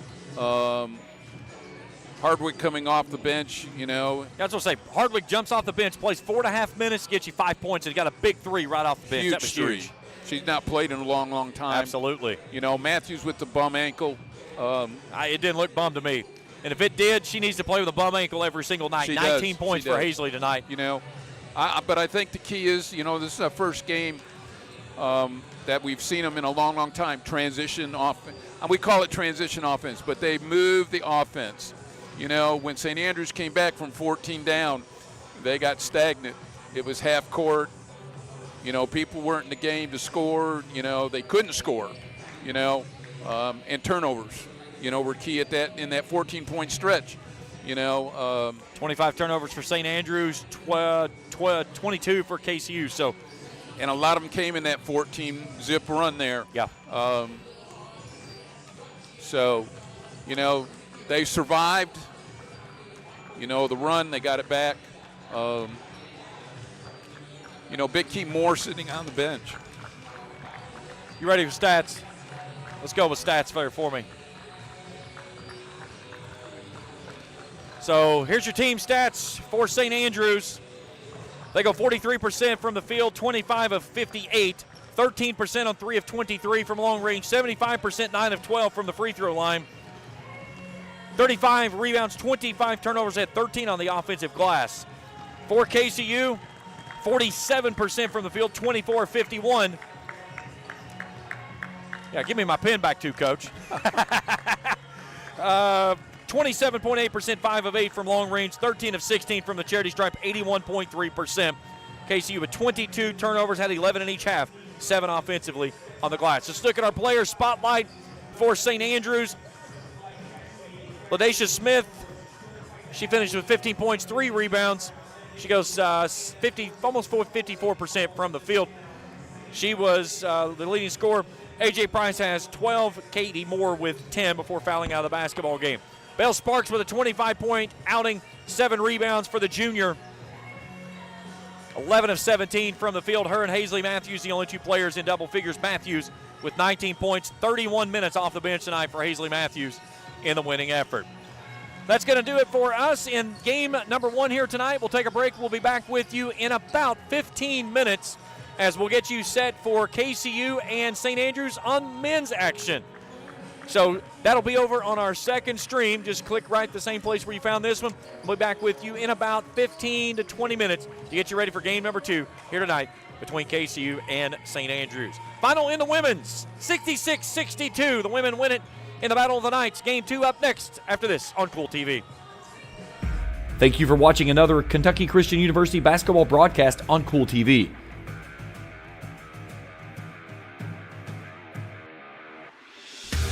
Hardwick coming off the bench, That's what I say. Hardwick jumps off the bench, plays 4.5 minutes, gets you 5 points, and got a big 3 right off the bench. That was huge. She's not played in a long, long time. Absolutely. Matthews with the bum ankle. It didn't look bum to me. And if it did, she needs to play with a bum ankle every single night. 19 points for Hazley tonight. But I think the key is, this is our first game that we've seen them in a long, long time. Transition offense. We call it transition offense, but they move the offense. When St. Andrews came back from 14 down, they got stagnant. It was half court. People weren't in the game to score. They couldn't score. And turnovers, were key at that in that 14-point stretch. 25 turnovers for St. Andrews, 22 for KCU. So, and a lot of them came in that 14-zip run there. Yeah. They survived. The run, they got it back. Big Key Moore sitting on the bench. You ready for stats? Let's go with stats for me. So here's your team stats for St. Andrews. They go 43% from the field, 25 of 58, 13% on 3 of 23 from long range, 75%, 9 of 12 from the free throw line. 35 rebounds, 25 turnovers, had 13 on the offensive glass. For KCU, 47% from the field, 24 of 51. Yeah, give me my pen back too, Coach. 27.8%, 5 of 8 from long range, 13 of 16 from the charity stripe, 81.3%. KCU with 22 turnovers, had 11 in each half, 7 offensively on the glass. Let's look at our player spotlight for St. Andrews. LaDacia Smith, she finished with 15 points, 3 rebounds. She goes almost 54% from the field. She was the leading scorer. A.J. Price has 12, Katie Moore with 10 before fouling out of the basketball game. Belle Sparks with a 25-point outing, 7 rebounds for the junior. 11 of 17 from the field. Her and Hazley Matthews, the only 2 players in double figures. Matthews with 19 points, 31 minutes off the bench tonight for Hazley Matthews in the winning effort. That's going to do it for us in game number 1 here tonight. We'll take a break. We'll be back with you in about 15 minutes as we'll get you set for KCU and St. Andrews on men's action. So that'll be over on our second stream. Just click right the same place where you found this one. We'll be back with you in about 15 to 20 minutes to get you ready for game number 2 here tonight between KCU and St. Andrews. Final in the women's, 66-62. The women win it in the Battle of the Knights. Game 2 up next after this on Kool TV. Thank you for watching another Kentucky Christian University basketball broadcast on Kool TV.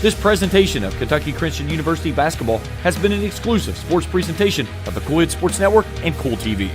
This presentation of Kentucky Christian University basketball has been an exclusive sports presentation of the Kool Sports Network and Kool TV.